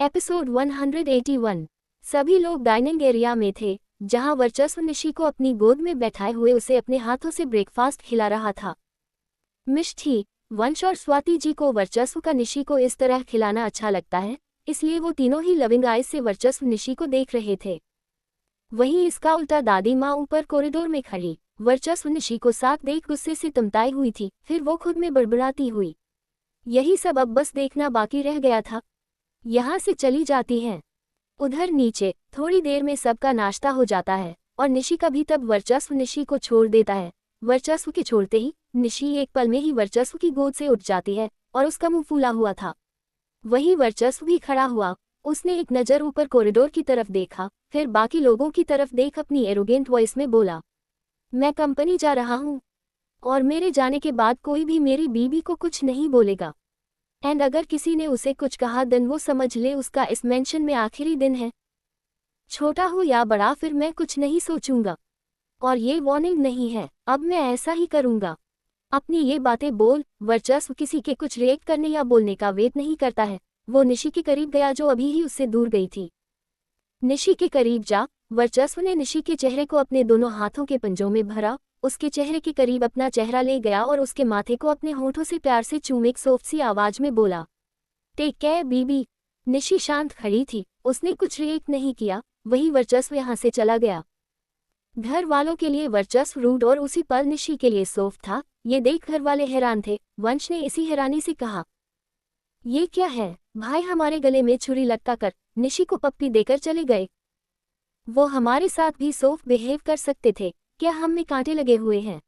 Episode 181। सभी लोग dining area में थे, जहां वर्चस्व निशी को अपनी गोद में बैठाए हुए उसे अपने हाथों से ब्रेकफास्ट खिला रहा था। मिष्टी, वंश और स्वाति जी को वर्चस्व का निशी को इस तरह खिलाना अच्छा लगता है, इसलिए वो तीनों ही लविंग आइज से वर्चस्व निशी को देख रहे थे। वहीं इसका उल्टा दादी माँ ऊपर कॉरिडोर में खड़ी वर्चस्व निशी को साथ देख गुस्से से तमताई हुई थी। फिर वो खुद में बड़बड़ाती हुई, यही सब अब बस देखना बाकी रह गया था, यहाँ से चली जाती हैं। उधर नीचे थोड़ी देर में सबका नाश्ता हो जाता है और निशी का भी तब वर्चस्व निशी को छोड़ देता है। वर्चस्व के छोड़ते ही निशी एक पल में ही वर्चस्व की गोद से उठ जाती है और उसका मुंह फूला हुआ था। वही वर्चस्व भी खड़ा हुआ, उसने एक नज़र ऊपर कॉरिडोर की तरफ देखा, फिर बाकी लोगों की तरफ देख अपनी एरोगेंट वॉइस में बोला, मैं कंपनी जा रहा हूँ और मेरे जाने के बाद कोई भी मेरी बीबी को कुछ नहीं बोलेगा। एंड अगर किसी ने उसे कुछ कहा देन वो समझ ले उसका इस मेंशन में आखिरी दिन है। छोटा हो या बड़ा फिर मैं कुछ नहीं सोचूंगा, और ये वार्निंग नहीं है, अब मैं ऐसा ही करूंगा। अपनी ये बातें बोल वर्चस्व किसी के कुछ रिएक्ट करने या बोलने का वेट नहीं करता है। वो निशी के करीब गया जो अभी ही उससे दूर गई थी। निशी के करीब जा वर्चस्व ने निशी के चेहरे को अपने दोनों हाथों के पंजों में भरा, उसके चेहरे के करीब अपना चेहरा ले गया और उसके माथे को अपने होठों से प्यार से चूमे एक सॉफ्ट सी आवाज में बोला, टेक केयर बीबी। निशी शांत खड़ी थी, उसने कुछ रिएक्ट नहीं किया। वही वर्चस्व यहाँ से चला गया। घर वालों के लिए वर्चस्व रूड और उसी पल निशी के लिए सॉफ्ट था। ये देख घर वाले हैरान थे। वंश ने इसी हैरानी से कहा, ये क्या है भाई, हमारे गले में छुरी लटका कर निशी को पप्पी देकर चले गए। वो हमारे साथ भी सॉफ्ट बिहेव कर सकते थे, क्या हम में कांटे लगे हुए हैं।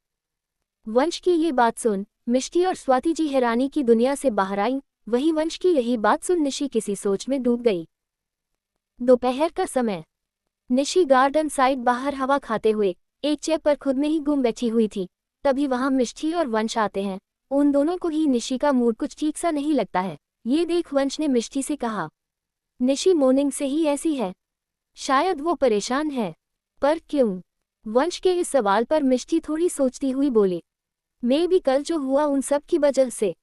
वंश की ये बात सुन मिष्टी और स्वाति जी हैरानी की दुनिया से बाहर आई। वहीं वंश की यही बात सुन निशी किसी सोच में डूब गई। दोपहर का समय, निशी गार्डन साइड बाहर हवा खाते हुए एक चेयर पर खुद में ही गुम बैठी हुई थी। तभी वहां मिष्टी और वंश आते हैं। उन दोनों को ही निशी का मूड कुछ ठीक सा नहीं लगता है। ये देख वंश ने मिष्टी से कहा, निशी मॉर्निंग से ही ऐसी है, शायद वो परेशान है। पर क्यों? वंश के इस सवाल पर मिष्टी थोड़ी सोचती हुई बोली, मैं भी कल जो हुआ उन सब की वजह से।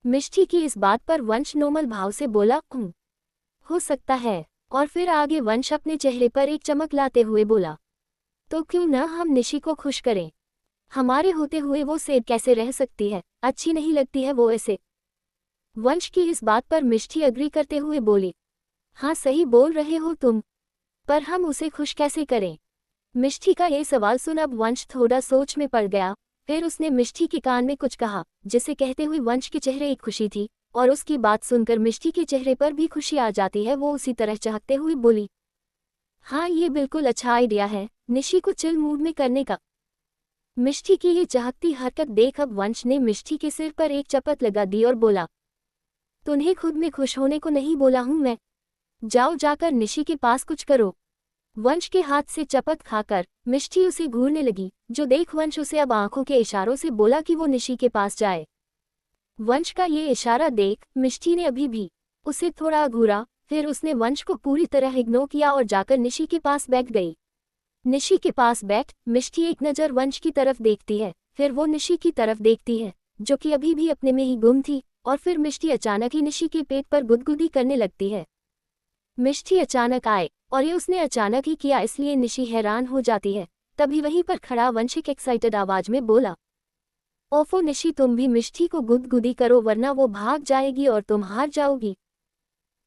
मिष्टी की इस बात पर वंश नॉर्मल भाव से बोला, हो सकता है। और फिर आगे वंश अपने चेहरे पर एक चमक लाते हुए बोला, तो क्यों न हम निशी को खुश करें। हमारे होते हुए वो सैड कैसे रह सकती है, अच्छी नहीं लगती है वो ऐसे। वंश की इस बात पर मिष्टी अग्री करते हुए बोली, हाँ सही बोल रहे हो तुम, पर हम उसे खुश कैसे करें। मिष्टी का ये सवाल सुन अब वंश थोड़ा सोच में पड़ गया। फिर उसने मिष्टी के कान में कुछ कहा, जिसे कहते हुए वंश के चेहरे एक खुशी थी और उसकी बात सुनकर मिष्टी के चेहरे पर भी खुशी आ जाती है। वो उसी तरह चाहते हुए बोली, हाँ ये बिल्कुल अच्छा आइडिया है निशी को चिल मूड में करने का। मिष्टी की ये चाहती हरकत देख अब वंश ने मिष्टी के सिर पर एक चपत लगा दी और बोला, तुम्हें खुद में खुश होने को नहीं बोला हूं मैं, जाओ जाकर निशी के पास कुछ करो। वंश के हाथ से चपत खाकर मिष्टी उसे घूरने लगी, जो देख वंश उसे अब आंखों के इशारों से बोला कि वो निशी के पास जाए। वंश का ये इशारा देख मिष्टी ने अभी भी उसे थोड़ा घूरा, फिर उसने वंश को पूरी तरह इग्नोर किया और जाकर निशी के पास बैठ गई। निशी के पास बैठ मिष्टी एक नज़र वंश की तरफ देखती है, फिर वो निशी की तरफ देखती है जो कि अभी भी अपने में ही गुम थी, और फिर मिष्टी अचानक ही निशी के पेट पर गुदगुदी करने लगती है। मिष्टी अचानक आए और ये उसने अचानक ही किया, इसलिए निशी हैरान हो जाती है। तभी वहीं पर खड़ा वंश एक एक्साइटेड आवाज में बोला, ओफो निशी तुम भी मिष्टी को गुदगुदी करो वरना वो भाग जाएगी और तुम हार जाओगी।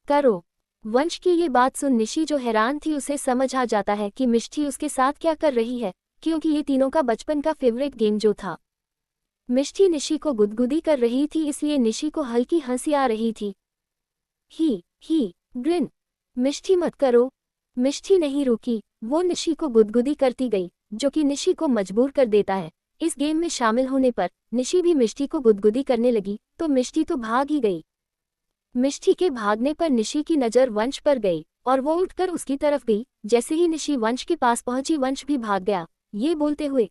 करो। वंश की ये बात सुन निशी जो हैरान थी उसे समझ आ जाता है कि मिष्टी उसके साथ क्या कर रही है, क्योंकि ये तीनों का बचपन का फेवरेट गेम जो था। मिष्टी निशी को गुदगुदी कर रही थी, इसलिए निशी को हल्की हंसी आ रही थी। ही ग्रिन। मिष्टी मत करो। मिष्टी नहीं रुकी, वो निशी को गुदगुदी करती गई, जो कि निशी को मजबूर कर देता है। इस गेम में शामिल होने पर निशी भी मिष्टी को गुदगुदी करने लगी, तो मिष्टी तो भाग ही गई। मिष्टी के भागने पर निशी की नज़र वंश पर गई और वो उठकर उसकी तरफ गई। जैसे ही निशी वंश के पास पहुंची वंश भी भाग गया, ये बोलते हुए,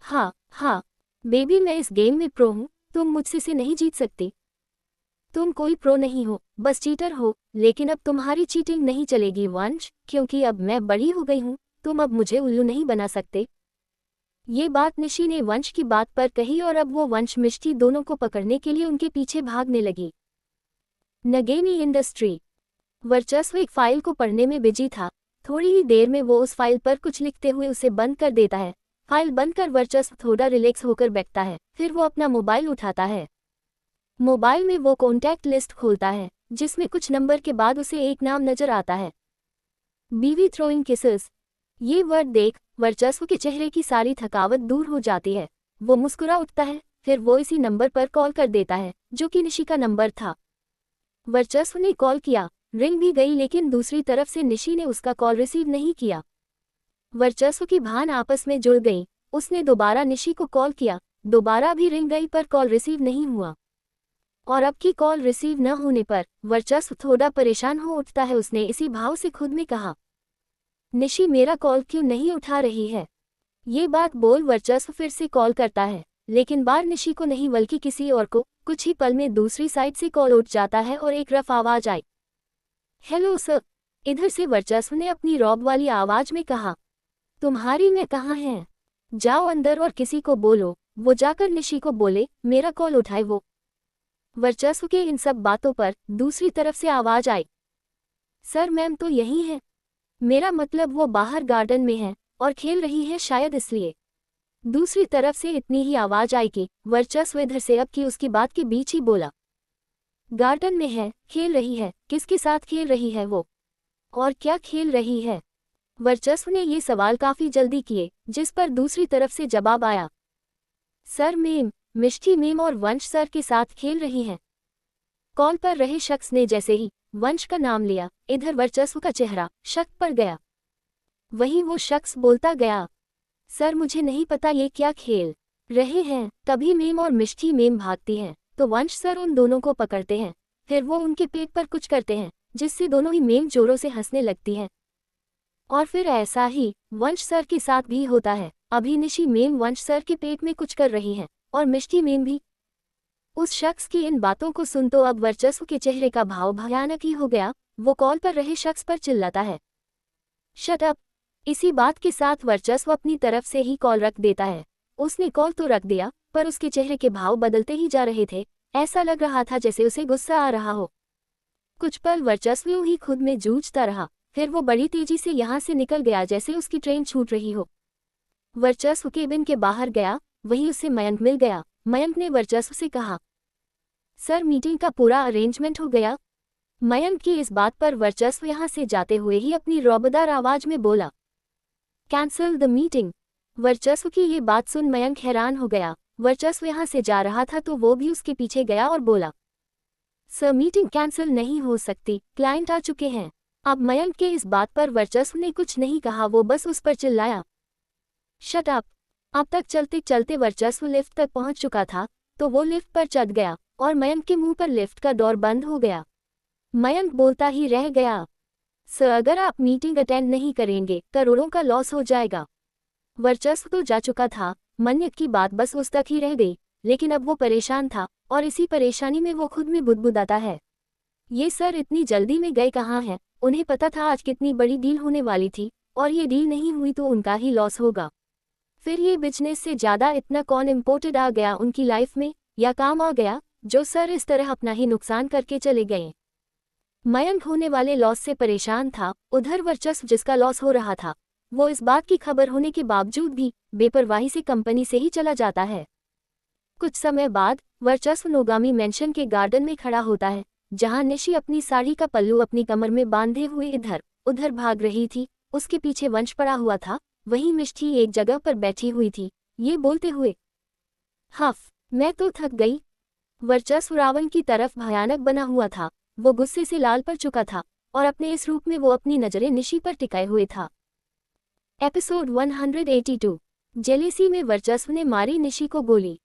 हाँ बेबी मैं इस गेम में प्रो हूँ, तुम मुझसे से नहीं जीत सकती। तुम कोई प्रो नहीं हो, बस चीटर हो, लेकिन अब तुम्हारी चीटिंग नहीं चलेगी वंश, क्योंकि अब मैं बड़ी हो गई हूँ, तुम अब मुझे उल्लू नहीं बना सकते। ये बात निशी ने वंश की बात पर कही और अब वो वंश मिष्टी दोनों को पकड़ने के लिए उनके पीछे भागने लगी। नगेमी इंडस्ट्री। वर्चस्व एक फाइल को पढ़ने में बिजी था। थोड़ी ही देर में वो उस फाइल पर कुछ लिखते हुए उसे बंद कर देता है। फाइल बंद कर वर्चस्व थोड़ा रिलैक्स होकर बैठता है। फिर वो अपना मोबाइल उठाता है। मोबाइल में वो कॉन्टैक्ट लिस्ट खोलता है, जिसमें कुछ नंबर के बाद उसे एक नाम नजर आता है, बीवी थ्रोइंग किसेस। ये वर्ड देख वर्चस्व के चेहरे की सारी थकावट दूर हो जाती है। वो मुस्कुरा उठता है। फिर वो इसी नंबर पर कॉल कर देता है, जो कि निशी का नंबर था। वर्चस्व ने कॉल किया, रिंग भी गई, लेकिन दूसरी तरफ से निशी ने उसका कॉल रिसीव नहीं किया। वर्चस्व की भान आपस में जुड़ गई। उसने दोबारा निशी को कॉल किया, दोबारा भी रिंग गई पर कॉल रिसीव नहीं हुआ। और अब की कॉल रिसीव न होने पर वर्चस्व थोड़ा परेशान हो उठता है। उसने इसी भाव से खुद में कहा, निशी मेरा कॉल क्यों नहीं उठा रही है। ये बात बोल वर्चस्व फिर से कॉल करता है, लेकिन बार निशी को नहीं बल्कि किसी और को। कुछ ही पल में दूसरी साइड से कॉल उठ जाता है और एक रफ आवाज आई, हेलो सर। इधर से वर्चस्व ने अपनी रौब वाली आवाज में कहा, तुम्हारी में कहाँ है, जाओ अंदर और किसी को बोलो। वो जाकर निशी को बोले मेरा कॉल उठाए वो। वर्चस्व के इन सब बातों पर दूसरी तरफ से आवाज आई, सर मैम तो यही है, मेरा मतलब वो बाहर गार्डन में है और खेल रही है शायद इसलिए। दूसरी तरफ से इतनी ही आवाज आई कि वर्चस्व इधर से अब की उसकी बात के बीच ही बोला, गार्डन में है, खेल रही है, किसके साथ खेल रही है वो, और क्या खेल रही है। वर्चस्व ने ये सवाल काफी जल्दी किए, जिस पर दूसरी तरफ से जवाब आया, सर मेम, मिष्टी मेम और वंश सर के साथ खेल रही हैं। कॉल पर रहे शख्स ने जैसे ही वंश का नाम लिया, इधर वर्चस्व का चेहरा शक पर गया। वहीं वो शख्स बोलता गया, सर मुझे नहीं पता ये क्या खेल रहे हैं। तभी मेम और मिष्टी मेम भागती हैं, तो वंश सर उन दोनों को पकड़ते हैं। फिर वो उनके पेट पर कुछ करते हैं, जिससे दोनों ही मेम जोरों से हंसने लगती हैं। और फिर ऐसा ही वंश सर के साथ भी होता है। अभी निशी मेम वंश सर के पेट में कुछ कर रही हैं, और मिष्टी मेम भी। उस शख्स की इन बातों को सुन तो अब वर्चस्व के चेहरे का भाव भयानक ही हो गया। वो कॉल पर रहे शख्स पर चिल्लाता है, शट अप। इसी बात के साथ वर्चस्व अपनी तरफ से ही कॉल रख देता है। उसने कॉल तो रख दिया, पर उसके चेहरे के भाव बदलते ही जा रहे थे। ऐसा लग रहा था जैसे उसे गुस्सा आ रहा हो। कुछ पल वर्चस्व यूं ही खुद में जूझता रहा। फिर वो बड़ी तेजी से यहाँ से निकल गया जैसे उसकी ट्रेन छूट रही हो। वर्चस्व केबिन के बाहर गया, वहीं उसे मयंक मिल गया। मयंक ने वर्चस्व से कहा, सर मीटिंग का पूरा अरेंजमेंट हो गया। मयंक की इस बात पर वर्चस्व यहाँ से जाते हुए ही अपनी रौबदार आवाज में बोला, कैंसल द मीटिंग। वर्चस्व की ये बात सुन मयंक हैरान हो गया। वर्चस्व यहाँ से जा रहा था तो वो भी उसके पीछे गया और बोला, सर मीटिंग कैंसिल नहीं हो सकती, क्लाइंट आ चुके हैं। अब मयंक के इस बात पर वर्चस्व ने कुछ नहीं कहा, वो बस उस पर चिल्लाया, शट अप। अब तक चलते चलते वर्चस्व लिफ्ट तक पहुंच चुका था, तो वो लिफ्ट पर चढ़ गया और मयंक के मुंह पर लिफ्ट का डोर बंद हो गया। मयंक बोलता ही रह गया, सर अगर आप मीटिंग अटेंड नहीं करेंगे करोड़ों का लॉस हो जाएगा। वर्चस्व तो जा चुका था, मयंक की बात बस उस तक ही रह गई। लेकिन अब वो परेशान था, और इसी परेशानी में वो खुद में बुदबुदाता है, ये सर इतनी जल्दी में गए कहाँ हैं। उन्हें पता था आज कितनी बड़ी डील होने वाली थी, और ये डील नहीं हुई तो उनका ही लॉस होगा। फिर ये बिजनेस से ज़्यादा इतना कौन इम्पोर्टेड आ गया उनकी लाइफ में, या काम आ गया, जो सर इस तरह अपना ही नुकसान करके चले गए। मयंक होने वाले लॉस से परेशान था। उधर वर्चस्व जिसका लॉस हो रहा था, वो इस बात की खबर होने के बावजूद भी बेपरवाही से कंपनी से ही चला जाता है। कुछ समय बाद वर्चस्व नोगामी मेंशन के गार्डन में खड़ा होता है, जहां निशी अपनी साड़ी का पल्लू अपनी कमर में बांधे हुए इधर उधर भाग रही थी। उसके पीछे वंश पड़ा हुआ था। वहीं मिष्टी एक जगह पर बैठी हुई थी, ये बोलते हुए, हफ, मैं तो थक गई। वर्चस्व रावण की तरफ भयानक बना हुआ था। वो गुस्से से लाल पड़ चुका था, और अपने इस रूप में वो अपनी नजरें निशी पर टिकाए हुए था। एपिसोड 182। जेलेसी में वर्चस्व ने मारी निशी को गोली।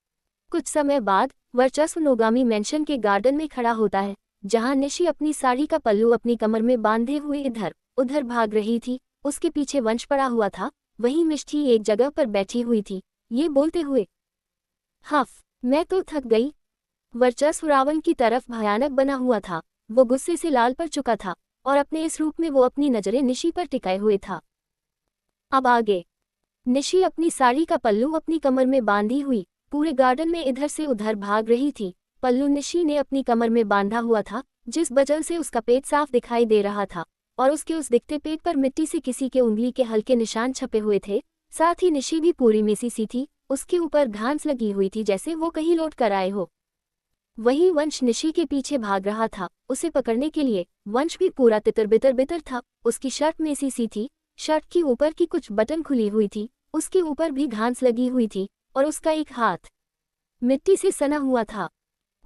कुछ समय बाद वर्चस्व नोगामी मेंशन के गार्डन में खड़ा होता है, जहां निशी अपनी साड़ी का पल्लू अपनी कमर में बांधे हुए इधर उधर भाग रही थी। उसके पीछे वंश पड़ा हुआ था। वहीं मिष्टी एक जगह पर बैठी हुई थी, ये बोलते हुए, हफ, मैं तो थक गई। वर्चस्व रावण की तरफ भयानक बना हुआ था। वो गुस्से से लाल पड़ चुका था, और अपने इस रूप में वो अपनी नजरें निशी पर टिकाए हुए था। अब आगे। निशी अपनी साड़ी का पल्लू अपनी कमर में बांधी हुई पूरे गार्डन में इधर से उधर भाग रही थी। पल्लू निशी ने अपनी कमर में बांधा हुआ था, जिस वजह से उसका पेट साफ दिखाई दे रहा था और उसके उस दिखते पेट पर मिट्टी से किसी के उंगली के हल्के निशान छपे हुए थे। साथ ही निशी भी पूरी मेसी सी थी, उसके ऊपर घास लगी हुई थी जैसे वो कहीं लौट कर आए हो। वहीं वंश निशी के पीछे भाग रहा था, उसे पकड़ने के लिए। वंश भी पूरा तितर बितर बितर था, उसकी शर्ट मेसी सी थी, शर्ट की ऊपर की कुछ बटन खुली हुई थी, उसके ऊपर भी घास लगी हुई थी और उसका एक हाथ मिट्टी से सना हुआ था।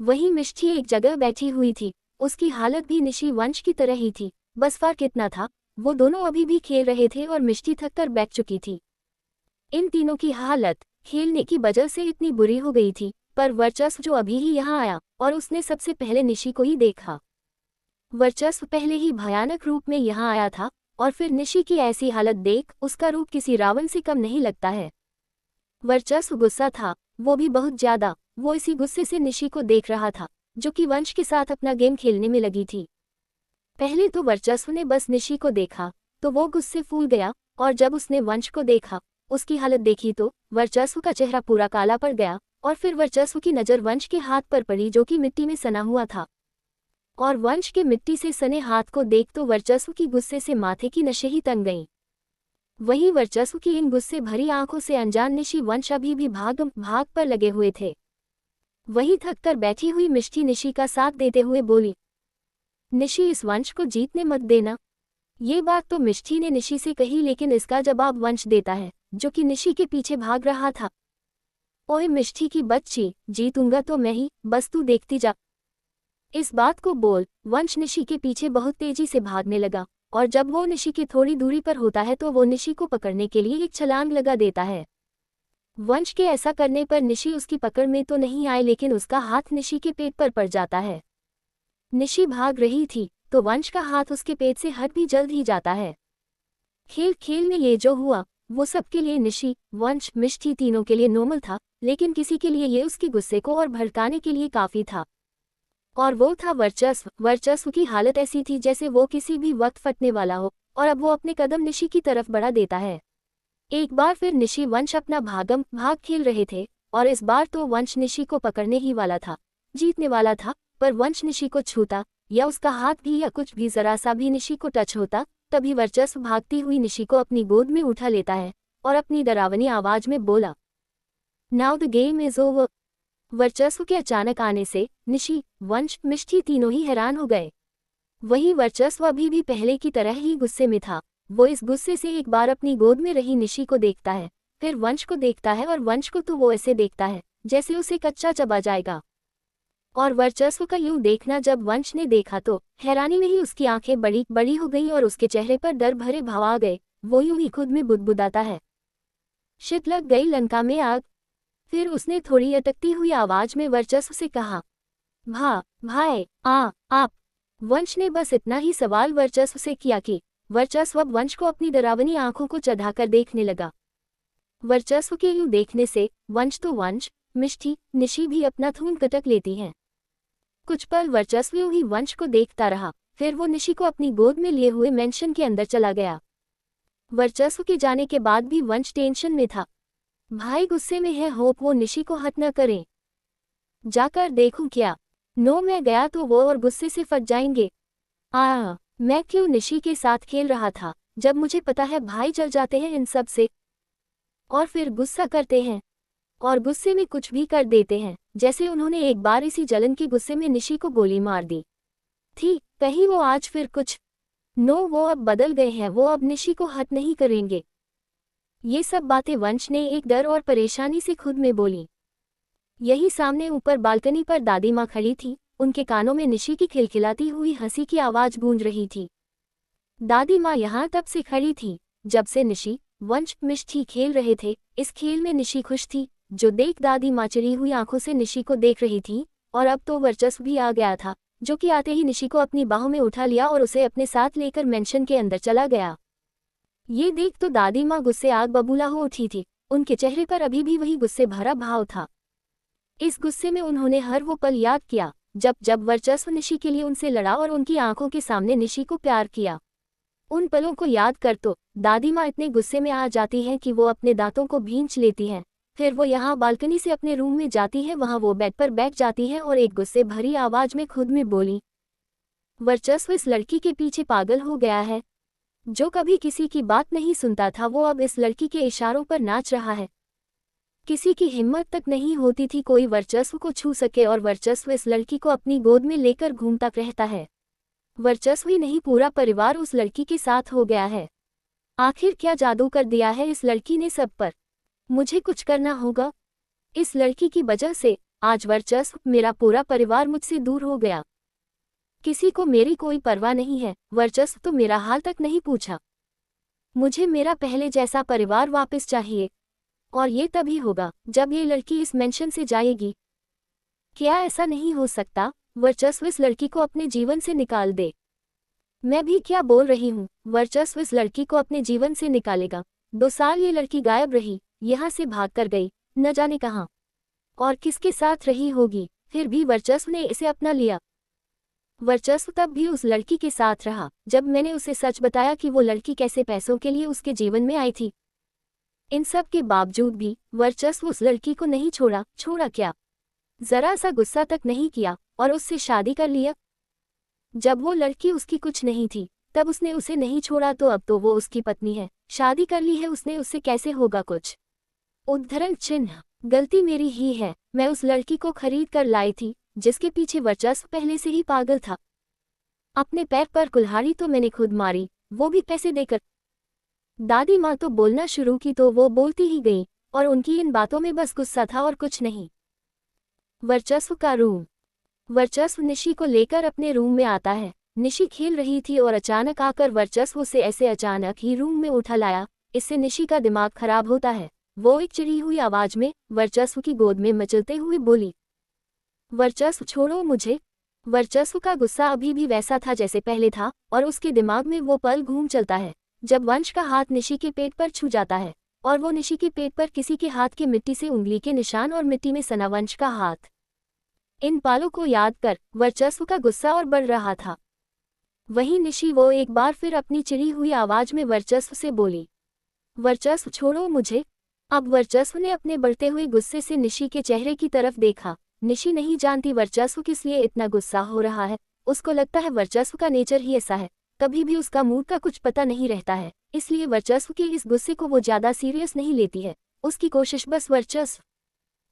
वहीं मिष्टी एक जगह बैठी हुई थी, उसकी हालत भी निशी वंश की तरह ही थी, बस फर्क इतना था, वो दोनों अभी भी खेल रहे थे और मिष्टी थक कर बैठ चुकी थी। इन तीनों की हालत खेलने की वजह से इतनी बुरी हो गई थी, पर वर्चस्व जो अभी ही यहाँ आया और उसने सबसे पहले निशी को ही देखा। वर्चस्व पहले ही भयानक रूप में यहाँ आया था और फिर निशी की ऐसी हालत देख उसका रूप किसी रावण से कम नहीं लगता है। वर्चस्व गुस्सा था, वो भी बहुत ज्यादा। वो इसी गुस्से से निशी को देख रहा था, जो कि वंश के साथ अपना गेम खेलने में लगी थी। पहले तो वर्चस्व ने बस निशी को देखा तो वो गुस्से फूल गया, और जब उसने वंश को देखा, उसकी हालत देखी तो वर्चस्व का चेहरा पूरा काला पड़ गया और फिर वर्चस्व की नज़र वंश के हाथ पर पड़ी जो कि मिट्टी में सना हुआ था। और वंश के मिट्टी से सने हाथ को देख तो वर्चस्व की गुस्से से माथे की नसें ही तन गईं। वहीं वर्चस्व की इन गुस्से भरी आंखों से अनजान निशी वंश अभी भी भाग पर लगे हुए थे। वहीं थककर बैठी हुई मिष्टी निशी का साथ देते हुए बोली, निशी इस वंश को जीतने मत देना। ये बात तो मिष्टी ने निशी से कही, लेकिन इसका जवाब वंश देता है जो कि निशी के पीछे भाग रहा था। ओए मिष्टी की बच्ची, जीतूंगा तो मैं ही, बस तू देखती जा। इस बात को बोल वंश निशी के पीछे बहुत तेजी से भागने लगा, और जब वो निशी की थोड़ी दूरी पर होता है तो वो निशी को पकड़ने के लिए एक छलांग लगा देता है। वंश के ऐसा करने पर निशी उसकी पकड़ में तो नहीं आए, लेकिन उसका हाथ निशी के पेट पर पड़ जाता है। निशी भाग रही थी तो वंश का हाथ उसके पेट से हट भी जल्द ही जाता है। खेल खेल में ये जो हुआ वो सबके लिए निशी, वंश, मिष्टी तीनों के लिए नॉर्मल था, लेकिन किसी के लिए ये उसके गुस्से को और भड़काने के लिए काफी था। और वो था वर्चस्व। वर्चस्व की हालत ऐसी थी जैसे वो किसी भी वक्त फटने वाला हो, और अब वो अपने कदम निशी की तरफ बढ़ा देता है। एक बार फिर निशी वंश अपना भागम भाग खेल रहे थे, और इस बार तो वंश निशी को पकड़ने ही वाला था, जीतने वाला था। पर वंश निशी को छूता या उसका हाथ भी या कुछ भी जरा सा भी निशी को टच होता, तभी वर्चस्व भागती हुई निशी को अपनी गोद में उठा लेता है और अपनी डरावनी आवाज में बोला, now the game is over. वर्चस्व के अचानक आने से निशी, वंश, मिष्टी तीनों ही हैरान हो गए। वहीं वर्चस्व अभी भी पहले की तरह ही गुस्से में था। वो इस गुस्से से एक बार अपनी गोद में रही निशी को देखता है, फिर वंश को देखता है, और वंश को तो वो ऐसे देखता है जैसे उसे कच्चा चबा जाएगा। और वर्चस्व का यूं देखना जब वंश ने देखा तो हैरानी में ही उसकी आंखें बड़ी बड़ी हो गईं और उसके चेहरे पर डर भरे भाव आ गए। वो यूं ही खुद में बुदबुदाता है, शिट, लग गई लंका में आग। फिर उसने थोड़ी अटकती हुई आवाज में वर्चस्व से कहा, भाई आप। वंश ने बस इतना ही सवाल वर्चस्व से किया कि वर्चस्व अब वंश को अपनी डरावनी आंखों को चढ़ाकर देखने लगा। वर्चस्व के यूं देखने से वंश तो वंश, मिष्टी, निशी भी अपना खून कटक लेती हैं। कुछ पल वर्चस्व यूं ही वंश को देखता रहा, फिर वो निशी को अपनी गोद में लिए हुए मेंशन के अंदर चला गया। वर्चस्व के जाने के बाद भी वंश टेंशन में था। भाई गुस्से में है, होप वो निशी को हट न करें। जाकर देखूं क्या? नो, मैं गया तो वो और गुस्से से फट जाएंगे। मैं क्यों निशी के साथ खेल रहा था, जब मुझे पता है भाई जल जाते हैं इन सब से, और फिर गुस्सा करते हैं और गुस्से में कुछ भी कर देते हैं, जैसे उन्होंने एक बार इसी जलन के गुस्से में निशी को गोली मार दी थी। कहीं वो आज फिर कुछ। नो, वो अब बदल गए हैं, वो अब निशी को हट नहीं करेंगे। ये सब बातें वंश ने एक डर और परेशानी से खुद में बोली। यही सामने ऊपर बालकनी पर दादी माँ खड़ी थी, उनके कानों में निशी की खिलखिलाती हुई हंसी की आवाज गूंज रही थी। दादी माँ यहाँ तब से खड़ी थी जब से निशी, वंश, मिष्टी खेल रहे थे। इस खेल में निशी खुश थी, जो देख दादी माँ चिड़ी हुई आंखों से निशी को देख रही थी। और अब तो वर्चस्व भी आ गया था, जो कि आते ही निशी को अपनी बाहों में उठा लिया और उसे अपने साथ लेकर मेंशन के अंदर चला गया। ये देख तो दादी माँ गुस्से आग बबूला हो उठी थी, उनके चेहरे पर अभी भी वही गुस्से भरा भाव था। इस गुस्से में उन्होंने हर वो पल याद किया जब जब वर्चस्व निशी के लिए उनसे लड़ा और उनकी आंखों के सामने निशी को प्यार किया। उन पलों को याद कर तो दादी माँ इतने गुस्से में आ जाती हैं कि वो अपने दांतों को भींच लेती हैं। फिर वो यहाँ बालकनी से अपने रूम में जाती है, वहाँ वो बेड पर बैठ जाती है और एक गुस्से भरी आवाज में खुद में बोली, वर्चस्व इस लड़की के पीछे पागल हो गया है। जो कभी किसी की बात नहीं सुनता था वो अब इस लड़की के इशारों पर नाच रहा है। किसी की हिम्मत तक नहीं होती थी कोई वर्चस्व को छू सके और वर्चस्व इस लड़की को अपनी गोद में लेकर घूमता रहता है। वर्चस्व ही नहीं पूरा परिवार उस लड़की के साथ हो गया है। आखिर क्या जादू कर दिया है इस लड़की ने सब पर। मुझे कुछ करना होगा। इस लड़की की वजह से आज वर्चस्व मेरा पूरा परिवार मुझसे दूर हो गया। किसी को मेरी कोई परवाह नहीं है। वर्चस्व तो मेरा हाल तक नहीं पूछा। मुझे मेरा पहले जैसा परिवार वापस चाहिए और ये तभी होगा जब ये लड़की इस मेंशन से जाएगी। क्या ऐसा नहीं हो सकता वर्चस्व इस लड़की को अपने जीवन से निकाल दे। मैं भी क्या बोल रही हूँ। वर्चस्व इस लड़की को अपने जीवन से निकालेगा। 2 साल ये लड़की गायब रही, यहाँ से भाग कर गई, न जाने कहाँ और किसके साथ रही होगी। फिर भी वर्चस्व ने इसे अपना लिया। वर्चस्व तब भी उस लड़की के साथ रहा जब मैंने उसे सच बताया कि वो लड़की कैसे पैसों के लिए उसके जीवन में आई थी। इन सब के बावजूद भी वर्चस्व उस लड़की को नहीं छोड़ा। छोड़ा क्या, जरा सा गुस्सा तक नहीं किया और उससे शादी कर लिया। जब वो लड़की उसकी कुछ नहीं थी तब उसने उसे नहीं छोड़ा तो अब तो वो उसकी पत्नी है, शादी कर ली है उसने, उससे कैसे होगा कुछ। उद्धरण चिन्ह गलती मेरी ही है। मैं उस लड़की को खरीद कर लाई थी जिसके पीछे वर्चस्व पहले से ही पागल था। अपने पैर पर कुल्हाड़ी तो मैंने खुद मारी, वो भी पैसे देकर। दादी माँ तो बोलना शुरू की तो वो बोलती ही गई और उनकी इन बातों में बस गुस्सा था और कुछ नहीं। वर्चस्व का रूम। वर्चस्व निशी को लेकर अपने रूम में आता है। निशी खेल रही थी और अचानक आकर वर्चस्व उसे ऐसे अचानक ही रूम में उठा लाया। इससे निशी का दिमाग खराब होता है। वो एक चिड़ी हुई आवाज में वर्चस्व की गोद में मचलते हुए बोली, वर्चस्व छोड़ो मुझे। वर्चस्व का गुस्सा अभी भी वैसा था जैसे पहले था और उसके दिमाग में वो पल घूम चलता है जब वंश का हाथ निशी के पेट पर छू जाता है और वो निशी के पेट पर किसी के हाथ के मिट्टी से उंगली के निशान और मिट्टी में सना वंश का हाथ। इन पालों को याद कर वर्चस्व का गुस्सा और बढ़ रहा था। वहीं निशी वो एक बार फिर अपनी चिड़ी हुई आवाज में वर्चस्व से बोली, वर्चस्व छोड़ो मुझे। अब वर्चस्व ने अपने बढ़ते हुए गुस्से से निशी के चेहरे की तरफ देखा। निशी नहीं जानती वर्चस्व किस लिए इतना गुस्सा हो रहा है। उसको लगता है वर्चस्व का नेचर ही ऐसा है, कभी भी उसका मूड का कुछ पता नहीं रहता है, इसलिए वर्चस्व के इस गुस्से को वो ज्यादा सीरियस नहीं लेती है। उसकी कोशिश बस वर्चस्व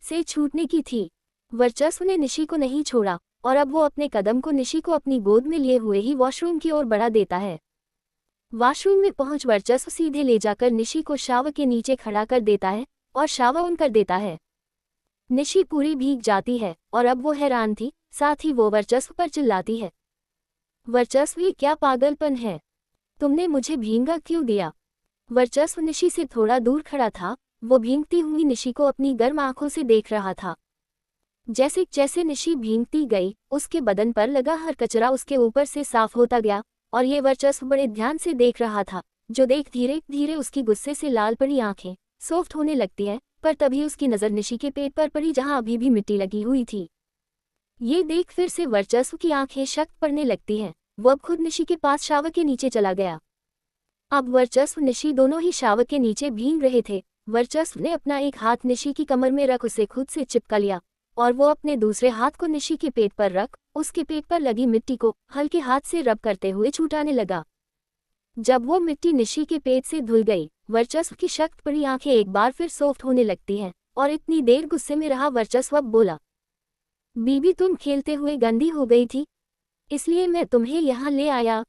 से छूटने की थी। वर्चस्व ने निशी को नहीं छोड़ा और अब वो अपने कदम को निशी को अपनी गोद में लिए हुए ही वॉशरूम की ओर बढ़ा देता है। वॉशरूम में पहुंच वर्चस्व सीधे ले जाकर निशी को शावर के नीचे खड़ा कर देता है और शावर ऑन कर देता है। निशी पूरी भीग जाती है और अब वो हैरान थी, साथ ही वो वर्चस्व पर चिल्लाती है, वर्चस्व ये क्या पागलपन है, तुमने मुझे भींगा क्यों दिया। वर्चस्व निशी से थोड़ा दूर खड़ा था। वो भींगती हुई निशी को अपनी गर्म आंखों से देख रहा था। जैसे जैसे निशी भींगती गई उसके बदन पर लगा हर कचरा उसके ऊपर से साफ होता गया और ये वर्चस्व बड़े ध्यान से देख रहा था, जो देख धीरे धीरे उसकी गुस्से से लाल पड़ी आंखें सॉफ्ट होने लगती है। पर तभी उसकी नज़र निशी के पेट पर पड़ी जहां अभी भी मिट्टी लगी हुई थी। ये देख फिर से वर्चस्व की आंखें शक्त पड़ने लगती हैं। वो अब खुद निशी के पास शावर के नीचे चला गया। अब वर्चस्व निशी दोनों ही शावर के नीचे भीग रहे थे। वर्चस्व ने अपना एक हाथ निशी की कमर में रख उसे खुद से चिपका लिया और वो अपने दूसरे हाथ को निशी के पेट पर रख उसके पेट पर लगी मिट्टी को हल्के हाथ से रब करते हुए छूटाने लगा। जब वो मिट्टी निशी के पेट से धुल गई, वर्चस्व की शक्त पड़ी आंखें एक बार फिर सॉफ्ट होने लगती हैं और इतनी देर गुस्से में रहा वर्चस्व अब बोला, बीबी तुम खेलते हुए गंदी हो गई थी, इसलिए मैं तुम्हें यहाँ ले आया।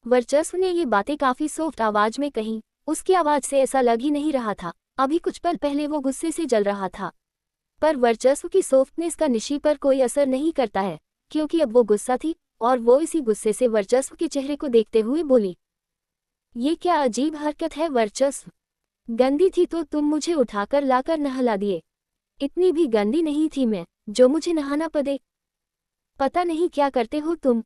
वर्चस्व ने ये बातें काफी सॉफ्ट आवाज में कही। उसकी आवाज से ऐसा लग ही नहीं रहा था अभी कुछ पल पहले वो गुस्से से जल रहा था। पर वर्चस्व की सॉफ्टनेस का निशी पर कोई असर नहीं करता है क्योंकि अब वो गुस्सा थी और वो इसी गुस्से से वर्चस्व के चेहरे को देखते हुए बोली, ये क्या अजीब हरकत है वर्चस्व, गंदी थी तो तुम मुझे उठाकर लाकर नहला दिए। इतनी भी गंदी नहीं थी मैं जो मुझे नहाना पड़े, पता नहीं क्या करते हो तुम।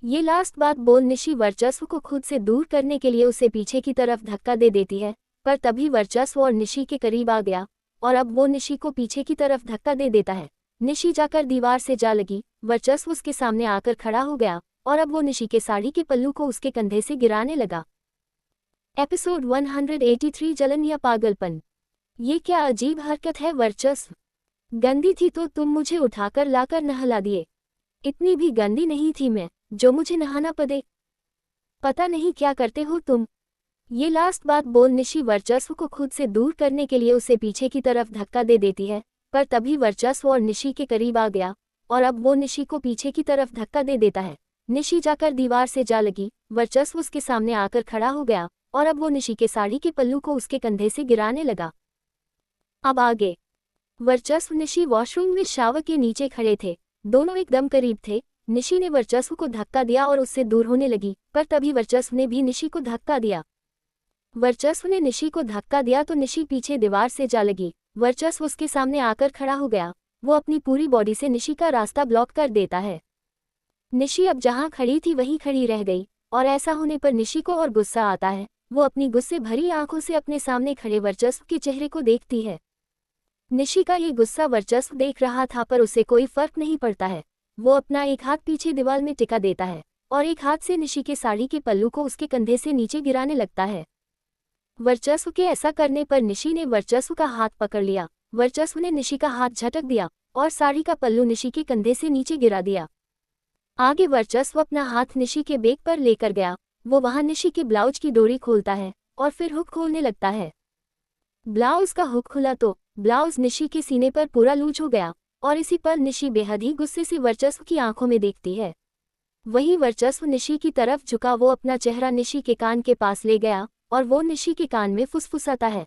ये लास्ट बात बोल निशी वर्चस्व को खुद से दूर करने के लिए उसे पीछे की तरफ धक्का दे देती है। पर तभी वर्चस्व और निशी के करीब आ गया और अब वो निशी को पीछे की तरफ धक्का दे देता है। निशी जाकर दीवार से जा लगी। वर्चस्व उसके सामने आकर खड़ा हो गया और अब वो निशी के साड़ी के पल्लू को उसके कंधे से गिराने लगा। एपिसोड 183 जलन या पागलपन। ये क्या अजीब हरकत है वर्चस्व, गंदी थी तो तुम मुझे उठाकर लाकर नहला दिए। इतनी भी गंदी नहीं थी मैं जो मुझे नहाना पड़े? पता नहीं क्या करते हो तुम। ये लास्ट बात बोल निशी वर्चस्व को खुद से दूर करने के लिए उसे पीछे की तरफ धक्का दे देती है, पर तभी वर्चस्व और निशी के करीब आ गया और अब वो निशी को पीछे की तरफ धक्का दे देता है। निशी जाकर दीवार से जा लगी, वर्चस्व उसके सामने आकर खड़ा हो गया और अब वो निशी के साड़ी के पल्लू को उसके कंधे से गिराने लगा। अब आगे वर्चस्व निशी वॉशरूम में शावर के नीचे खड़े थे। दोनों एकदम करीब थे। निशी ने वर्चस्व को धक्का दिया और उससे दूर होने लगी, पर तभी वर्चस्व ने भी निशी को धक्का दिया। वर्चस्व ने निशी को धक्का दिया तो निशी पीछे दीवार से जा लगी। वर्चस्व उसके सामने आकर खड़ा हो गया। वो अपनी पूरी बॉडी से निशी का रास्ता ब्लॉक कर देता है। निशी अब जहां खड़ी थी वहीं खड़ी रह गई और ऐसा होने पर निशी को और गुस्सा आता है। वो अपनी गुस्से भरी आंखों से अपने सामने खड़े वर्चस्व के चेहरे को देखती है। निशी का ये गुस्सा वर्चस्व देख रहा था, पर उसे कोई फर्क नहीं पड़ता है। वो अपना एक हाथ पीछे दीवार में टिका देता है और एक हाथ से निशी के साड़ी के पल्लू को उसके कंधे से नीचे गिराने लगता है। वर्चस्व के ऐसा करने पर निशी ने वर्चस्व का हाथ पकड़ लिया। वर्चस्व ने निशी का हाथ झटक दिया और साड़ी का पल्लू निशी के कंधे से नीचे गिरा दिया। आगे वर्चस्व अपना हाथ निशी के बेक पर लेकर गया। वो वहां निशी के ब्लाउज की डोरी खोलता है और फिर हुक खोलने लगता है। ब्लाउज का हुक खुला तो ब्लाउज निशी के सीने पर पूरा लूज हो गया और इसी पर निशी बेहद ही गुस्से से वर्चस्व की आंखों में देखती है। वहीं वर्चस्व निशी की तरफ झुका वो अपना चेहरा निशी के कान के पास ले गया और वो निशी के कान में फुसफुसाता है।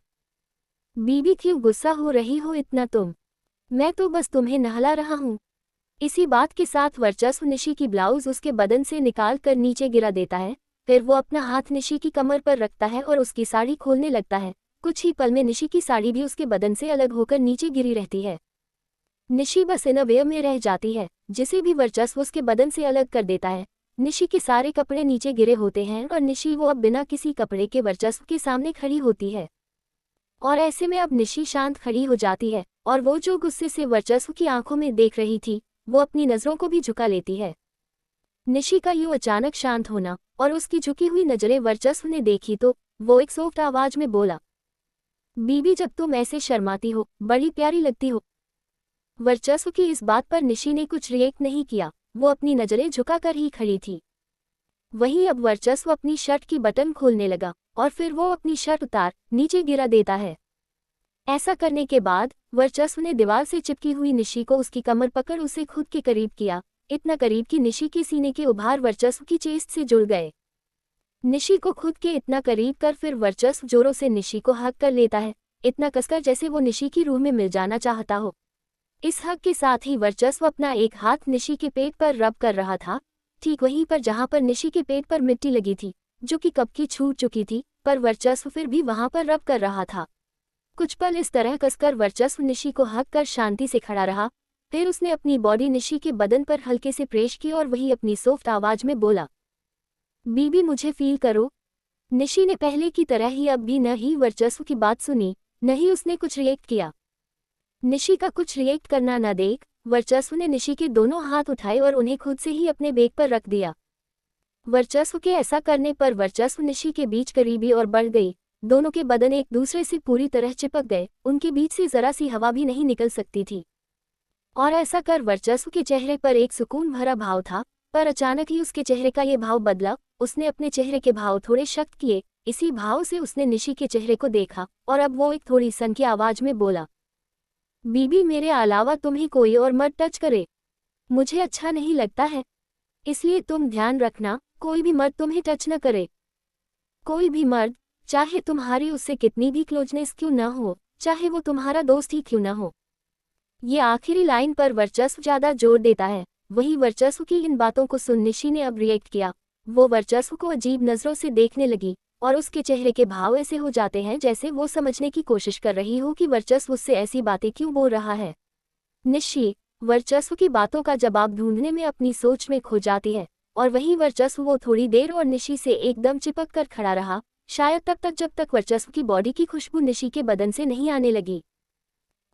बीबी क्यों गुस्सा हो रही हो इतना तुम? मैं तो बस तुम्हें नहला रहा हूँ। इसी बात के साथ वर्चस्व निशी की ब्लाउज उसके बदन से निकाल कर नीचे गिरा देता है। फिर वो अपना हाथ निशी की कमर पर रखता है और उसकी साड़ी खोलने लगता है। कुछ ही पल में निशी की साड़ी भी उसके बदन से अलग होकर नीचे गिरी रहती है। निशी बस इनअवेयर में रह जाती है, जिसे भी वर्चस्व उसके बदन से अलग कर देता है। निशी के सारे कपड़े नीचे गिरे होते हैं और निशी वो अब बिना किसी कपड़े के वर्चस्व के सामने खड़ी होती है। और ऐसे में अब निशी शांत खड़ी हो जाती है और वो जो गुस्से से वर्चस्व की आंखों में देख रही थी, वो अपनी नज़रों को भी झुका लेती है। निशी का यूं अचानक शांत होना और उसकी झुकी हुई नजरें वर्चस्व ने देखी तो वो एक सॉफ्ट आवाज में बोला, बीबी जब तुम ऐसे शर्माती हो बड़ी प्यारी लगती हो। वर्चस्व की इस बात पर निशी ने कुछ रिएक्ट नहीं किया। वो अपनी नजरें झुकाकर ही खड़ी थी। वहीं अब वर्चस्व अपनी शर्ट की बटन खोलने लगा और फिर वो अपनी शर्ट उतार नीचे गिरा देता है। ऐसा करने के बाद वर्चस्व ने दीवार से चिपकी हुई निशी को उसकी कमर पकड़ उसे खुद के करीब किया, इतना करीब कि निशी के सीने के उभार वर्चस्व की चेस्ट से जुड़ गए। निशी को खुद के इतना करीब कर फिर वर्चस्व जोरों से निशी को हक कर लेता है, इतना कसकर जैसे वो निशी की रूह में मिल जाना चाहता हो। इस हक के साथ ही वर्चस्व अपना एक हाथ निशी के पेट पर रब कर रहा था, ठीक वहीं पर जहां पर निशी के पेट पर मिट्टी लगी थी, जो कि कब की छूट चुकी थी, पर वर्चस्व फिर भी वहां पर रब कर रहा था। कुछ पल इस तरह कसकर वर्चस्व निशी को हक कर शांति से खड़ा रहा। फिर उसने अपनी बॉडी निशी के बदन पर हल्के से प्रेस की और वही अपनी सॉफ्ट आवाज में बोला, बीबी मुझे फील करो। निशी ने पहले की तरह ही अब भी न ही वर्चस्व की बात सुनी, न ही उसने कुछ रिएक्ट किया। निशी का कुछ रिएक्ट करना न देख वर्चस्व ने निशी के दोनों हाथ उठाए और उन्हें खुद से ही अपने बेक पर रख दिया। वर्चस्व के ऐसा करने पर वर्चस्व निशी के बीच करीबी और बढ़ गई। दोनों के बदन एक दूसरे से पूरी तरह चिपक गए, उनके बीच से जरा सी हवा भी नहीं निकल सकती थी। और ऐसा कर वर्चस्व के चेहरे पर एक सुकून भरा भाव था, पर अचानक ही उसके चेहरे का ये भाव बदला। उसने अपने चेहरे के भाव थोड़े सख्त किए। इसी भाव से उसने निशी के चेहरे को देखा और अब वो एक थोड़ी सनकी आवाज में बोला, बीबी मेरे अलावा तुम्हें कोई और मत टच करे, मुझे अच्छा नहीं लगता है, इसलिए तुम ध्यान रखना कोई भी मर्द तुम्हें टच न करे। कोई भी मर्द, चाहे तुम्हारी उससे कितनी भी क्लोजनेस क्यों न हो, चाहे वो तुम्हारा दोस्त ही क्यों न हो। ये आखिरी लाइन पर वर्चस्व ज्यादा जोर देता है। वही वर्चस्व की इन बातों को सुन निशी ने अब रिएक्ट किया। वो वर्चस्व को अजीब नजरों से देखने लगी और उसके चेहरे के भाव ऐसे हो जाते हैं जैसे वो समझने की कोशिश कर रही हो कि वर्चस्व उससे ऐसी बातें क्यों बोल रहा है। निशी वर्चस्व की बातों का जवाब ढूंढने में अपनी सोच में खो जाती है और वहीं वर्चस्व वो थोड़ी देर और निशी से एकदम चिपक कर खड़ा रहा, शायद तब तक जब तक वर्चस्व की बॉडी की खुशबू निशी के बदन से नहीं आने लगी।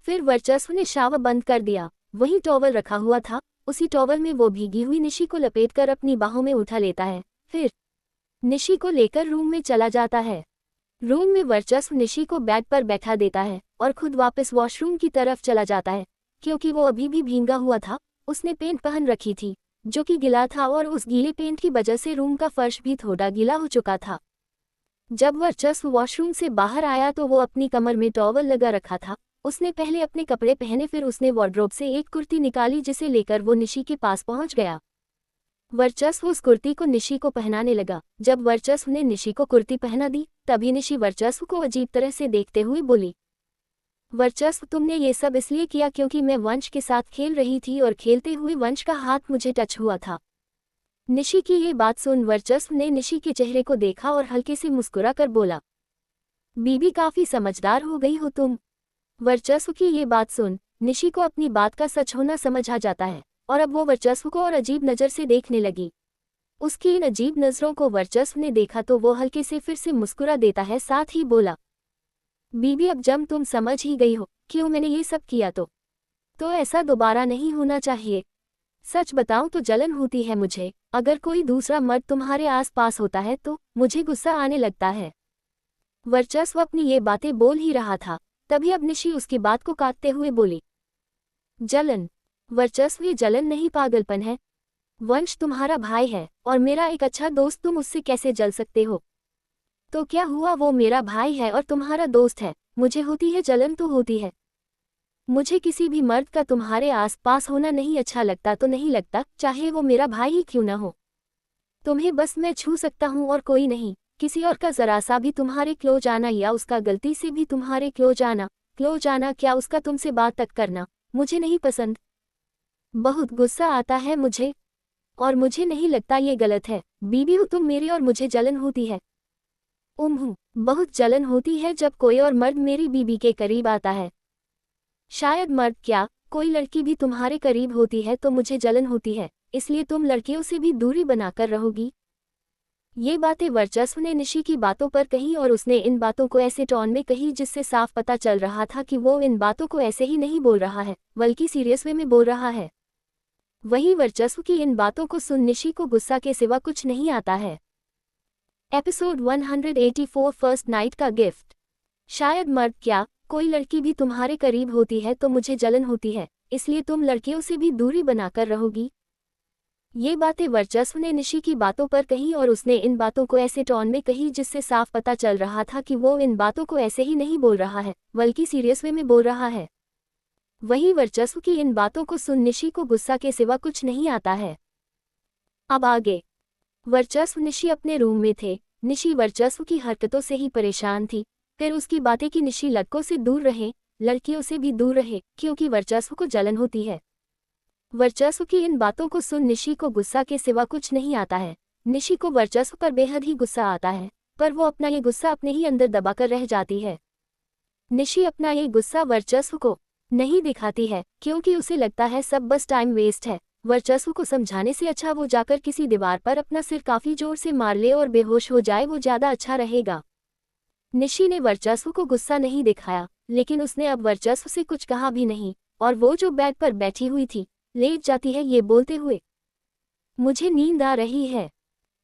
फिर वर्चस्व ने शावर बंद कर दिया। वहीं टॉवल रखा हुआ था, उसी टॉवल में वो भीगी हुई निशी को लपेटकर अपनी बाहों में उठा लेता है। फिर निशी को लेकर रूम में चला जाता है। रूम में वर्चस्व निशी को बेड पर बैठा देता है और खुद वापस वॉशरूम की तरफ चला जाता है। क्योंकि वो अभी भी भींगा हुआ था, उसने पैंट पहन रखी थी, जो कि गीला था और उस गीले पेंट की वजह से रूम का फर्श भी थोड़ा गीला हो चुका था। जब वर्चस्व वॉशरूम से बाहर आया तो वो अपनी कमर में टॉवल लगा रखा था। उसने पहले अपने कपड़े पहने, फिर उसने वार्डरोब से एक कुर्ती निकाली जिसे लेकर वो निशी के पास पहुंच गया। वर्चस्व उस कुर्ती को निशी को पहनाने लगा। जब वर्चस्व ने निशी को कुर्ती पहना दी तभी निशी वर्चस्व को अजीब तरह से देखते हुए बोली, वर्चस्व तुमने ये सब इसलिए किया क्योंकि मैं वंश के साथ खेल रही थी और खेलते हुए वंश का हाथ मुझे टच हुआ था। निशी की ये बात सुन वर्चस्व ने निशी के चेहरे को देखा और हल्के से मुस्कुरा कर बोला, बीबी काफी समझदार हो गई हो तुम। वर्चस्व की ये बात सुन निशी को अपनी बात का सच होना समझ आ जाता है और अब वो वर्चस्व को और अजीब नज़र से देखने लगी। उसकी इन अजीब नज़रों को वर्चस्व ने देखा तो वो हल्के से फिर से मुस्कुरा देता है, साथ ही बोला, बीबी अब जब तुम समझ ही गई हो क्यों मैंने ये सब किया तो ऐसा दोबारा नहीं होना चाहिए। सच बताऊं तो जलन होती है मुझे। अगर कोई दूसरा मर्द तुम्हारे आसपास होता है तो मुझे गुस्सा आने लगता है। वर्चस्व अपनी ये बातें बोल ही रहा था, तभी अब निशी उसकी बात को काटते हुए बोली, जलन? वर्चस्व, ये जलन नहीं पागलपन है। वंश तुम्हारा भाई है और मेरा एक अच्छा दोस्त, तुम उससे कैसे जल सकते हो? तो क्या हुआ, वो मेरा भाई है और तुम्हारा दोस्त है, मुझे होती है जलन तो होती है। मुझे किसी भी मर्द का तुम्हारे आसपास होना नहीं अच्छा लगता तो नहीं लगता, चाहे वो मेरा भाई ही क्यों ना हो। तुम्हें बस मैं छू सकता हूँ और कोई नहीं। किसी और का जरा सा भी तुम्हारे क्लोज आना या उसका गलती से भी तुम्हारे क्लोज आना क्या उसका तुमसे बात तक करना मुझे नहीं पसंद। बहुत गुस्सा आता है मुझे और मुझे नहीं लगता ये गलत है। बीबी हो तुम मेरी और मुझे जलन होती है। बहुत जलन होती है जब कोई और मर्द मेरी बीबी के करीब आता है। शायद मर्द क्या, कोई लड़की भी तुम्हारे करीब होती है तो मुझे जलन होती है, इसलिए तुम लड़कियों से भी दूरी बनाकर रहोगी। ये बातें वर्चस्व ने निशी की बातों पर कही और उसने इन बातों को ऐसे टोन में कही जिससे साफ पता चल रहा था कि वो इन बातों को ऐसे ही नहीं बोल रहा है बल्कि सीरियस वे में बोल रहा है। वहीं वर्चस्व की इन बातों को सुन निशी को गुस्सा के सिवा कुछ नहीं आता है। एपिसोड 184 फर्स्ट नाइट का गिफ्ट। शायद मर्द क्या, कोई लड़की भी तुम्हारे करीब होती है तो मुझे जलन होती है, इसलिए तुम लड़कियों से भी दूरी बनाकर रहोगी। ये बातें वर्चस्व ने निशी की बातों पर कही और उसने इन बातों को ऐसे टोन में कही जिससे साफ पता चल रहा था कि वो इन बातों को ऐसे ही नहीं बोल रहा है बल्कि सीरियस वे में बोल रहा है। वहीं वर्चस्व की इन बातों को सुन निशी को गुस्सा के सिवा कुछ नहीं आता है। अब आगे। वर्चस्व निशी अपने रूम में थे। निशी वर्चस्व की हरकतों से ही परेशान थी। फिर उसकी बातें कि निशी लड़कों से दूर रहे, लड़कियों से भी दूर रहे क्योंकि वर्चस्व को जलन होती है। वर्चस्व की इन बातों को सुन निशी को गुस्सा के सिवा कुछ नहीं आता है। निशी को वर्चस्व पर बेहद ही गुस्सा आता है, पर वो अपना ये गुस्सा अपने ही अंदर दबाकर रह जाती है। निशी अपना ये गुस्सा वर्चस्व को नहीं दिखाती है क्योंकि उसे लगता है सब बस टाइम वेस्ट है। वर्चस्व को समझाने से अच्छा वो जाकर किसी दीवार पर अपना सिर काफी जोर से मार ले और बेहोश हो जाए, वो ज्यादा अच्छा रहेगा। निशी ने वर्चस्व को गुस्सा नहीं दिखाया, लेकिन उसने अब वर्चस्व से कुछ कहा भी नहीं और वो जो बेड पर बैठी हुई थी लेट जाती है ये बोलते हुए, मुझे नींद आ रही है।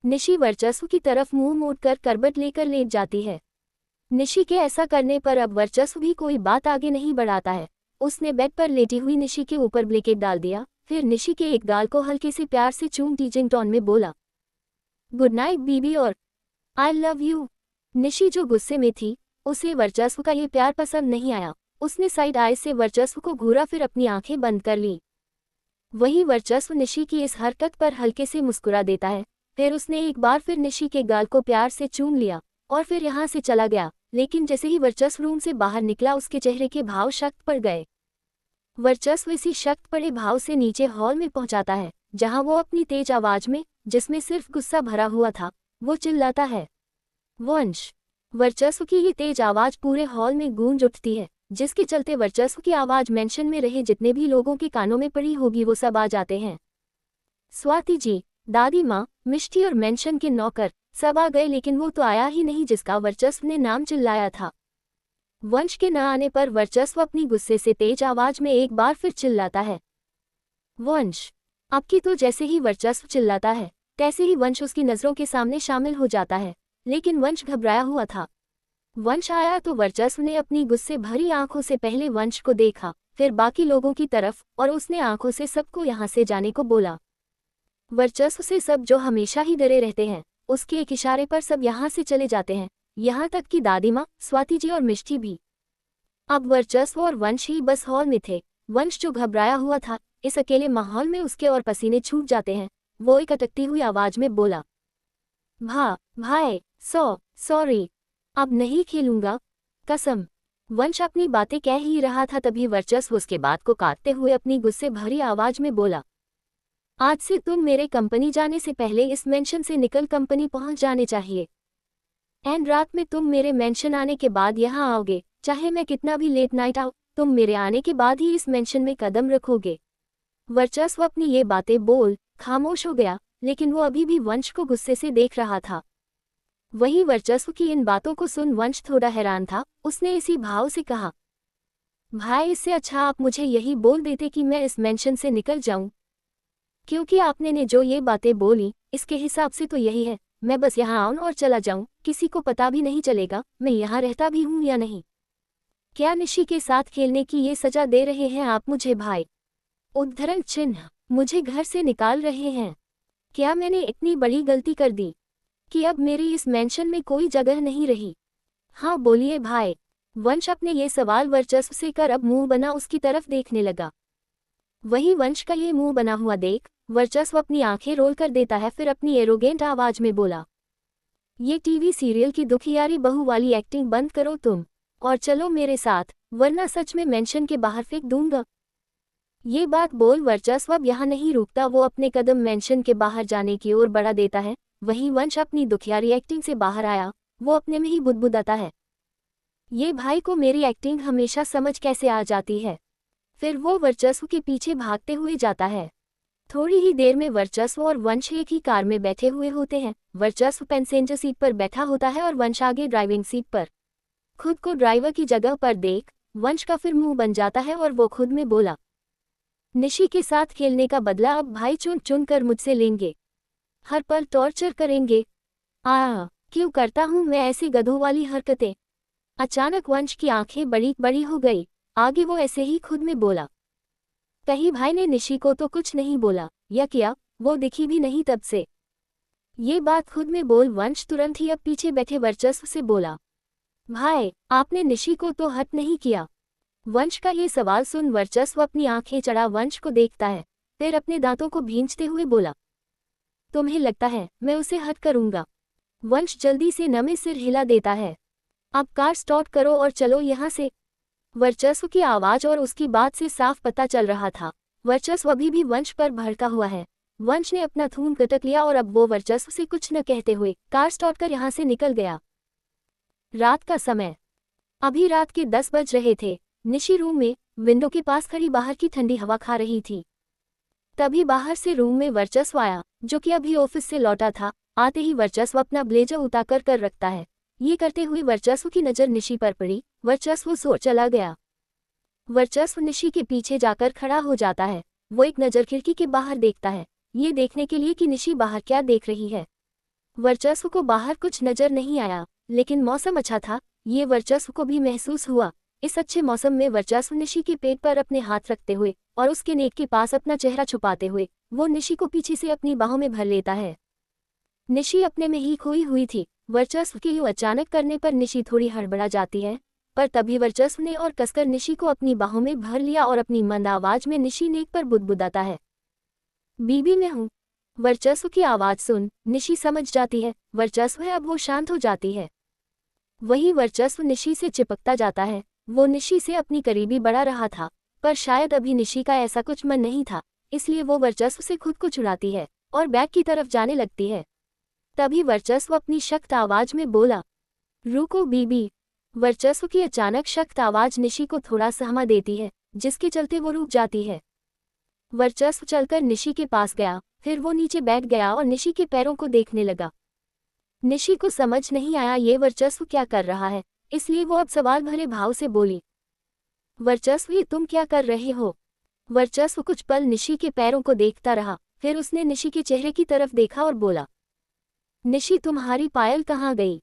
निशी वर्चस्व की तरफ मुंह मोड़कर करवट लेकर लेट जाती है। निशी के ऐसा करने पर अब वर्चस्व भी कोई बात आगे नहीं बढ़ाता है। उसने बेड पर लेटी हुई निशी के ऊपर ब्लैंकेट डाल दिया, फिर निशी के एक गाल को हल्के से प्यार से चूम टीचिंग टोन में बोला, गुड नाइट बीबी और आई लव यू। निशी जो गुस्से में थी, उसे वर्चस्व का ये प्यार पसंद नहीं आया। उसने साइड आइज से वर्चस्व को घूरा, फिर अपनी आंखें बंद कर ली। वहीं वर्चस्व निशी की इस हरकत पर हल्के से मुस्कुरा देता है। फिर उसने एक बार फिर निशी के गाल को प्यार से चूम लिया और फिर यहाँ से चला गया। लेकिन जैसे ही वर्चस्व रूम से बाहर निकला उसके चेहरे के भाव शक्त पड़ गए। वर्चस्व इसी शक्त पड़े भाव से नीचे हॉल में पहुंचाता है, जहां वो अपनी तेज आवाज में, जिसमें सिर्फ गुस्सा भरा हुआ था, वो चिल्लाता है, वंश। वर्चस्व की ये तेज आवाज पूरे हॉल में गूंज उठती है, जिसके चलते वर्चस्व की आवाज मेंशन में रहे जितने भी लोगों के कानों में पड़ी होगी वो सब आ जाते हैं। स्वाति जी, दादी माँ, मिष्टी और मेंशन के नौकर सब आ गए, लेकिन वो तो आया ही नहीं जिसका वर्चस्व ने नाम चिल्लाया था। वंश के न आने पर वर्चस्व अपनी गुस्से से तेज आवाज में एक बार फिर चिल्लाता है, वंश। आपकी तो जैसे ही वर्चस्व चिल्लाता है तैसे ही वंश उसकी नजरों के सामने शामिल हो जाता है, लेकिन वंश घबराया हुआ था। वंश आया तो वर्चस्व ने अपनी गुस्से भरी आंखों से पहले वंश को देखा, फिर बाकी लोगों की तरफ, और उसने आंखों से सबको यहाँ से जाने को बोला। वर्चस्व से सब जो हमेशा ही डरे रहते हैं, उसके एक इशारे पर सब यहाँ से चले जाते हैं, यहाँ तक कि दादी माँ, स्वाति जी और मिष्टी भी। अब वर्चस्व और वंश ही बस हॉल में थे। वंश जो घबराया हुआ था, इस अकेले माहौल में उसके और पसीने छूट जाते हैं। वो एक अटकती हुई आवाज में बोला, भाई सॉरी, अब नहीं खेलूंगा, कसम। वंश अपनी बातें कह ही रहा था, तभी वर्चस्व उसके बात को काटते हुए अपनी गुस्से भरी आवाज में बोला, आज से तुम मेरे कंपनी जाने से पहले इस मेंशन से निकल कंपनी पहुंच जाने चाहिए। एंड रात में तुम मेरे मेंशन आने के बाद यहाँ आओगे, चाहे मैं कितना भी लेट नाइट आऊँ, तुम मेरे आने के बाद ही इस मेंशन में कदम रखोगे। वर्चस्व अपनी ये बातें बोल खामोश हो गया, लेकिन वो अभी भी वंश को गुस्से से देख रहा था। वही वर्चस्व की इन बातों को सुन वंश थोड़ा हैरान था। उसने इसी भाव से कहा, भाई इससे अच्छा आप मुझे यही बोल देते कि मैं इस मेंशन से निकल जाऊं, क्योंकि आपने ने जो ये बातें बोली, इसके हिसाब से तो यही है, मैं बस यहाँ आऊं और चला जाऊं, किसी को पता भी नहीं चलेगा मैं यहाँ रहता भी हूँ या नहीं। क्या निशी के साथ खेलने की ये सजा दे रहे हैं आप मुझे भाई? उद्धरण चिन्ह, मुझे घर से निकाल रहे हैं। क्या मैंने इतनी बड़ी गलती कर दी कि अब मेरी इस मेंशन में कोई जगह नहीं रही? हाँ बोलिए भाई। वंश अपने ये सवाल वर्चस्व से कर अब मुंह बना उसकी तरफ देखने लगा। वही वंश का ये मुंह बना हुआ देख वर्चस्व अपनी आंखें रोल कर देता है, फिर अपनी एरोगेंट आवाज में बोला, ये टीवी सीरियल की दुखियारी बहू वाली एक्टिंग बंद करो तुम और चलो मेरे साथ, वरना सच में मेंशन के बाहर फेंक दूंगा। ये बात बोल वर्चस्व अब यहाँ नहीं रुकता, वो अपने कदम मेंशन के बाहर जाने की ओर बढ़ा देता है। वहीं वंश अपनी दुखियारी एक्टिंग से बाहर आया, वो अपने में ही बुदबुदाता है, ये भाई को मेरी एक्टिंग हमेशा समझ कैसे आ जाती है। फिर वो वर्चस्व के पीछे भागते हुए जाता है। थोड़ी ही देर में वर्चस्व और वंश एक ही कार में बैठे हुए होते हैं। वर्चस्व पैसेंजर सीट पर बैठा होता है और वंश आगे ड्राइविंग सीट पर। खुद को ड्राइवर की जगह पर देख वंश का फिर मुंह बन जाता है और वो खुद में बोला, निशी के साथ खेलने का बदला अब भाई चुन चुन कर मुझसे लेंगे, हर पल टॉर्चर करेंगे। क्यों करता हूँ मैं ऐसी गधों वाली हरकतें? अचानक वंश की आंखें बड़ी बड़ी हो गई। आगे वो ऐसे ही खुद में बोला, कहीं भाई ने निशी को तो कुछ नहीं बोला या किया, वो दिखी भी नहीं तब से। ये बात खुद में बोल वंश तुरंत ही अब पीछे बैठे वर्चस्व से बोला, भाई आपने निशी को तो हट नहीं किया? वंश का ये सवाल सुन वर्चस्व अपनी आंखें चढ़ा वंश को देखता है, फिर अपने दांतों को भींचते हुए बोला, तुम्हें लगता है मैं उसे हट करूंगा? वंश जल्दी से नमे सिर हिला देता है, अब कार स्टार्ट करो और चलो यहाँ से। वर्चस्व की आवाज और उसकी बात से साफ पता चल रहा था, वर्चस्व अभी भी वंश पर भड़का हुआ है। वंश ने अपना थूम कटक लिया और अब वो वर्चस्व से कुछ न कहते हुए कार स्टार्ट कर यहाँ से निकल गया। रात का समय, अभी रात के 10 बज रहे थे। निशी रूम में विंडो के पास खड़ी बाहर की ठंडी हवा खा रही थी। तभी बाहर से रूम में वर्चस्व आया, जो कि अभी ऑफिस से लौटा था। आते ही वर्चस्व अपना ब्लेजर उतार कर रखता है। ये करते हुए वर्चस्व की नज़र निशी पर पड़ी। वर्चस्व सो चला गया। वर्चस्व निशी के पीछे जाकर खड़ा हो जाता है। वो एक नज़र खिड़की के बाहर देखता है, ये देखने के लिए कि निशी बाहर क्या देख रही है। वर्चस्व को बाहर कुछ नजर नहीं आया, लेकिन मौसम अच्छा था, ये वर्चस्व को भी महसूस हुआ। इस अच्छे मौसम में वर्चस्व निशी के पेट पर अपने हाथ रखते हुए और उसके नेक के पास अपना चेहरा छुपाते हुए वो निशी को पीछे से अपनी बाहों में भर लेता है। निशी अपने में ही खोई हुई थी। वर्चस्व के यूं अचानक करने पर निशी थोड़ी हड़बड़ा जाती है, पर तभी वर्चस्व ने और कसकर निशी को अपनी बाहों में भर लिया और अपनी मंद आवाज में निशी नेक पर बुदबुदाता है, बीबी मैं हूँ। वर्चस्व की आवाज सुन निशी समझ जाती है वर्चस्व है। अब वो शांत हो जाती है। वही वर्चस्व निशी से चिपकता जाता है। वो निशी से अपनी करीबी बढ़ा रहा था, पर शायद अभी निशी का ऐसा कुछ मन नहीं था, इसलिए वो वर्चस्व से खुद को छुड़ाती है और बैग की तरफ जाने लगती है। तभी वर्चस्व अपनी सख्त आवाज में बोला, रुको बीबी। वर्चस्व की अचानक सख्त आवाज निशी को थोड़ा सहमा देती है, जिसके चलते वो रुक जाती है। वर्चस्व चलकर निशी के पास गया, फिर वो नीचे बैठ गया और निशी के पैरों को देखने लगा। निशी को समझ नहीं आया ये वर्चस्व क्या कर रहा है, इसलिए वो अब सवाल भरे भाव से बोली, वर्चस्व ये तुम क्या कर रहे हो? वर्चस्व कुछ पल निशी के पैरों को देखता रहा, फिर उसने निशी के चेहरे की तरफ देखा और बोला, निशी तुम्हारी पायल कहाँ गई?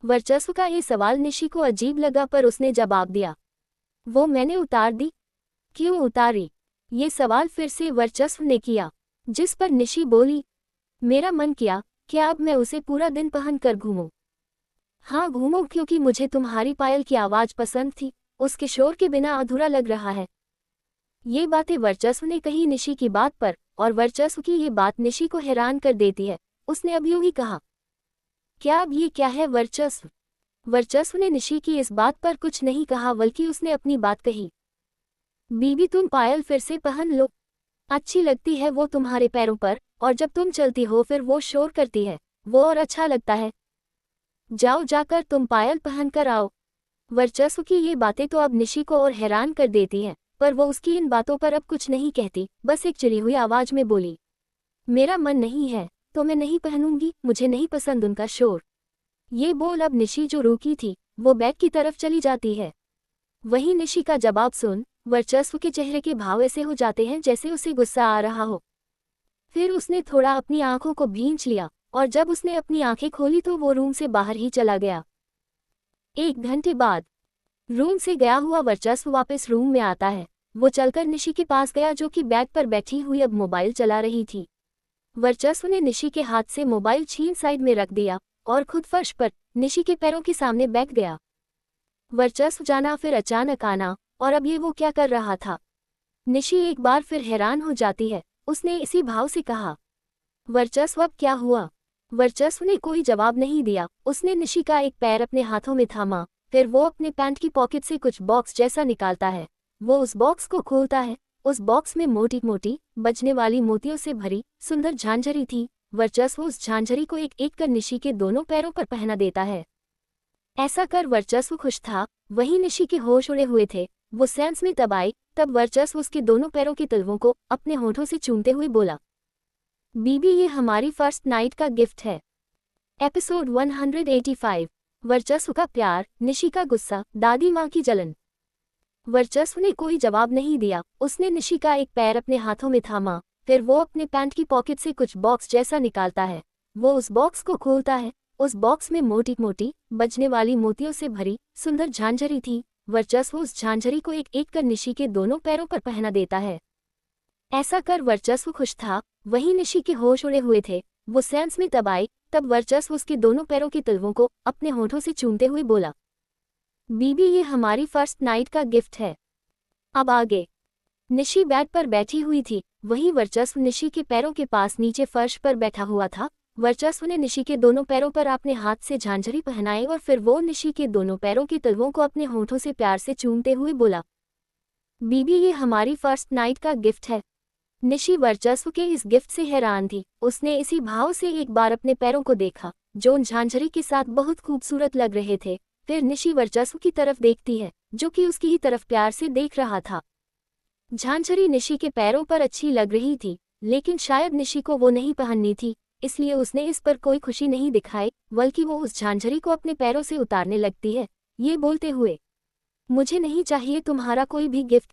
वर्चस्व का ये सवाल निशी को अजीब लगा, पर उसने जवाब दिया, वो मैंने उतार दी। क्यों उतारी? ये सवाल फिर से वर्चस्व ने किया। जिस पर निशी बोली, मेरा मन किया क्या अब मैं उसे पूरा दिन पहन कर घूमूं। हाँ घूमो, क्योंकि मुझे तुम्हारी पायल की आवाज पसंद थी, उसके शोर के बिना अधूरा लग रहा है। ये बातें वर्चस्व ने कही निशी की बात पर, और वर्चस्व की ये बात निशी को हैरान कर देती है। उसने अब यूं ही कहा, क्या अब ये क्या है वर्चस्व? वर्चस्व ने निशी की इस बात पर कुछ नहीं कहा, बल्कि उसने अपनी बात कही, बीबी तुम पायल फिर से पहन लो, अच्छी लगती है वो तुम्हारे पैरों पर, और जब तुम चलती हो फिर वो शोर करती है, वो और अच्छा लगता है। जाओ जाकर तुम पायल पहन कर आओ। वर्चस्व की ये बातें तो अब निशी को और हैरान कर देती हैं, पर वो उसकी इन बातों पर अब कुछ नहीं कहती, बस एक चिड़ी हुई आवाज में बोली, मेरा मन नहीं है तो मैं नहीं पहनूंगी, मुझे नहीं पसंद उनका शोर। ये बोल अब निशी जो रुकी थी वो बैग की तरफ चली जाती है। वहीं निशी का जवाब सुन वर्चस्व के चेहरे के भाव ऐसे हो जाते हैं जैसे उसे गुस्सा आ रहा हो। फिर उसने थोड़ा अपनी आंखों को भींच लिया, और जब उसने अपनी आंखें खोली तो वो रूम से बाहर ही चला गया। 1 घंटे बाद रूम से गया हुआ वर्चस्व वापस रूम में आता है। वो चलकर निशी के पास गया जो कि बैग पर बैठी हुई अब मोबाइल चला रही थी। वर्चस्व ने निशी के हाथ से मोबाइल छीन साइड में रख दिया और खुद फर्श पर निशी के पैरों के सामने बैठ गया। वर्चस्व जाना फिर अचानक आना, और अब ये वो क्या कर रहा था? निशी एक बार फिर हैरान हो जाती है। उसने इसी भाव से कहा, वर्चस्व अब क्या हुआ? वर्चस्व ने कोई जवाब नहीं दिया। उसने निशी का एक पैर अपने हाथों में थामा, फिर वो अपने पैंट की पॉकेट से कुछ बॉक्स जैसा निकालता है। वो उस बॉक्स को खोलता है। उस बॉक्स में मोटी मोटी बजने वाली मोतियों से भरी सुंदर झांझरी थी। वर्चस्व उस झांझरी को एक एक कर निशी के दोनों पैरों पर पहना देता है। ऐसा कर वर्चस्व खुश था। वहीं निशी के होश उड़े हुए थे। वो सेंस में तब आई, तब वर्चस्व उसके दोनों पैरों के तलवों को अपने होठों से चूमते हुए बोला, बीबी ये हमारी फर्स्ट नाइट का गिफ्ट है। एपिसोड 185। वर्चस्व का प्यार, निशी का गुस्सा, दादी माँ की जलन। वर्चस्व ने कोई जवाब नहीं दिया। उसने निशी का एक पैर अपने हाथों में थामा, फिर वो अपने पैंट की पॉकेट से कुछ बॉक्स जैसा निकालता है। वो उस बॉक्स को खोलता है। उस बॉक्स में मोटी मोटी बजने वाली मोतियों से भरी सुंदर झांझरी थी। वर्चस्व उस झांझरी को एक एक कर निशी के दोनों पैरों पर पहना देता है। ऐसा कर वर्चस्व खुश था। वहीं निशी के होश उड़े हुए थे। वो सेंस में तब आई, तब वर्चस्व उसके दोनों पैरों के तलवों को अपने होठों से चूमते हुए बोला, बीबी ये हमारी फर्स्ट नाइट का गिफ्ट है। अब आगे। निशी बेड पर बैठी हुई थी। वहीं वर्चस्व निशी के पैरों के पास नीचे फर्श पर बैठा हुआ था। वर्चस्व ने निशी के दोनों पैरों पर अपने हाथ से झांझरी पहनाई और फिर वो निशी के दोनों पैरों के तलवों को अपने होठों से प्यार से चूमते हुए बोला, बीबी ये हमारी फर्स्ट नाइट का गिफ्ट है। निशी वर्चस्व के इस गिफ्ट से हैरान थी। उसने इसी भाव से एक बार अपने पैरों को देखा जो उन झांझरी के साथ बहुत खूबसूरत लग रहे थे। फिर निशी वर्चस्व की तरफ देखती है जो कि उसकी ही तरफ प्यार से देख रहा था। झांझरी निशी के पैरों पर अच्छी लग रही थी, लेकिन शायद निशी को वो नहीं पहननी थी, इसलिए उसने इस पर कोई खुशी नहीं दिखाई, बल्कि वो उस झांझरी को अपने पैरों से उतारने लगती है, ये बोलते हुए, मुझे नहीं चाहिए तुम्हारा कोई भी गिफ्ट,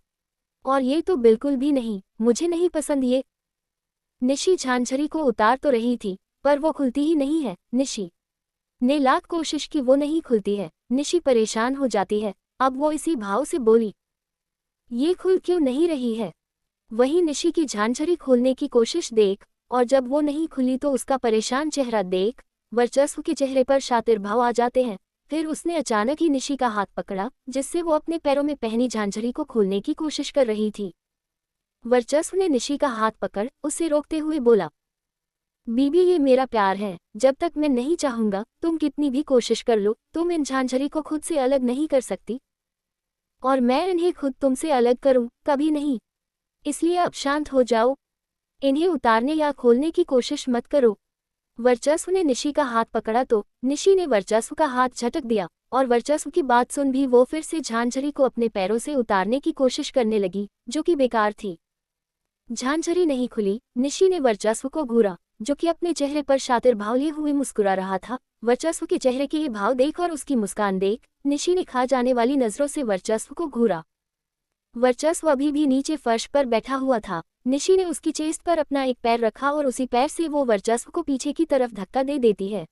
और ये तो बिल्कुल भी नहीं, मुझे नहीं पसंद ये। निशी झांझरी को उतार तो रही थी, पर वो खुलती ही नहीं है। निशी ने लाख कोशिश की, वो नहीं खुलती है। निशी परेशान हो जाती है। अब वो इसी भाव से बोली, ये खुल क्यों नहीं रही है? वहीं निशी की झांझरी खोलने की कोशिश देख, और जब वो नहीं खुली तो उसका परेशान चेहरा देख, वर्चस्व के चेहरे पर शातिर भाव आ जाते हैं। फिर उसने अचानक ही निशी का हाथ पकड़ा, जिससे वो अपने पैरों में पहनी झांझरी को खोलने की कोशिश कर रही थी। वर्चस्व ने निशी का हाथ पकड़ उसे रोकते हुए बोला, बीबी ये मेरा प्यार है, जब तक मैं नहीं चाहूंगा तुम कितनी भी कोशिश कर लो, तुम इन झांझरी को खुद से अलग नहीं कर सकती, और मैं इन्हें खुद तुमसे अलग करूं, कभी नहीं। इसलिए अब शांत हो जाओ, इन्हें उतारने या खोलने की कोशिश मत करो। वर्चस्व ने निशी का हाथ पकड़ा तो निशी ने वर्चस्व का हाथ झटक दिया, और वर्चस्व की बात सुन भी वो फिर से झांझरी को अपने पैरों से उतारने की कोशिश करने लगी, जो कि बेकार थी। झांझरी नहीं खुली। निशी ने वर्चस्व को घूरा, जो कि अपने चेहरे पर शातिर भाव लिए हुए मुस्कुरा रहा था। वर्चस्व के चेहरे के ये भाव देख और उसकी मुस्कान देख निशी ने खा जाने वाली नजरों से वर्चस्व को घूरा। वर्चस्व अभी भी नीचे फर्श पर बैठा हुआ था। निशी ने उसकी चेस्ट पर अपना एक पैर रखा और उसी पैर से वो वर्चस्व को पीछे की तरफ धक्का दे देती है।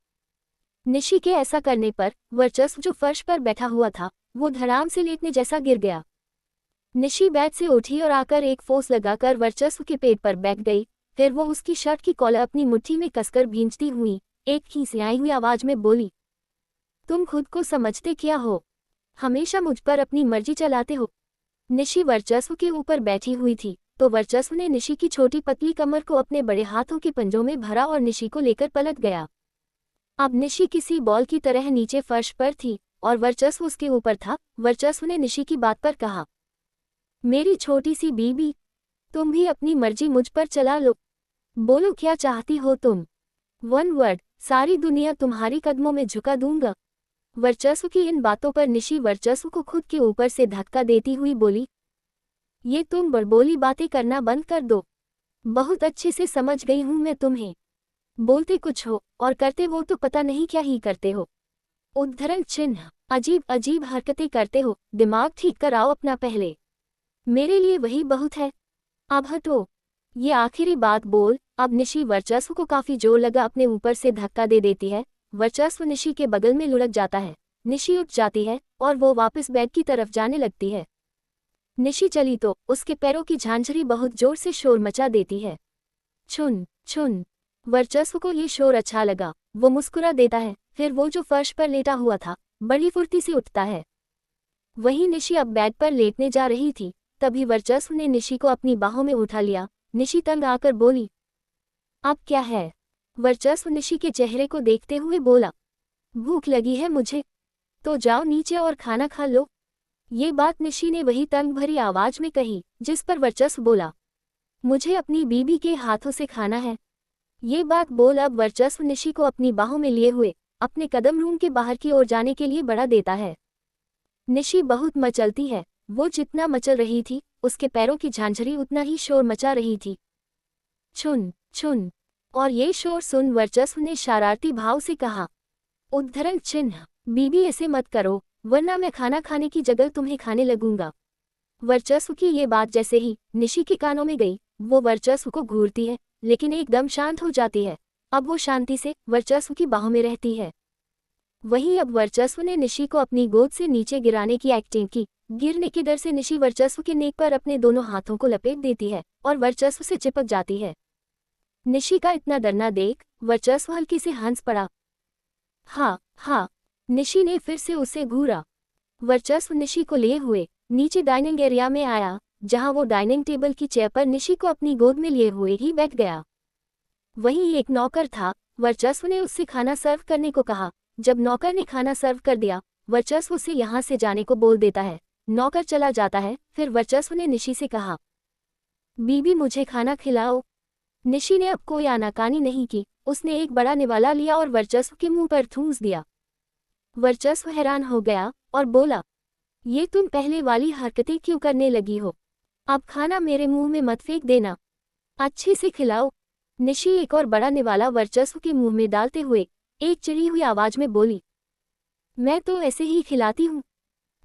निशी के ऐसा करने पर वर्चस्व जो फर्श पर बैठा हुआ था वो धड़ाम से लेटने जैसा गिर गया। निशी बेड से उठी और आकर एक फोर्स लगाकर वर्चस्व के पेट पर बैठ गई। फिर वो उसकी शर्ट की कॉलर अपनी मुट्ठी में कसकर भींचती हुई एक खींचाई हुई आवाज में बोली, तुम खुद को समझते क्या हो? हमेशा मुझ पर अपनी मर्जी चलाते हो। निशी वर्चस्व के ऊपर बैठी हुई थी तो वर्चस्व ने निशी की छोटी पतली कमर को अपने बड़े हाथों के पंजों में भरा और निशी को लेकर पलट गया। अब निशी किसी बॉल की तरह नीचे फर्श पर थी और वर्चस्व उसके ऊपर था। वर्चस्व ने निशी की बात पर कहा, मेरी छोटी सी बीबी, तुम भी अपनी मर्जी मुझ पर चला लो। बोलो क्या चाहती हो तुम? वन वर्ड, सारी दुनिया तुम्हारी कदमों में झुका दूंगा। वर्चस्व की इन बातों पर निशी वर्चस्व को खुद के ऊपर से धक्का देती हुई बोली, ये तुम बड़बोली बातें करना बंद कर दो। बहुत अच्छे से समझ गई हूं मैं तुम्हें। बोलते कुछ हो और करते वो तो पता नहीं क्या ही करते हो। उद्धरण चिन्ह, अजीब अजीब हरकतें करते हो। दिमाग ठीक कराओ अपना पहले। मेरे लिए वही बहुत है। अब हटो। ये आखिरी बात बोल अब निशी वर्चस्व को काफी जोर लगा अपने ऊपर से धक्का दे देती है। वर्चस्व निशी के बगल में लुढ़क जाता है। निशी उठ जाती है और वो वापस बेड की तरफ जाने लगती है। निशी चली तो उसके पैरों की झांझरी बहुत जोर से शोर मचा देती है। छुन छुन। वर्चस्व को ये शोर अच्छा लगा। वो मुस्कुरा देता है। फिर वो जो फर्श पर लेटा हुआ था बड़ी फुर्ती से उठता है। वहीं निशी अब बेड पर लेटने जा रही थी तभी वर्चस्व ने निशी को अपनी बाहों में उठा लिया। निशी तंग आकर बोली, अब क्या है? वर्चस्व निशी के चेहरे को देखते हुए बोला, भूख लगी है मुझे, तो जाओ नीचे और खाना खा लो। ये बात निशी ने वही तंग भरी आवाज में कही जिस पर वर्चस्व बोला, मुझे अपनी बीबी के हाथों से खाना है। ये बात बोल अब वर्चस्व निशी को अपनी बाहों में लिए हुए अपने कदम रूम के बाहर की ओर जाने के लिए बढ़ा देता है। निशी बहुत मचलती है। वो जितना मचल रही थी उसके पैरों की झांझरी उतना ही शोर मचा रही थी। छुन छुन। और ये शोर सुन वर्चस्व ने शरारती भाव से कहा, उद्धरण चिन्ह, बीबी ऐसे मत करो वरना मैं खाना खाने की जगह तुम्हें खाने लगूंगा। वर्चस्व की ये बात जैसे ही निशी के कानों में गई वो वर्चस्व को घूरती है लेकिन एकदम शांत हो जाती है। अब वो शांति से वर्चस्व की बाहों में रहती है। वहीं अब वर्चस्व ने निशी को अपनी गोद से नीचे गिराने की एक्टिंग की। गिरने के डर से निशी वर्चस्व के नेक पर अपने दोनों हाथों को लपेट देती है और वर्चस्व से चिपक जाती है। निशी का इतना डरना देख वर्चस्व हल्की से हंस पड़ा। हाँ हाँ। निशी ने फिर से उसे घूरा। वर्चस्व निशी को लिए हुए नीचे डाइनिंग एरिया में आया जहां वो डाइनिंग टेबल की चेयर पर निशी को अपनी गोद में लिए हुए ही बैठ गया। वहीं एक नौकर था। वर्चस्व ने उससे खाना सर्व करने को कहा। जब नौकर ने खाना सर्व कर दिया वर्चस्व उसे यहाँ से जाने को बोल देता है। नौकर चला जाता है। फिर वर्चस्व ने निशी से कहा, बीबी मुझे खाना खिलाओ। निशी ने अब कोई आनाकानी नहीं की। उसने एक बड़ा निवाला लिया और वर्चस्व के मुंह पर ठूंस दिया। वर्चस्व हैरान हो गया और बोला, ये तुम पहले वाली हरकतें क्यों करने लगी हो? अब खाना मेरे मुंह में मत फेंक देना, अच्छे से खिलाओ। निशी एक और बड़ा निवाला वर्चस्व के मुंह में डालते हुए एक चिड़ी हुई आवाज में बोली, मैं तो ऐसे ही खिलाती हूँ,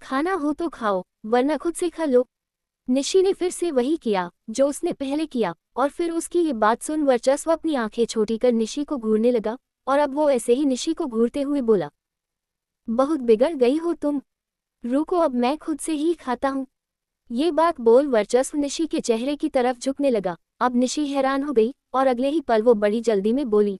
खाना हो तो खाओ वरना खुद से खा लो। निशी ने फिर से वही किया जो उसने पहले किया और फिर उसकी ये बात सुन वर्चस्व अपनी आंखें छोटी कर निशी को घूरने लगा और अब वो ऐसे ही निशी को घूरते हुए बोला, बहुत बिगड़ गई हो तुम, रुको अब मैं खुद से ही खाता हूँ। ये बात बोल वर्चस्व निशी के चेहरे की तरफ झुकने लगा। अब निशी हैरान हो गई और अगले ही पल वो बड़ी जल्दी में बोली,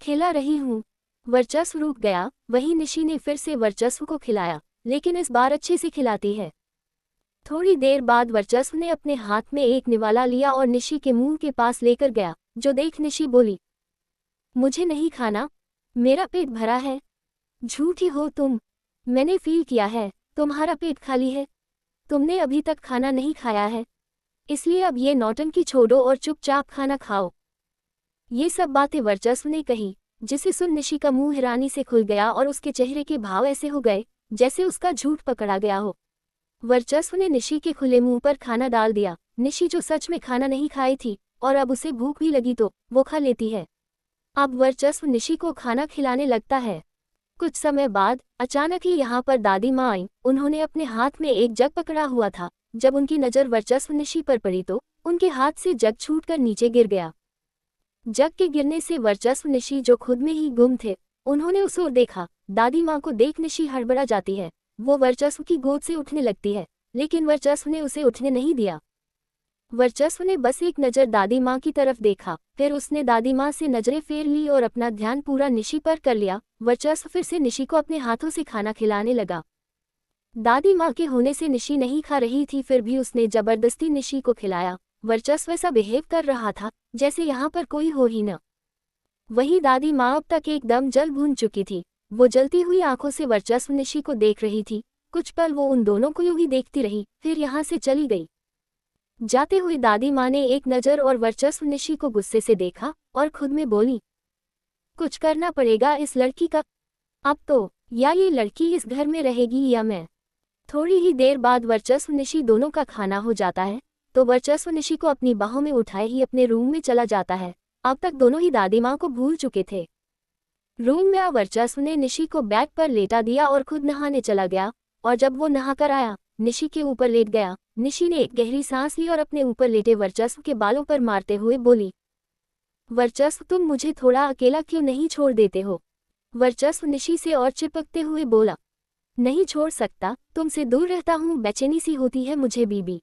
खिला रही हूँ। वर्चस्व रुक गया। वहीं निशी ने फिर से वर्चस्व को खिलाया लेकिन इस बार अच्छे से खिलाती है। थोड़ी देर बाद वर्चस्व ने अपने हाथ में एक निवाला लिया और निशी के मुंह के पास लेकर गया जो देख निशी बोली, मुझे नहीं खाना, मेरा पेट भरा है। झूठी हो तुम, मैंने फील किया है तुम्हारा पेट खाली है, तुमने अभी तक खाना नहीं खाया है, इसलिए अब ये नौटंकी छोड़ो और चुपचाप खाना खाओ। ये सब बातें वर्चस्व ने कही जिसे सुन निशी का मुंह हैरानी से खुल गया और उसके चेहरे के भाव ऐसे हो गए जैसे उसका झूठ पकड़ा गया हो। वर्चस्व ने निशी के खुले मुंह पर खाना डाल दिया। निशी जो सच में खाना नहीं खाई थी और अब उसे भूख भी लगी तो वो खा लेती है। अब वर्चस्व निशी को खाना खिलाने लगता है। कुछ समय बाद अचानक ही यहाँ पर दादी माँ आई। उन्होंने अपने हाथ में एक जग पकड़ा हुआ था। जब उनकी नज़र वर्चस्व निशी पर पड़ी तो उनके हाथ से जग छूटकर नीचे गिर गया। जग के गिरने से वर्चस्व निशी जो खुद में ही गुम थे उन्होंने उस ओर देखा। दादी माँ को देख निशी हड़बड़ा जाती है। वो वर्चस्व की गोद से उठने लगती है लेकिन वर्चस्व ने उसे उठने नहीं दिया। वर्चस्व ने बस एक नज़र दादी माँ की तरफ देखा, फिर उसने दादी माँ से नजरें फेर ली और अपना ध्यान पूरा निशी पर कर लिया। वर्चस्व फिर से निशी को अपने हाथों से खाना खिलाने लगा। दादी माँ के होने से निशी नहीं खा रही थी, फिर भी उसने जबरदस्ती निशी को खिलाया। वर्चस्व ऐसा बिहेव कर रहा था जैसे यहाँ पर कोई हो ही न। वही दादी माँ अब तक एकदम जल भून चुकी थी। वो जलती हुई आंखों से वर्चस्व निशी को देख रही थी। कुछ पल वो उन दोनों को यूं ही देखती रही, फिर यहाँ से चली गई। जाते हुए दादी माँ ने एक नज़र और वर्चस्व निशी को गुस्से से देखा और खुद में बोली, कुछ करना पड़ेगा इस लड़की का अब तो, या ये लड़की इस घर में रहेगी या मैं। थोड़ी ही देर बाद वर्चस्व निशी दोनों का खाना हो जाता है तो वर्चस्व निशी को अपनी बाहों में उठाए ही अपने रूम में चला जाता है। अब तक दोनों ही दादी माँ को भूल चुके थे। रूम में वर्चस्व ने निशी को बैग पर लेटा दिया और खुद नहाने चला गया, और जब वो नहाकर आया निशी के ऊपर लेट गया। निशी ने एक गहरी सांस ली और अपने ऊपर लेटे वर्चस्व के बालों पर मारते हुए बोली, वर्चस्व तुम मुझे थोड़ा अकेला क्यों नहीं छोड़ देते हो। वर्चस्व निशी से और चिपकते हुए बोला, नहीं छोड़ सकता, तुमसे दूर रहता हूँ बेचैनी सी होती है मुझे बीबी,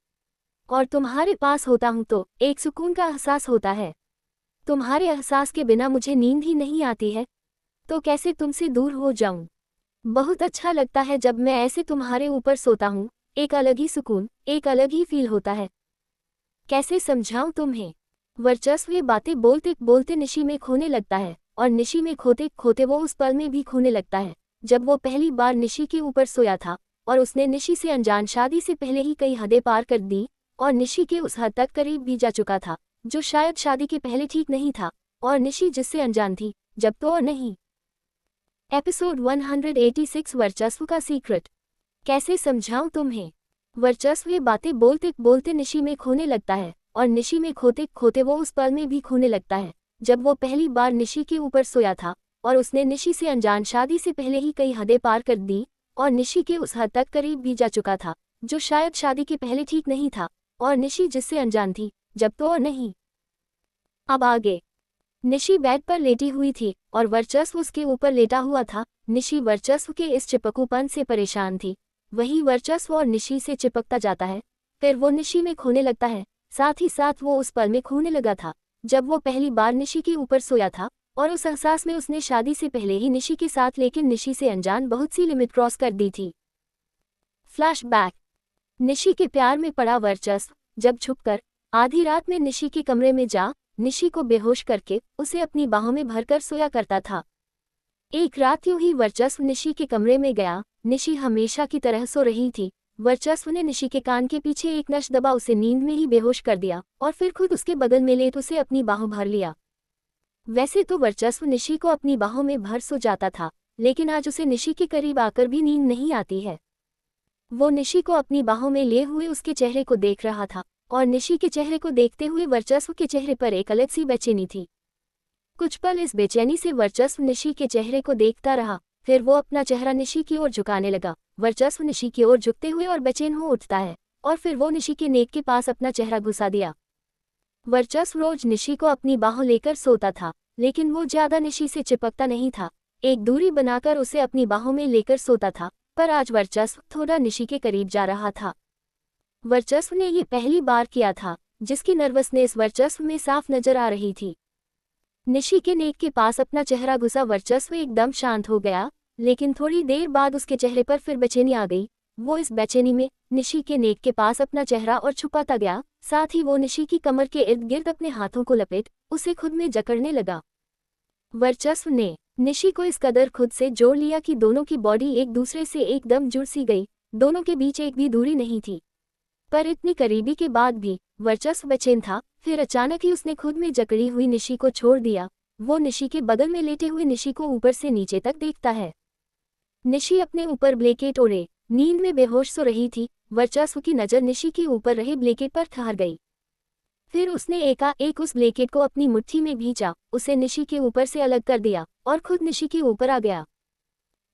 और तुम्हारे पास होता हूँ तो एक सुकून का एहसास होता है। तुम्हारे एहसास के बिना मुझे नींद ही नहीं आती है, तो कैसे तुमसे दूर हो जाऊं। बहुत अच्छा लगता है जब मैं ऐसे तुम्हारे ऊपर सोता हूँ, एक अलग ही सुकून, एक अलग ही फील होता है। कैसे समझाऊं तुम्हें। वर्चस्व ये बातें बोलते बोलते निशी में खोने लगता है, और निशी में खोते खोते वो उस पल में भी खोने लगता है जब वो पहली बार निशी के ऊपर सोया था, और उसने निशी से अनजान शादी से पहले ही कई हदें पार कर दी और निशी के उस हद तक करीब भी जा चुका था जो शायद शादी के पहले ठीक नहीं था, और निशी जिससे अनजान थी जब तो और नहीं। एपिसोड 186 वर्चस्व का सीक्रेट। कैसे समझाऊं तुम्हें। वर्चस्व ये बातें बोलते बोलते निशी में खोने लगता है, और निशी में खोते खोते वो उस पल में भी खोने लगता है जब वो पहली बार निशी के ऊपर सोया था, और उसने निशी से अनजान शादी से पहले ही कई हदें पार कर दी और निशी के उस हद तक करीब भी जा चुका था जो शायद शादी के पहले ठीक नहीं था, और निशी जिससे अनजान थी जब तो और नहीं। अब आगे। निशी बेड पर लेटी हुई थी और वर्चस्व उसके ऊपर लेटा हुआ था। निशी वर्चस्व के इस चिपकूपन से परेशान थी। वही वर्चस्व और निशी से चिपकता जाता है, फिर वो निशी में खोने लगता है। साथ ही साथ वो उस पल में खोने लगा था जब वो पहली बार निशी के ऊपर सोया था, और उस एहसास में उसने शादी से पहले ही निशी के साथ लेकिन निशी से अनजान बहुत सी लिमिट क्रॉस कर दी थी। फ्लैशबैक। निशी के प्यार में पड़ा वर्चस्व जब छुपकर आधी रात में निशी के कमरे में जा निशी को बेहोश करके उसे अपनी बाहों में भरकर सोया करता था। एक रात यूं ही वर्चस्व निशी के कमरे में गया। निशी हमेशा की तरह सो रही थी। वर्चस्व ने निशी के कान के पीछे एक नश दबा उसे नींद में ही बेहोश कर दिया और फिर खुद उसके बगल में लेट उसे अपनी बाहों भर लिया। वैसे तो वर्चस्व निशी को अपनी बाहों में भर सो जाता था, लेकिन आज उसे निशी के करीब आकर भी नींद नहीं आती है। वो निशी को अपनी बाहों में लिए हुए उसके चेहरे को देख रहा था, और निशी के चेहरे को देखते हुए वर्चस्व के चेहरे पर एक अलग सी बेचैनी थी। कुछ पल इस बेचैनी से वर्चस्व निशी के चेहरे को देखता रहा, फिर वो अपना चेहरा निशी की ओर झुकाने लगा। वर्चस्व निशी की ओर झुकते हुए और बेचैन हो उठता है, और फिर वो निशी के नेक के पास अपना चेहरा घुसा दिया। वर्चस्व रोज निशी को अपनी बाहों लेकर सोता था, लेकिन वो ज्यादा निशी से चिपकता नहीं था। एक दूरी बनाकर उसे अपनी बाहों में लेकर सोता था, पर आज वर्चस्व थोड़ा निशी के करीब जा रहा था। वर्चस्व ने ये पहली बार किया था, जिसकी नर्वसनेस वर्चस्व में साफ नजर आ रही थी। निशी के नेक के पास अपना चेहरा घुसा वर्चस्व एकदम शांत हो गया, लेकिन थोड़ी देर बाद उसके चेहरे पर फिर बेचैनी आ गई। वो इस बेचैनी में निशी के नेक के पास अपना चेहरा और छुपाता गया, साथ ही वो निशी की कमर के इर्द गिर्द अपने हाथों को लपेट उसे खुद में जकड़ने लगा। वर्चस्व ने निशी को इस कदर खुद से जोड़ लिया कि दोनों की बॉडी एक दूसरे से एकदम जुड़ सी गई। दोनों के बीच एक भी दूरी नहीं थी, पर इतनी करीबी के बाद भी वर्चस्व बेचैन था। फिर अचानक ही उसने खुद में जकड़ी हुई निशी को छोड़ दिया। वो निशी के बगल में लेटे हुए निशी को ऊपर से नीचे तक देखता है। निशी अपने ऊपर ब्लैंकेट ओढ़े नींद में बेहोश सो रही थी। वर्चस्व की नज़र निशी के ऊपर रहे ब्लैंकेट पर ठहर गई। फिर उसने एकाएक उस ब्लैंकेट को अपनी मुट्ठी में भींचा, उसे निशी के ऊपर से अलग कर दिया और खुद निशी के ऊपर आ गया।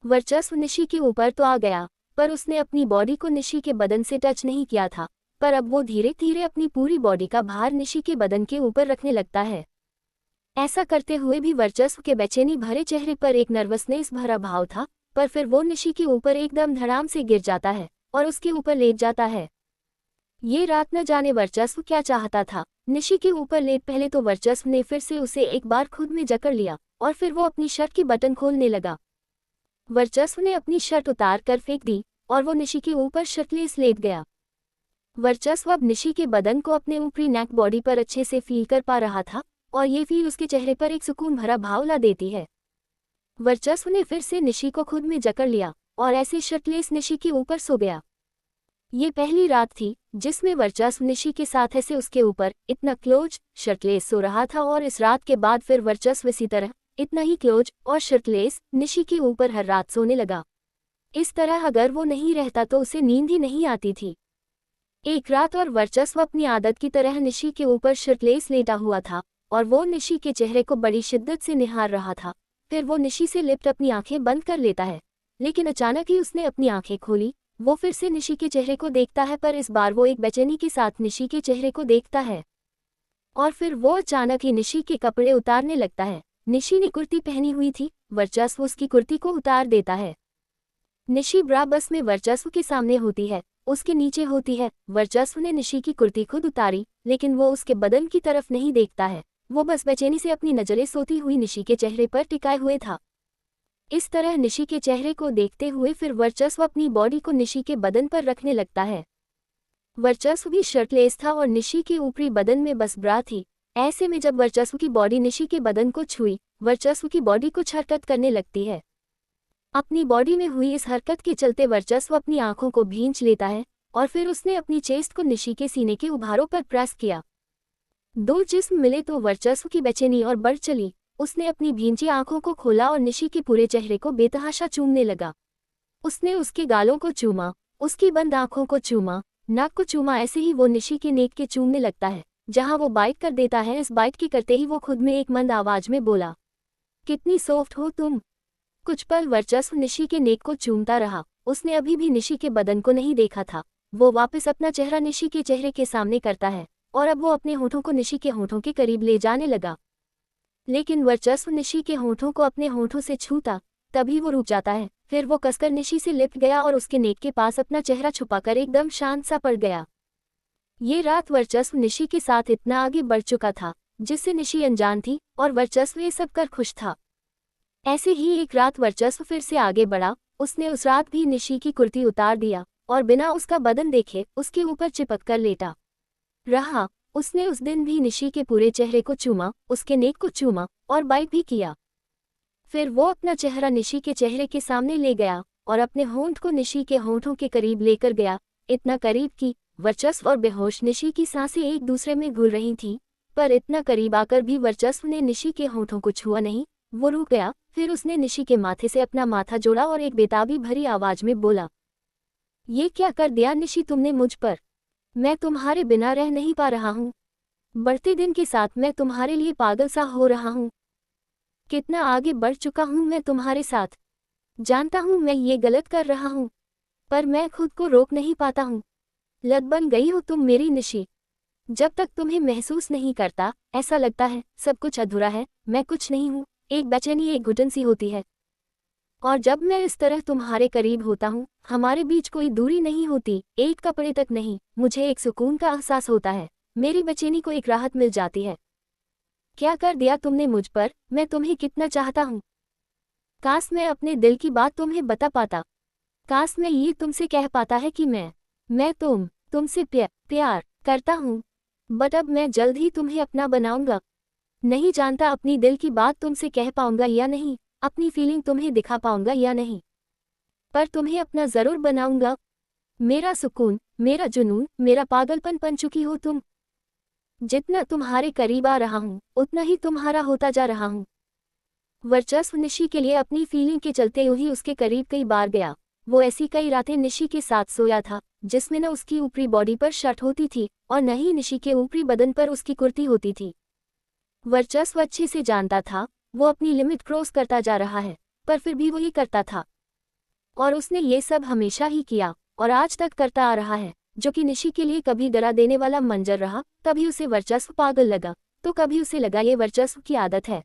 वर्चस्व निशी के ऊपर तो आ गया, पर उसने अपनी बॉडी को निशी के बदन से टच नहीं किया था। पर अब वो धीरे धीरे अपनी पूरी बॉडी का भार निशी के बदन के ऊपर रखने लगता है। ऐसा करते हुए भी वर्चस्व के बेचैनी भरे चेहरे पर एक नर्वसनेस भरा भाव था, पर फिर वो निशी के ऊपर एकदम धड़ाम से गिर जाता है और उसके ऊपर लेट जाता है। ये रात न जाने वर्चस्व क्या चाहता था। निशी के ऊपर लेट पहले तो वर्चस्व ने फिर से उसे एक बार खुद में जकड़ लिया और फिर वो अपनी शर्ट की बटन खोलने लगा। वर्चस्व ने अपनी शर्ट उतार कर फेंक दी और वो निशी के ऊपर शर्टलेस लेट गया। वर्चस्व अब निशी के बदन को अपने ऊपरी नेक बॉडी पर अच्छे से फील कर पा रहा था और ये फील उसके चेहरे पर एक सुकून भरा भाव ला देती है। वर्चस्व ने फिर से निशी को खुद में जकड़ लिया और ऐसे शर्टलेस निशी के ऊपर सो गया। ये पहली रात थी जिसमें वर्चस्व निशी के साथ ऐसे उसके ऊपर इतना क्लोज शर्टलेस सो रहा था और इस रात के बाद फिर वर्चस्व इसी तरह इतना ही क्लोज और शर्टलेस निशी के ऊपर हर रात सोने लगा। इस तरह अगर वो नहीं रहता तो उसे नींद ही नहीं आती थी। एक रात और वर्चस्व अपनी आदत की तरह निशी के ऊपर शर्टलेस लेटा हुआ था और वो निशी के चेहरे को बड़ी शिद्दत से निहार रहा था। फिर वो निशी से लिपट अपनी आंखें बंद कर लेता है, लेकिन अचानक ही उसने अपनी आंखें खोली। वो फिर से निशी के चेहरे को देखता है, पर इस बार वो एक बेचैनी के साथ निशी के चेहरे को देखता है और फिर वो अचानक ही निशी के कपड़े उतारने लगता है। निशी ने कुर्ती पहनी हुई थी, वर्चस्व उसकी कुर्ती को उतार देता है। निशी ब्रा बस में वर्चस्व के सामने होती है, उसके नीचे होती है। वर्चस्व ने निशी की कुर्ती खुद उतारी, लेकिन वो उसके बदन की तरफ नहीं देखता है। वो बस बेचैनी से अपनी नजरें सोती हुई निशी के चेहरे पर टिकाए हुए था। इस तरह निशी के चेहरे को देखते हुए फिर वर्चस्व अपनी बॉडी को निशी के बदन पर रखने लगता है। वर्चस्व भी शर्टलेस था और निशी के ऊपरी बदन में बस ब्रा थी। ऐसे में जब वर्चस्व की बॉडी निशी के बदन को छुई, वर्चस्व की बॉडी कुछ हरकत करने लगती है। अपनी बॉडी में हुई इस हरकत के चलते वर्चस्व अपनी आंखों को भींच लेता है और फिर उसने अपनी चेस्ट को निशी के सीने के उभारों पर प्रेस किया। दो जिस्म मिले तो वर्चस्व की बेचैनी और बढ़ चली। उसने अपनी भींची आंखों को खोला और निशी के पूरे चेहरे को बेतहाशा चूमने लगा। उसने उसके गालों को चूमा, उसकी बंद आंखों को चूमा, नाक को चूमा। ऐसे ही वो निशी के नेक के चूमने लगता है। जहां वो बाइट कर देता है, इस बाइट के करते ही वो खुद में एक मंद आवाज में बोला, कितनी सॉफ्ट हो तुम। कुछ पल वर्चस्व निशी के नेक को चूमता रहा। उसने अभी भी निशी के बदन को नहीं देखा था। वो वापस अपना चेहरा निशी के चेहरे के सामने करता है और अब वो अपने होठों को निशी के होठों के करीब ले जाने लगा। लेकिन वर्चस्व निशी के होठों को अपने होठों से छूता, तभी वो रुक जाता है। फिर वो कसकर निशी से लिपट गया और उसके नेक के पास अपना चेहरा छुपाकर एकदम शांत सा पड़ गया। ये रात वर्चस्व निशी के साथ इतना आगे बढ़ चुका था जिससे निशी अनजान थी और वर्चस्व ये सब कर खुश था। ऐसे ही एक रात वर्चस्व फिर से आगे बढ़ा। उसने उस रात भी निशी की कुर्ती उतार दिया और बिना उसका बदन देखे उसके ऊपर चिपक कर लेटा रहा। उसने उस दिन भी निशी के पूरे चेहरे को चूमा, उसके नेक को चूमा और बाइट भी किया। फिर वो अपना चेहरा निशी के चेहरे के सामने ले गया और अपने होंठ को निशी के होंठों के करीब लेकर गया, इतना करीब कि वर्चस्व और बेहोश निशी की सांसें एक दूसरे में घुल रही थीं। पर इतना करीब आकर भी वर्चस्व ने निशी के होंठों को छुआ नहीं। वो रुक गया। फिर उसने निशी के माथे से अपना माथा जोड़ा और एक बेताबी भरी आवाज में बोला, ये क्या कर दिया निशी तुमने मुझ पर। मैं तुम्हारे बिना रह नहीं पा रहा हूँ। बढ़ते दिन के साथ मैं तुम्हारे लिए पागल सा हो रहा हूँ। कितना आगे बढ़ चुका हूँ मैं तुम्हारे साथ। जानता हूँ मैं ये गलत कर रहा हूँ, पर मैं खुद को रोक नहीं पाता हूँ। लत बन गई हो तुम मेरी निशी। जब तक तुम्हें महसूस नहीं करता, ऐसा लगता है सब कुछ अधूरा है, मैं कुछ नहीं हूँ। एक बेचैनी, एक घुटन सी होती है। और जब मैं इस तरह तुम्हारे करीब होता हूँ, हमारे बीच कोई दूरी नहीं होती, एक कपड़े तक नहीं। मुझे एक सुकून का एहसास होता है, मेरी बेचैनी को एक राहत मिल जाती है। क्या कर दिया तुमने मुझ पर। मैं तुम्हें कितना चाहता हूँ। काश मैं अपने दिल की बात तुम्हें बता पाता। काश मैं ये तुमसे कह पाता है कि मैं तुमसे प्यार करता हूँ। बट अब मैं जल्द ही तुम्हें अपना बनाऊंगा। नहीं जानता अपनी दिल की बात तुमसे कह पाऊंगा या नहीं, अपनी फीलिंग तुम्हें दिखा पाऊंगा या नहीं, पर तुम्हें अपना जरूर बनाऊंगा। मेरा सुकून, मेरा जुनून, मेरा पागलपन बन चुकी हो तुम। जितना तुम्हारे करीब आ रहा हूँ, उतना ही तुम्हारा होता जा रहा हूँ। वर्चस्व निशी के लिए अपनी फीलिंग के चलते यूं ही उसके करीब कई बार गया। वो ऐसी कई रातें निशी के साथ सोया था जिसमें न उसकी ऊपरी बॉडी पर शर्ट होती थी और न ही निशी के ऊपरी बदन पर उसकी कुर्ती होती थी। वर्चस्व अच्छे से जानता था वो अपनी लिमिट क्रॉस करता जा रहा है, पर फिर भी वो ये करता था और उसने ये सब हमेशा ही किया और आज तक करता आ रहा है, जो कि निशी के लिए कभी डरा देने वाला मंजर रहा। कभी उसे वर्चस्व पागल लगा तो कभी उसे लगा ये वर्चस्व की आदत है।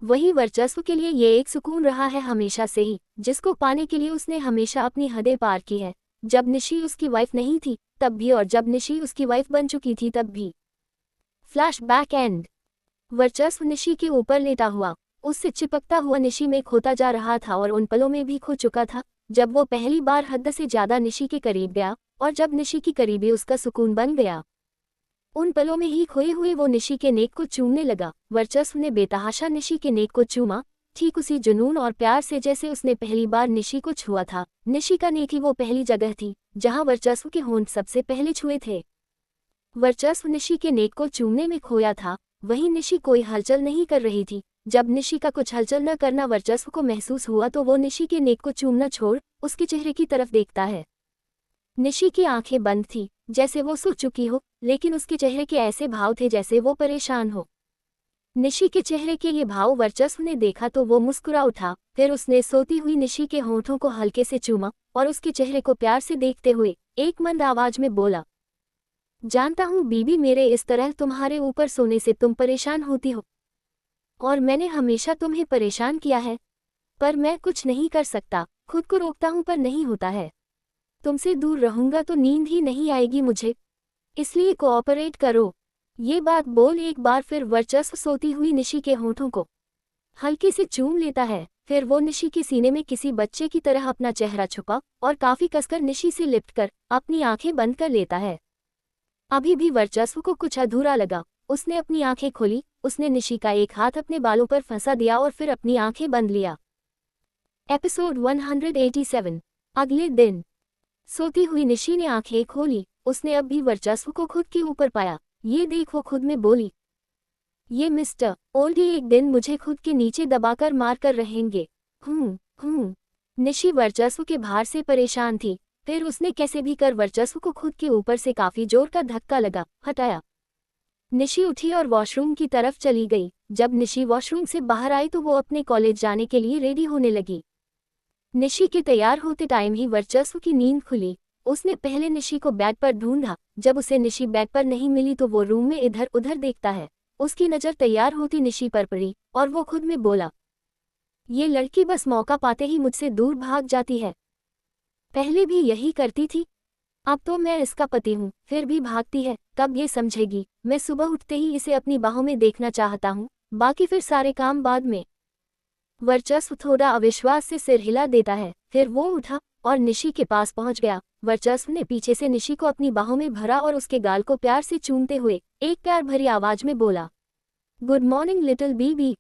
वही वर्चस्व के लिए ये एक सुकून रहा है हमेशा से ही, जिसको पाने के लिए उसने हमेशा अपनी हदें पार की है। जब निशी उसकी वाइफ नहीं थी तब भी और जब निशी उसकी वाइफ बन चुकी थी तब भी। Flashback and. वर्चस्व निशी के ऊपर लेटा हुआ, उससे चिपकता हुआ निशी में खोता जा रहा था और उन पलों में भी खो चुका था जब वो पहली बार हद से ज्यादा निशी के करीब गया और जब निशी की करीबी उसका सुकून बन गया। उन पलों में ही खोए हुए वो निशी के नेक को चूमने लगा। वर्चस्व ने बेतहाशा निशी के नेक को चूमा, ठीक उसी जुनून और प्यार से जैसे उसने पहली बार निशी को छुआ था। निशी का नेक ही वो पहली जगह थी जहां वर्चस्व के होंठ सबसे पहले छुए थे। वर्चस्व निशी के नेक को चूमने में खोया था, वहीं निशी कोई हलचल नहीं कर रही थी। जब निशी का कुछ हलचल न करना वर्चस्व को महसूस हुआ तो वो निशी के नेक को चूमना छोड़ उसके चेहरे की तरफ देखता है। निशी की आंखें बंद थी जैसे वो सो चुकी हो, लेकिन उसके चेहरे के ऐसे भाव थे जैसे वो परेशान हो। निशी के चेहरे के ये भाव वर्चस्व ने देखा तो वो मुस्कुरा उठा। फिर उसने सोती हुई निशी के होंठों को हल्के से चूमा और उसके चेहरे को प्यार से देखते हुए एक मंद आवाज में बोला, जानता हूँ बीबी, मेरे इस तरह तुम्हारे ऊपर सोने से तुम परेशान होती हो और मैंने हमेशा तुम्हें परेशान किया है, पर मैं कुछ नहीं कर सकता। खुद को रोकता हूँ पर नहीं होता है। तुमसे दूर रहूंगा तो नींद ही नहीं आएगी मुझे, इसलिए कोऑपरेट करो। ये बात बोल एक बार फिर वर्चस्व सोती हुई निशी के होंठों को हल्के से चूम लेता है। फिर वो निशी के सीने में किसी बच्चे की तरह अपना चेहरा छुपा और काफी कसकर निशी से लिपट कर अपनी आंखें बंद कर लेता है। अभी भी वर्चस्व को कुछ अधूरा लगा। उसने अपनी आंखें खोली, उसने निशी का एक हाथ अपने बालों पर फंसा दिया और फिर अपनी आंखें बंद लिया। एपिसोड 187। अगले दिन। सोती हुई निशी ने आंखें खोली। उसने अब भी वर्चस्व को खुद के ऊपर पाया। ये देख वो खुद में बोली, ये मिस्टर ओल्डी एक दिन मुझे खुद के नीचे दबाकर मार कर रहेंगे। निशी वर्चस्व के भार से परेशान थी। फिर उसने कैसे भी कर वर्चस्व को खुद के ऊपर से काफी जोर का धक्का लगा हटाया। निशी उठी और वॉशरूम की तरफ चली गई। जब निशी वॉशरूम से बाहर आई तो वो अपने कॉलेज जाने के लिए रेडी होने लगी। निशी के तैयार होते टाइम ही वर्चस्व की नींद खुली। उसने पहले निशी को बेड पर ढूंढा। जब उसे निशी बेड पर नहीं मिली तो वो रूम में इधर उधर देखता है। उसकी नज़र तैयार होती निशी पर पड़ी और वो खुद में बोला, ये लड़की बस मौका पाते ही मुझसे दूर भाग जाती है। पहले भी यही करती थी, अब तो मैं इसका पति हूँ फिर भी भागती है। कब ये समझेगी? मैं सुबह उठते ही इसे अपनी बाहों में देखना चाहता हूँ, बाकी फिर सारे काम बाद में। वर्चस्व थोड़ा अविश्वास से सिर हिला देता है। फिर वो उठा और निशी के पास पहुंच गया। वर्चस्व ने पीछे से निशी को अपनी बाहों में भरा और उसके गाल को प्यार से चूमते हुए एक प्यार भरी आवाज में बोला, गुड मॉर्निंग लिटिल बीबी।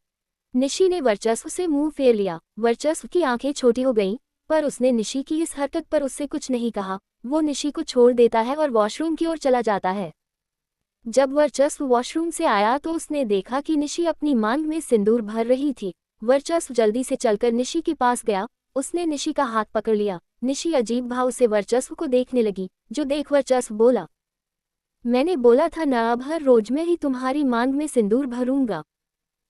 निशी ने वर्चस्व से मुंह फेर लिया। वर्चस्व की आंखें छोटी हो गईं, पर उसने निशी की इस हरकत पर उससे कुछ नहीं कहा। वो निशी को छोड़ देता है और वॉशरूम की ओर चला जाता है। जब वर्चस्व वॉशरूम से आया तो उसने देखा कि निशी अपनी मांग में सिंदूर भर रही थी। वर्चस्व जल्दी से चलकर निशी के पास गया। उसने निशी का हाथ पकड़ लिया। निशी अजीब भाव से वर्चस्व को देखने लगी, जो देख वर्चस्व बोला, मैंने बोला था ना, अब हर रोज मैं ही तुम्हारी मांग में सिंदूर भरूंगा।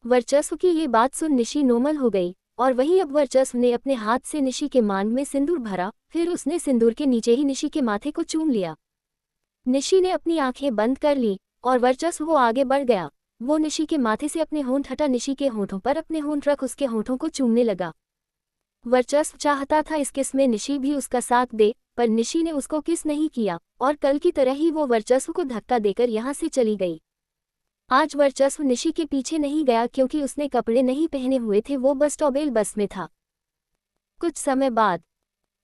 वर्चस्व की ये बात सुन निशी नॉर्मल हो गई और वहीं अब वर्चस्व ने अपने हाथ से निशी के मांग में सिंदूर भरा। फिर उसने सिंदूर के नीचे ही निशी के माथे को चूम लिया। निशी ने अपनी आंखें बंद कर ली और वर्चस्व वो आगे बढ़ गया। वो निशी के माथे से अपने होंठ हटा निशी के होंठों पर अपने होंठ रख उसके होंठों को चूमने लगा। वर्चस्व चाहता था इस किस में निशी भी उसका साथ दे, पर निशी ने उसको किस नहीं किया और कल की तरह ही वो वर्चस्व को धक्का देकर यहाँ से चली गई। आज वर्चस्व निशी के पीछे नहीं गया क्योंकि उसने कपड़े नहीं पहने हुए थे। वो बस टॉबेल बस में था। कुछ समय बाद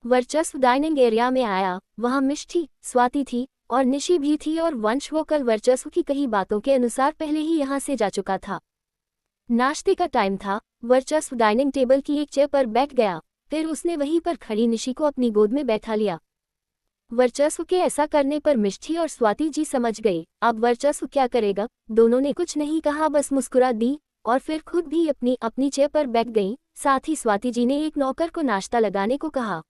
वर्चस्व डाइनिंग एरिया में आया। वहाँ मिष्टी, स्वाति थी और निशी भी थी और वंश वो कल वर्चस्व की कही बातों के अनुसार पहले ही यहाँ से जा चुका था। नाश्ते का टाइम था। वर्चस्व डाइनिंग टेबल की एक चेयर पर बैठ गया। फिर उसने वहीं पर खड़ी निशी को अपनी गोद में बैठा लिया। वर्चस्व के ऐसा करने पर मिष्टी और स्वाति जी समझ गई। अब वर्चस्व क्या करेगा? दोनों ने कुछ नहीं कहा, बस मुस्कुरा दी और फिर खुद भी अपनी अपनी चेयर पर बैठ गई। साथ ही स्वाति जी ने एक नौकर को नाश्ता लगाने को कहा।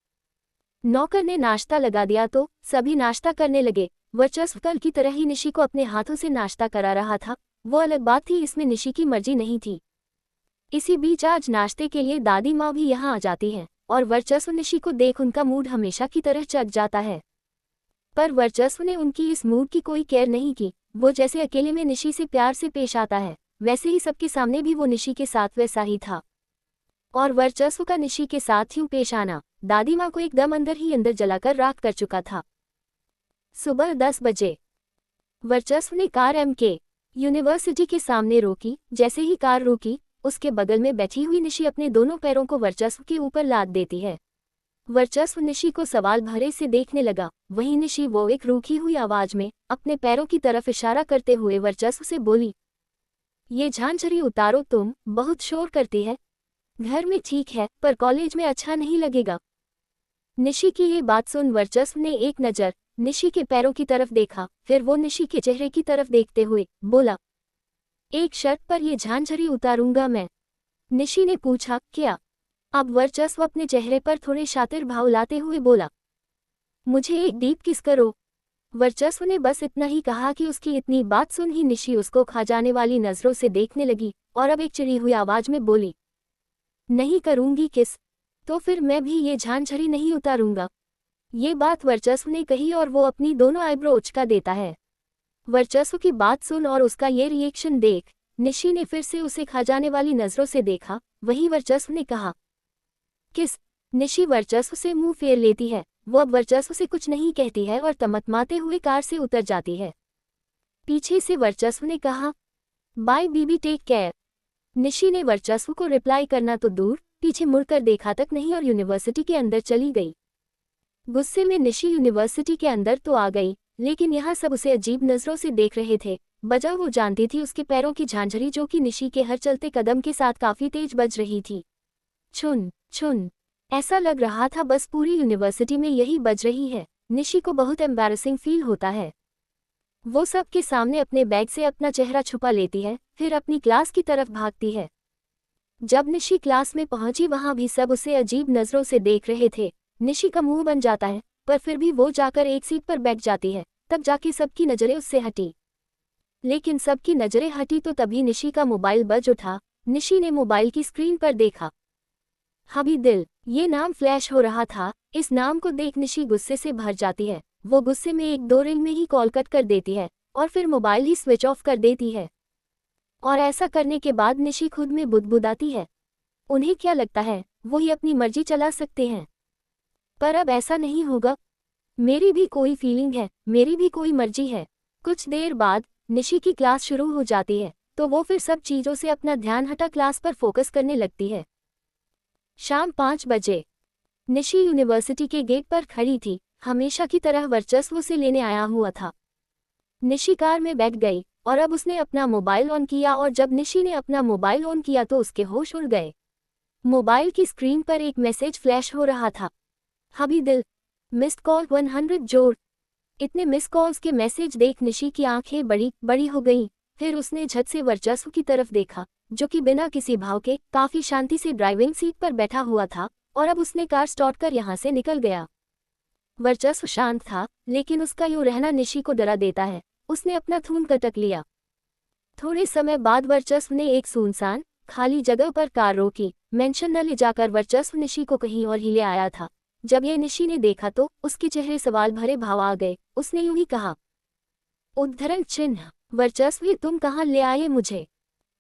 नौकर ने नाश्ता लगा दिया तो सभी नाश्ता करने लगे। वर्चस्व कल की तरह ही निशी को अपने हाथों से नाश्ता करा रहा था। वो अलग बात थी, इसमें निशी की मर्जी नहीं थी। इसी बीच आज नाश्ते के लिए दादी माँ भी यहाँ आ जाती है और वर्चस्व निशी को देख उनका मूड हमेशा की तरह चढ़ जाता है। पर वर्चस्व ने उनकी इस मूड की कोई केयर नहीं की। वो जैसे अकेले में निशी से प्यार से पेश आता है, वैसे ही सबके सामने भी वो निशी के साथ वैसा ही था और वर्चस्व का निशी के साथ यूं पेश आना दादी माँ को एकदम अंदर ही अंदर जलाकर राख कर चुका था। सुबह 10 बजे वर्चस्व ने कार MK यूनिवर्सिटी के सामने रोकी। जैसे ही कार रुकी, उसके बगल में बैठी हुई निशी अपने दोनों पैरों को वर्चस्व के ऊपर लाद देती है। वर्चस्व निशी को सवाल भरे से देखने लगा। वहीं निशी वो एक रूखी हुई आवाज में अपने पैरों की तरफ इशारा करते हुए वर्चस्व से बोली, ये झांझरी उतारो, तुम बहुत शोर करती है। घर में ठीक है, पर कॉलेज में अच्छा नहीं लगेगा। निशी की ये बात सुन वर्चस्व ने एक नज़र निशी के पैरों की तरफ देखा, फिर वो निशी के चेहरे की तरफ देखते हुए बोला, एक शर्त पर ये झांझरी उतारूंगा मैं। निशी ने पूछा, क्या? अब वर्चस्व अपने चेहरे पर थोड़े शातिर भाव लाते हुए बोला, मुझे एक डीप किस करो। वर्चस्व ने बस इतना ही कहा कि उसकी इतनी बात सुन ही निशी उसको खा जाने वाली नजरों से देखने लगी और अब एक चिड़ी हुई आवाज में बोली, नहीं करूंगी किस, तो फिर मैं भी ये झांझरी नहीं उतारूंगा। ये बात वर्चस्व ने कही और वो अपनी दोनों आईब्रो उचका देता है। वर्चस्व की बात सुन और उसका ये रिएक्शन देख निशी ने फिर से उसे खा जाने वाली नजरों से देखा। वहीं वर्चस्व ने कहा, किस? निशी वर्चस्व से मुंह फेर लेती है। वो अब वर्चस्व से कुछ नहीं कहती है और तमतमाते हुए कार से उतर जाती है। पीछे से वर्चस्व ने कहा, बाय बीबी, टेक केयर। निशी ने वर्चस्व को रिप्लाई करना तो दूर, पीछे मुड़कर देखा तक नहीं और यूनिवर्सिटी के अंदर चली गई। गुस्से में निशी यूनिवर्सिटी के अंदर तो आ गई, लेकिन यहाँ सब उसे अजीब नजरों से देख रहे थे। वजह वो जानती थी, उसके पैरों की झांझरी जो कि निशी के हर चलते कदम के साथ काफी तेज बज रही थी। छुन छुन, ऐसा लग रहा था बस पूरी यूनिवर्सिटी में यही बज रही है। निशी को बहुत एम्बैरेसिंग फील होता है। वो सबके सामने अपने बैग से अपना चेहरा छुपा लेती है, फिर अपनी क्लास की तरफ भागती है। जब निशी क्लास में पहुंची, वहां भी सब उसे अजीब नजरों से देख रहे थे। निशी का मुंह बन जाता है, पर फिर भी वो जाकर एक सीट पर बैठ जाती है। तब जाके सबकी नजरें उससे हटी। लेकिन सबकी नजरें हटी तो तभी निशी का मोबाइल बज उठा। निशी ने मोबाइल की स्क्रीन पर देखा, हबी दिल, ये नाम फ्लैश हो रहा था। इस नाम को देख निशी गुस्से से भर जाती है। वो गुस्से में एक दो रिंग में ही कॉल कट कर देती है और फिर मोबाइल ही स्विच ऑफ कर देती है। और ऐसा करने के बाद निशी खुद में बुदबुदाती है। उन्हें क्या लगता है वो ही अपनी मर्जी चला सकते हैं, पर अब ऐसा नहीं होगा। मेरी भी कोई फीलिंग है, मेरी भी कोई मर्जी है। कुछ देर बाद निशी की क्लास शुरू हो जाती है, तो वो फिर सब चीज़ों से अपना ध्यान हटा क्लास पर फोकस करने लगती है। शाम 5 बजे निशी यूनिवर्सिटी के गेट पर खड़ी थी। हमेशा की तरह वर्चस्व उसे लेने आया हुआ था। निशी कार में बैठ गई और अब उसने अपना मोबाइल ऑन किया और जब निशी ने अपना मोबाइल ऑन किया तो उसके होश उड़ गए। मोबाइल की स्क्रीन पर एक मैसेज फ्लैश हो रहा था, हबी दिल, मिस्ड कॉल 100 जोड़। इतने मिस कॉल्स के मैसेज देख निशी की आंखें बड़ी बड़ी हो गईं। फिर उसने झट से वर्चस्व की तरफ देखा, जो कि बिना किसी भाव के काफी शांति से ड्राइविंग सीट पर बैठा हुआ था और अब उसने कार स्टार्ट कर यहाँ से निकल गया। वर्चस्व शांत था, लेकिन उसका यूं रहना निशी को डरा देता है। उसने अपना खून कटक लिया। थोड़े समय बाद वर्चस्व ने एक सुनसान खाली जगह पर कार रोकी। मेंशन न ले जाकर वर्चस्व निशी को कहीं और ही ले आया था। जब ये निशी ने देखा तो उसके चेहरे सवाल भरे भाव आ गए। उसने यूं ही कहा, उद्धरण चिन्ह, वर्चस्व, ये तुम कहाँ ले आए मुझे?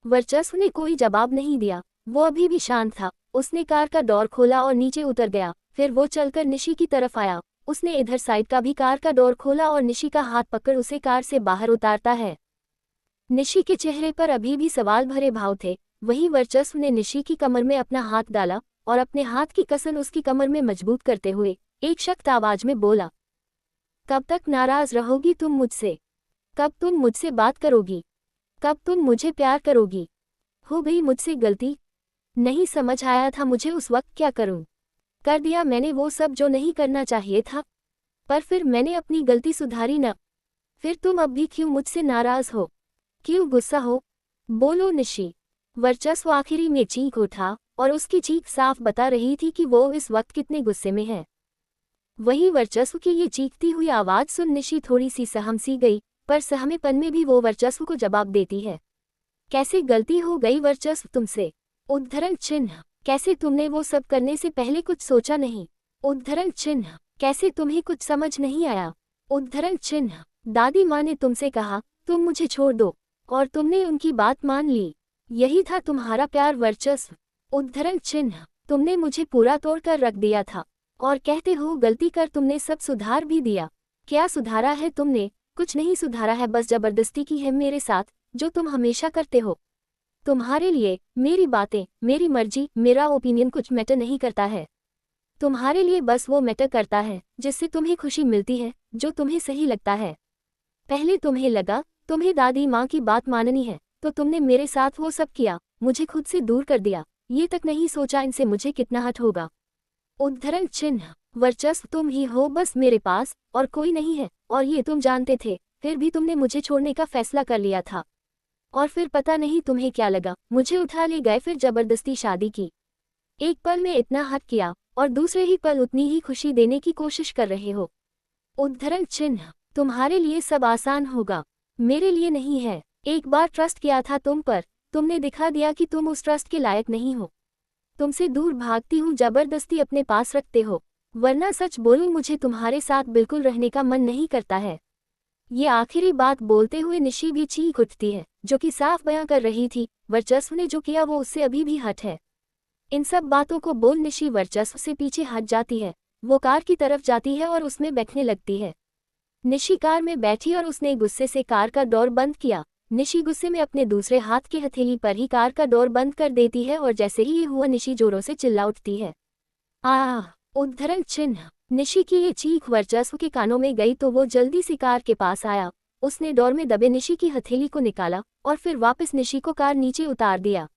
वर्चस्व ने कोई जवाब नहीं दिया। वो अभी भी शांत था। उसने कार का डोर खोला और नीचे उतर गया। फिर वो चलकर निशी की तरफ आया। उसने इधर साइड का भी कार का डोर खोला और निशी का हाथ पकड़ उसे कार से बाहर उतारता है। निशी के चेहरे पर अभी भी सवाल भरे भाव थे। वहीं वर्चस्व ने निशी की कमर में अपना हाथ डाला और अपने हाथ की कसन उसकी कमर में मजबूत करते हुए एक सख्त आवाज में बोला, कब तक नाराज रहोगी तुम मुझसे? कब तुम मुझसे बात करोगी? कब तुम मुझे प्यार करोगी? हो गई मुझसे गलती, नहीं समझ आया था मुझे उस वक्त क्या करूं। कर दिया मैंने वो सब जो नहीं करना चाहिए था, पर फिर मैंने अपनी गलती सुधारी न। फिर तुम अब भी क्यों मुझसे नाराज हो? क्यों गुस्सा हो? बोलो निशी। वर्चस्व आखिरी में चीख उठा और उसकी चीख साफ बता रही थी कि वो इस वक्त कितने गुस्से में है। वहीं वर्चस्व की ये चीखती हुई आवाज सुन निशी थोड़ी सी सहम सी गई, पर सहमेपन में भी वो वर्चस्व को जवाब देती है, कैसे गलती हो गई वर्चस्व तुमसे? उद्धरण चिन्ह, कैसे तुमने वो सब करने से पहले कुछ सोचा नहीं? उद्धरण चिन्ह, कैसे तुम्हें कुछ समझ नहीं आया? उद्धरण चिन्ह, दादी माँ ने तुमसे कहा तुम मुझे छोड़ दो और तुमने उनकी बात मान ली। यही था तुम्हारा प्यार वर्चस्व। उद्धरण चिन्ह, तुमने मुझे पूरा तोड़ कर रख दिया था और कहते हो गलती कर तुमने सब सुधार भी दिया। क्या सुधारा है तुमने? कुछ नहीं सुधारा है, बस जबरदस्ती की है मेरे साथ, जो तुम हमेशा करते हो। तुम्हारे लिए मेरी बातें, मेरी मर्जी, मेरा ओपिनियन कुछ मैटर नहीं करता है। तुम्हारे लिए बस वो मैटर करता है जिससे तुम्हें खुशी मिलती है, जो तुम्हें सही लगता है। पहले तुम्हें लगा तुम्हें दादी माँ की बात माननी है, तो तुमने मेरे साथ वो सब किया, मुझे खुद से दूर कर दिया। ये तक नहीं सोचा इनसे मुझे कितना हर्ट होगा। उद्धरण चिन्ह। वर्चस्व तुम ही हो बस मेरे पास, और कोई नहीं है, और ये तुम जानते थे, फिर भी तुमने मुझे छोड़ने का फैसला कर लिया था। और फिर पता नहीं तुम्हें क्या लगा, मुझे उठा ले गए, फिर जबरदस्ती शादी की। एक पल में इतना हट किया और दूसरे ही पल उतनी ही खुशी देने की कोशिश कर रहे हो। उद्धरण चिन्ह। तुम्हारे लिए सब आसान होगा, मेरे लिए नहीं है। एक बार ट्रस्ट किया था तुम पर, तुमने दिखा दिया कि तुम उस ट्रस्ट के लायक नहीं हो। तुमसे दूर भागती हूँ, जबरदस्ती अपने पास रखते हो, वरना सच बोलूं मुझे तुम्हारे साथ बिल्कुल रहने का मन नहीं करता है। ये आखिरी बात बोलते हुए निशी भी चीख उठती है, जो कि साफ बयां कर रही थी वर्चस्व ने जो किया वो उससे अभी भी हट है। इन सब बातों को बोल निशी वर्चस्व से पीछे हट जाती है। वो कार की तरफ जाती है और उसमें बैठने लगती है। निशी कार में बैठी और उसने गुस्से से कार का डोर बंद किया। निशी गुस्से में अपने दूसरे हाथ की हथेली पर ही कार का डोर बंद कर देती है और जैसे ही ये हुआ निशी जोरों से चिल्ला उठती है। आह! उद्धरण चिन्ह। निशी की ये चीख वर्चस्व के कानों में गई तो वो जल्दी से कार के पास आया। उसने डोर में दबे निशी की हथेली को निकाला और फिर वापस निशी को कार नीचे उतार दिया।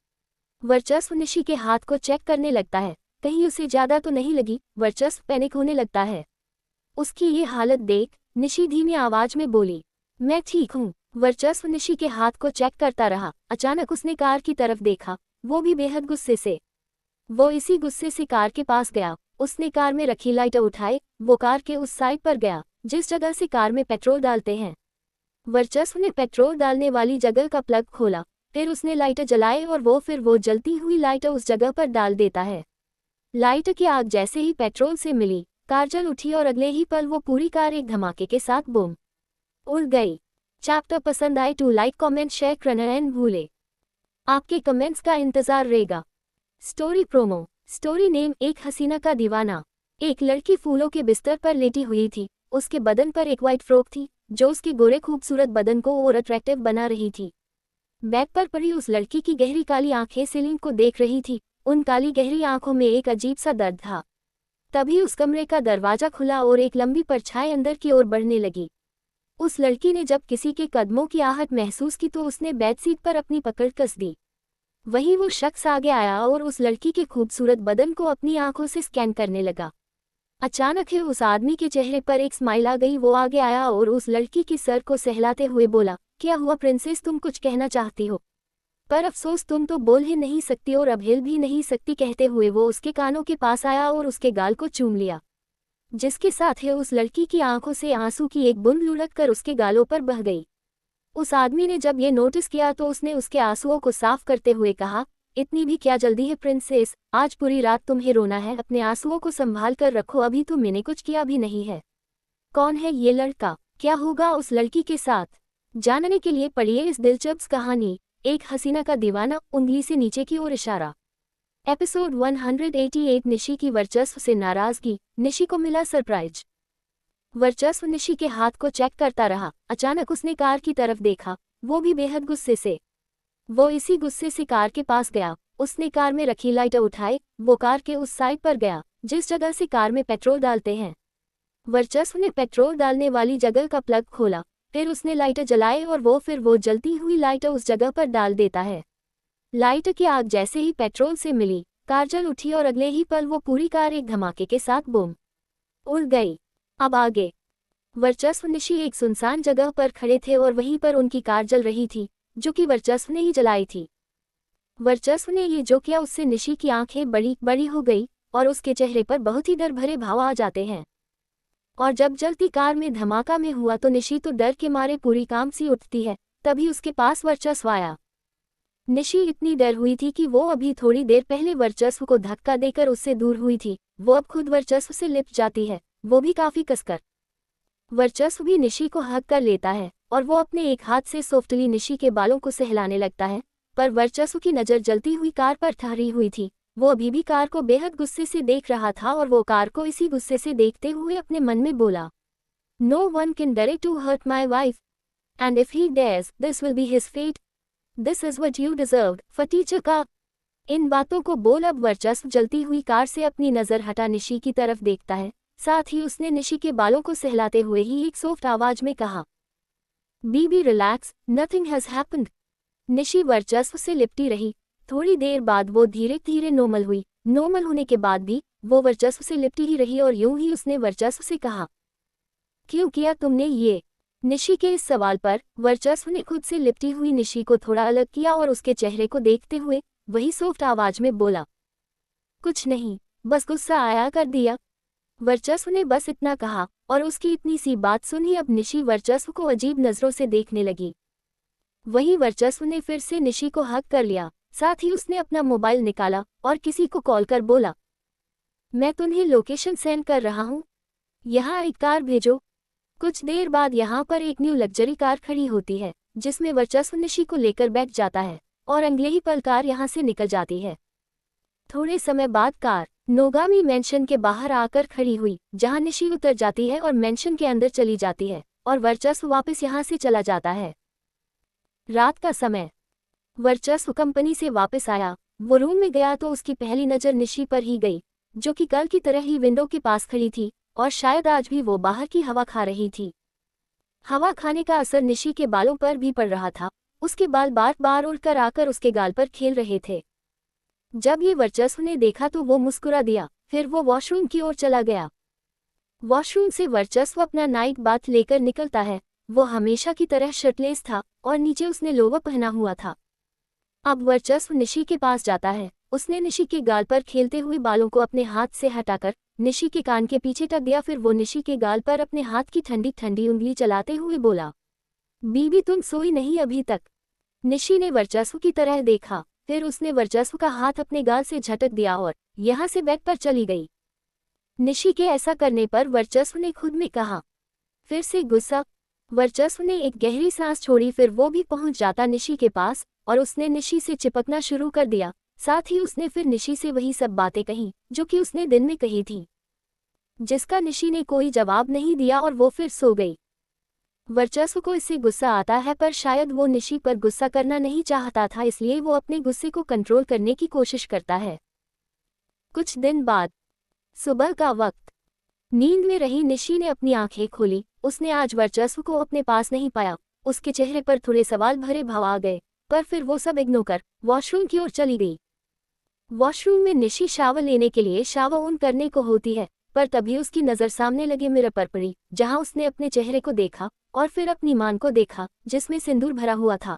वर्चस्व निशी के हाथ को चेक करने लगता है, कहीं उसे ज्यादा तो नहीं लगी। वर्चस्व पैनिक होने लगता है। उसकी ये हालत देख निशी धीमी आवाज में बोली, मैं ठीक हूँ। वर्चस्व निशी के हाथ को चेक करता रहा। अचानक उसने कार की तरफ देखा, वो भी बेहद गुस्से से। वो इसी गुस्से से कार के पास गया। उसने कार में रखी लाइटर उठाए, वो कार के उस साइड पर गया जिस जगह से कार में पेट्रोल डालते हैं। वर्चस्व ने पेट्रोल डालने वाली जगह का प्लग खोला, फिर उसने लाइटर जलाए और वो जलती हुई लाइटर उस जगह पर डाल देता है। लाइटर की आग जैसे ही पेट्रोल से मिली, कार जल उठी और अगले ही पल वो पूरी कार एक धमाके के साथ बूम उड़ गई। चैप्टर पसंद आए तो लाइक कमेंट शेयर करना न भूले। आपके कमेंट्स का इंतजार रहेगा। Story promo. स्टोरी नेम एक हसीना का दीवाना। एक लड़की फूलों के बिस्तर पर लेटी हुई थी। उसके बदन पर एक वाइट फ्रॉक थी जो उसके गोरे खूबसूरत बदन को और अट्रैक्टिव बना रही थी। बैक पर पड़ी उस लड़की की गहरी काली आंखें सीलिंग को देख रही थी। उन काली गहरी आंखों में एक अजीब सा दर्द था। तभी उस कमरे का दरवाजा खुला और एक लंबी परछाई अंदर की ओर बढ़ने लगी। उस लड़की ने जब किसी के कदमों की आहट महसूस की तो उसने बेडशीट पर अपनी पकड़ कस दी। वहीं वो शख्स आगे आया और उस लड़की के खूबसूरत बदन को अपनी आंखों से स्कैन करने लगा। अचानक ही उस आदमी के चेहरे पर एक स्माइल आ गई। वो आगे आया और उस लड़की की सर को सहलाते हुए बोला, क्या हुआ प्रिंसेस, तुम कुछ कहना चाहती हो? पर अफसोस तुम तो बोल ही नहीं सकती और अब हिल भी नहीं सकती। कहते हुए वो उसके कानों के पास आया और उसके गाल को चूम लिया, जिसके साथ ही उस लड़की की आंखों से आंसू की एक बूंद लुढ़क कर उसके गालों पर बह गई। उस आदमी ने जब ये नोटिस किया तो उसने उसके आंसुओं को साफ करते हुए कहा, इतनी भी क्या जल्दी है प्रिंसेस, आज पूरी रात तुम्हें रोना है, अपने आंसुओं को संभाल कर रखो, अभी तो मैंने कुछ किया भी नहीं है। कौन है ये लड़का? क्या होगा उस लड़की के साथ? जानने के लिए पढ़िए इस दिलचस्प कहानी एक हसीना का दीवाना। उंगली से नीचे की ओर इशारा। एपिसोड 188। निशी की वर्चस्व से नाराजगी। निशी को मिला सरप्राइज। वर्चस्व निशी के हाथ को चेक करता रहा। अचानक उसने कार की तरफ देखा, वो भी बेहद गुस्से से। वो इसी गुस्से से कार के पास गया। उसने कार में रखी लाइटर उठाए, वो कार के उस साइड पर गया जिस जगह से कार में पेट्रोल डालते हैं। वर्चस्व ने पेट्रोल डालने वाली जगह का प्लग खोला, फिर उसने लाइटर जलाए और वो जलती हुई लाइटर उस जगह पर डाल देता है। लाइटर की आग जैसे ही पेट्रोल से मिली, कार जल उठी और अगले ही पल वो पूरी कार एक धमाके के साथ बूम उड़ गई। अब आगे। वर्चस्व निशी एक सुनसान जगह पर खड़े थे और वहीं पर उनकी कार जल रही थी, जो कि वर्चस्व ने ही जलाई थी। वर्चस्व ने ये जो किया उससे निशी की आंखें बड़ी बड़ी हो गई और उसके चेहरे पर बहुत ही डर भरे भाव आ जाते हैं। और जब जलती कार में धमाका में हुआ तो निशी तो डर के मारे पूरी काम सी उठती है। तभी उसके पास वर्चस्व आया। निशी इतनी डर हुई थी कि वो अभी थोड़ी देर पहले वर्चस्व को धक्का देकर उससे दूर हुई थी, वो अब खुद वर्चस्व से लिपट जाती है, वो भी काफी कसकर। वर्चस्व भी निशी को हक कर लेता है और वो अपने एक हाथ से सॉफ्टली निशी के बालों को सहलाने लगता है। पर वर्चस्व की नज़र जलती हुई कार पर ठहरी हुई थी वो अभी भी कार को बेहद गुस्से से देख रहा था और वो कार को इसी गुस्से से देखते हुए अपने मन में बोला, No one can dare to hurt my wife. And if he dares, this will be his fate. This is what you deserved, फटीचर का। इन बातों को बोल अब वर्चस्व जलती हुई कार से अपनी नज़र हटा निशी की तरफ देखता है। साथ ही उसने निशी के बालों को सहलाते हुए ही एक सॉफ्ट आवाज में कहा, बीबी relax, nothing has happened. Nishi वर्चस्व से लिपटी रही। थोड़ी देर बाद वो धीरे धीरे नॉर्मल हुई। नॉर्मल होने के बाद भी वो वर्चस्व से लिपटी ही रही और यूं ही उसने वर्चस्व से कहा, क्यों किया तुमने ये? निशी के इस सवाल पर वर्चस्व ने खुद से लिपटी हुई निशी को थोड़ा अलग किया और उसके चेहरे को देखते हुए वही सॉफ्ट आवाज में बोला, कुछ नहीं, बस गुस्सा आया कर दिया। वर्चस्व ने बस इतना कहा और उसकी इतनी सी बात सुनी अब निशी वर्चस्व को अजीब नजरों से देखने लगी। वहीं वर्चस्व ने फिर से निशी को हक कर लिया। साथ ही उसने अपना मोबाइल निकाला और किसी को कॉल कर बोला, मैं तुम्हें लोकेशन सेंड कर रहा हूँ, यहाँ एक कार भेजो। कुछ देर बाद यहाँ पर एक न्यू लग्जरी कार खड़ी होती है जिसमें वर्चस्व निशी को लेकर बैठ जाता है और अगले ही पल कार यहाँ से निकल जाती है। थोड़े समय बाद कार नोगामी मेंशन के बाहर आकर खड़ी हुई, जहाँ निशी उतर जाती है और मेंशन के अंदर चली जाती है और वर्चस्व वापस यहाँ से चला जाता है। रात का समय। वर्चस्व कंपनी से वापस आया। वो रूम में गया तो उसकी पहली नज़र निशी पर ही गई, जो कि कल की तरह ही विंडो के पास खड़ी थी और शायद आज भी वो बाहर की हवा खा रही थी। हवा खाने का असर निशी के बालों पर भी पड़ रहा था। उसके बाल बार बार उड़कर आकर उसके गाल पर खेल रहे थे। जब ये वर्चस्व ने देखा तो वो मुस्कुरा दिया। फिर वो वॉशरूम की ओर चला गया। वॉशरूम से वर्चस्व अपना नाइट बाथ लेकर निकलता है। वो हमेशा की तरह शर्टलेस था और नीचे उसने लोवर पहना हुआ था। अब वर्चस्व निशी के पास जाता है। उसने निशी के गाल पर खेलते हुए बालों को अपने हाथ से हटाकर निशी के कान के पीछे टक दिया। फिर वो निशी के गाल पर अपने हाथ की ठंडी ठंडी उंगली चलाते हुए बोला, बीबी तुम सोई नहीं अभी तक? निशी ने वर्चस्व की तरह देखा। फिर उसने वर्चस्व का हाथ अपने गाल से झटक दिया और यहाँ से बेड पर चली गई। निशी के ऐसा करने पर वर्चस्व ने खुद में कहा, फिर से गुस्सा। वर्चस्व ने एक गहरी सांस छोड़ी। फिर वो भी पहुंच जाता निशी के पास और उसने निशी से चिपकना शुरू कर दिया। साथ ही उसने फिर निशी से वही सब बातें कहीं जो कि उसने दिन में कही थी, जिसका निशी ने कोई जवाब नहीं दिया और वो फिर सो गई। वर्चस्व को इससे गुस्सा आता है पर शायद वो निशी पर गुस्सा करना नहीं चाहता था, इसलिए वो अपने गुस्से को कंट्रोल करने की कोशिश करता है। कुछ दिन बाद सुबह का वक्त। नींद में रही निशी ने अपनी आंखें खोली। उसने आज वर्चस्व को अपने पास नहीं पाया। उसके चेहरे पर थोड़े सवाल भरे भाव आ गए, पर फिर वो सब इग्नोर कर वॉशरूम की ओर चली गई। वॉशरूम में निशी शावर लेने के लिए शावर ऑन करने को होती है, पर तभी उसकी नज़र सामने लगे मिरर पर पड़ी, जहां उसने अपने चेहरे को देखा और फिर अपनी मान को देखा जिसमें सिंदूर भरा हुआ था।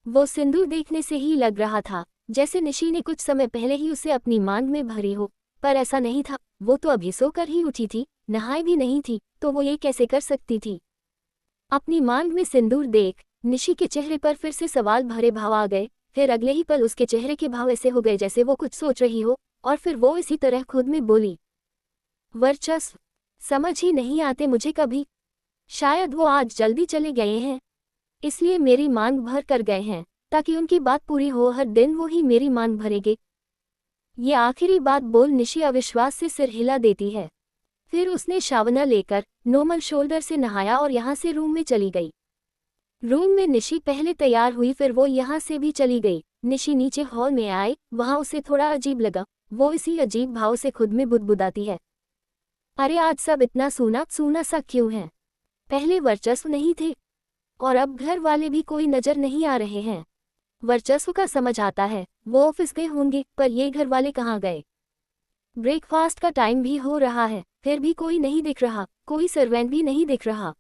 वो सिंदूर देखने से ही लग रहा था जैसे निशी ने कुछ समय पहले ही उसे अपनी मांग में भरी हो, पर ऐसा नहीं था। वो तो अभी सोकर ही उठी थी, नहाई भी नहीं थी, तो वो ये कैसे कर सकती थी? अपनी मांग में सिंदूर देख निशी के चेहरे पर फिर से सवाल भरे भाव आ गए। फिर अगले ही पल उसके चेहरे के भाव ऐसे हो गए जैसे वो कुछ सोच रही हो और फिर वो इसी तरह खुद में बोली, वर्चस्व, समझ ही नहीं आते मुझे कभी। शायद वो आज जल्दी चले गए हैं, इसलिए मेरी मांग भर कर गए हैं ताकि उनकी बात पूरी हो। हर दिन वो ही मेरी मांग भरेंगे। ये आखिरी बात बोल निशी अविश्वास से सिर हिला देती है। फिर उसने शावर लेकर नॉर्मल शोल्डर से नहाया और यहाँ से रूम में चली गई। रूम में निशी पहले तैयार हुई, फिर वो यहाँ से भी चली गई। निशी नीचे हॉल में आई। वहाँ उसे थोड़ा अजीब लगा। वो इसी अजीब भाव से खुद में बुदबुदाती है, अरे आज सब इतना सूना सूना सा क्यों है? पहले वर्चस्व नहीं थे और अब घर वाले भी कोई नजर नहीं आ रहे हैं। वर्चस्व का समझ आता है वो ऑफिस गए होंगे, पर ये घर वाले कहाँ गए? ब्रेकफास्ट का टाइम भी हो रहा है, फिर भी कोई नहीं दिख रहा, कोई सर्वेंट भी नहीं दिख रहा।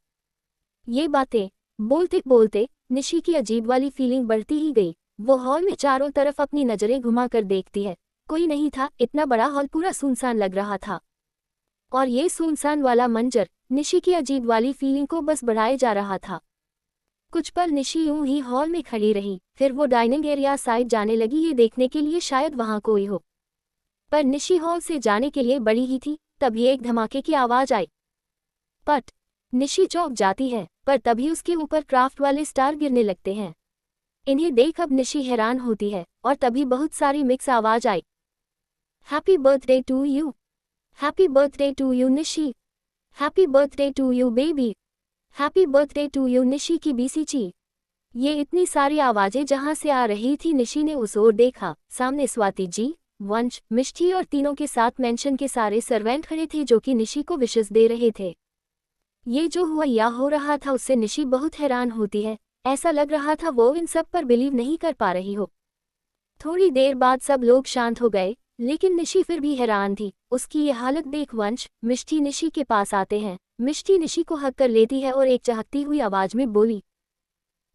ये बातें बोलते बोलते निशी की अजीब वाली फीलिंग बढ़ती ही गई। वो हॉल में चारों तरफ अपनी नजरें घुमाकर देखती है, कोई नहीं था। इतना बड़ा हॉल पूरा सुनसान लग रहा था और ये सुनसान वाला मंजर निशी की अजीब वाली फीलिंग को बस बढ़ाए जा रहा था। कुछ पल निशी यूं ही हॉल में खड़ी रही। फिर वो डाइनिंग एरिया साइड जाने लगी, ये देखने के लिए शायद वहां कोई हो। पर निशी हॉल से जाने के लिए बढ़ी ही थी, तभी एक धमाके की आवाज आई। पट! निशी चौंक जाती है, पर तभी उसके ऊपर क्राफ्ट वाले स्टार गिरने लगते हैं। इन्हें देख अब निशी हैरान होती है और तभी बहुत सारी मिक्स आवाज आई। Happy birthday to you. Happy birthday to you Nishi. Happy birthday to you baby. Happy birthday to you Nishi की बीसीची। ये इतनी सारी आवाजें जहां से आ रही थी, निशी ने उस ओर देखा। सामने स्वाति जी, वंश, मिष्टी और तीनों के साथ मेंशन के सारे सर्वेंट खड़े थे जो कि निशी को विशेस दे रहे थे। ये जो हुआ या हो रहा था उससे निशी बहुत हैरान होती है। ऐसा लग रहा था वो इन सब पर बिलीव नहीं कर पा रही हो। थोड़ी देर बाद सब लोग शांत हो गए, लेकिन निशी फिर भी हैरान थी। उसकी ये हालत देख वंश, मिष्टी निशी के पास आते हैं। मिष्टी निशी को हक कर लेती है और एक चहकती हुई आवाज में बोली,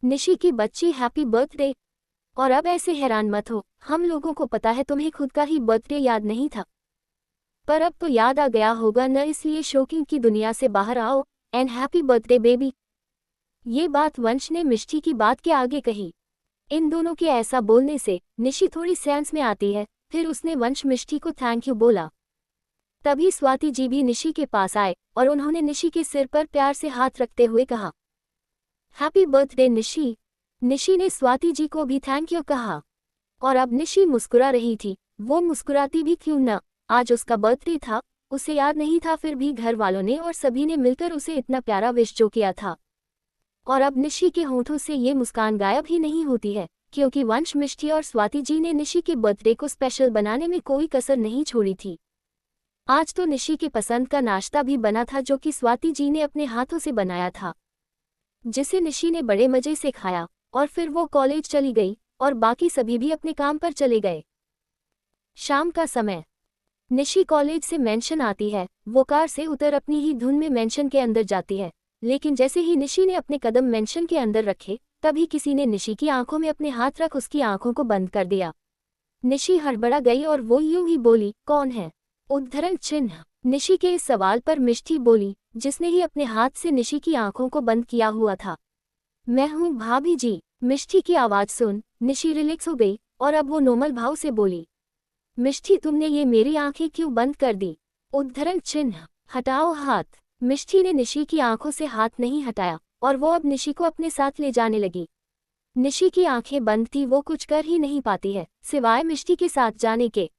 निशी की बच्ची हैप्पी बर्थडे। और अब ऐसे हैरान मत हो, हम लोगों को पता है तुम्हें खुद का ही बर्थडे याद नहीं था, पर अब तो याद आ गया होगा न, इसलिए शौकीन की दुनिया से बाहर आओ एंड हैप्पी बर्थडे बेबी। ये बात वंश ने मिष्टी की बात के आगे कही। इन दोनों के ऐसा बोलने से निशी थोड़ी सेंस में आती है। फिर उसने वंश मिष्टी को थैंक यू बोला। तभी स्वाति जी भी निशी के पास आए और उन्होंने निशी के सिर पर प्यार से हाथ रखते हुए कहा, हैप्पी बर्थडे निशी। निशी ने स्वाति जी को भी थैंक यू कहा और अब निशी मुस्कुरा रही थी। वो मुस्कुराती भी क्यों न, आज उसका बर्थडे था। उसे याद नहीं था, फिर भी घर वालों ने और सभी ने मिलकर उसे इतना प्यारा विश जो किया था। और अब निशी के होठों से ये मुस्कान गायब ही नहीं होती है, क्योंकि वंश, मिष्टी और स्वाति जी ने निशी के बर्थडे को स्पेशल बनाने में कोई कसर नहीं छोड़ी थी। आज तो निशी के पसंद का नाश्ता भी बना था जो कि स्वाति जी ने अपने हाथों से बनाया था, जिसे निशी ने बड़े मजे से खाया। और फिर वो कॉलेज चली गई और बाकी सभी भी अपने काम पर चले गए। शाम का समय, निशी कॉलेज से मेंशन आती है। वो कार से उतर अपनी ही धुन में मेंशन के अंदर जाती है, लेकिन जैसे ही निशी ने अपने कदम मेंशन के अंदर रखे, तभी किसी ने निशी की आंखों में अपने हाथ रख उसकी आंखों को बंद कर दिया। निशी हड़बड़ा गई और वो यूं ही बोली, कौन है? उद्धरण चिन्ह। निशी के इस सवाल पर मिष्टी बोली, जिसने ही अपने हाथ से निशी की आंखों को बंद किया हुआ था, मैं हूँ भाभी जी। मिष्टी की आवाज सुन निशी रिलैक्स हो गई और अब वो नॉर्मल भाव से बोली, मिष्टी तुमने ये मेरी आंखें क्यों बंद कर दी? उद्धरण चिन्ह। हटाओ हाथ। मिष्टी ने निशी की आंखों से हाथ नहीं हटाया और वो अब निशी को अपने साथ ले जाने लगी। निशी की आंखें बंद थी, वो कुछ कर ही नहीं पाती है सिवाय मिष्टी के साथ जाने के।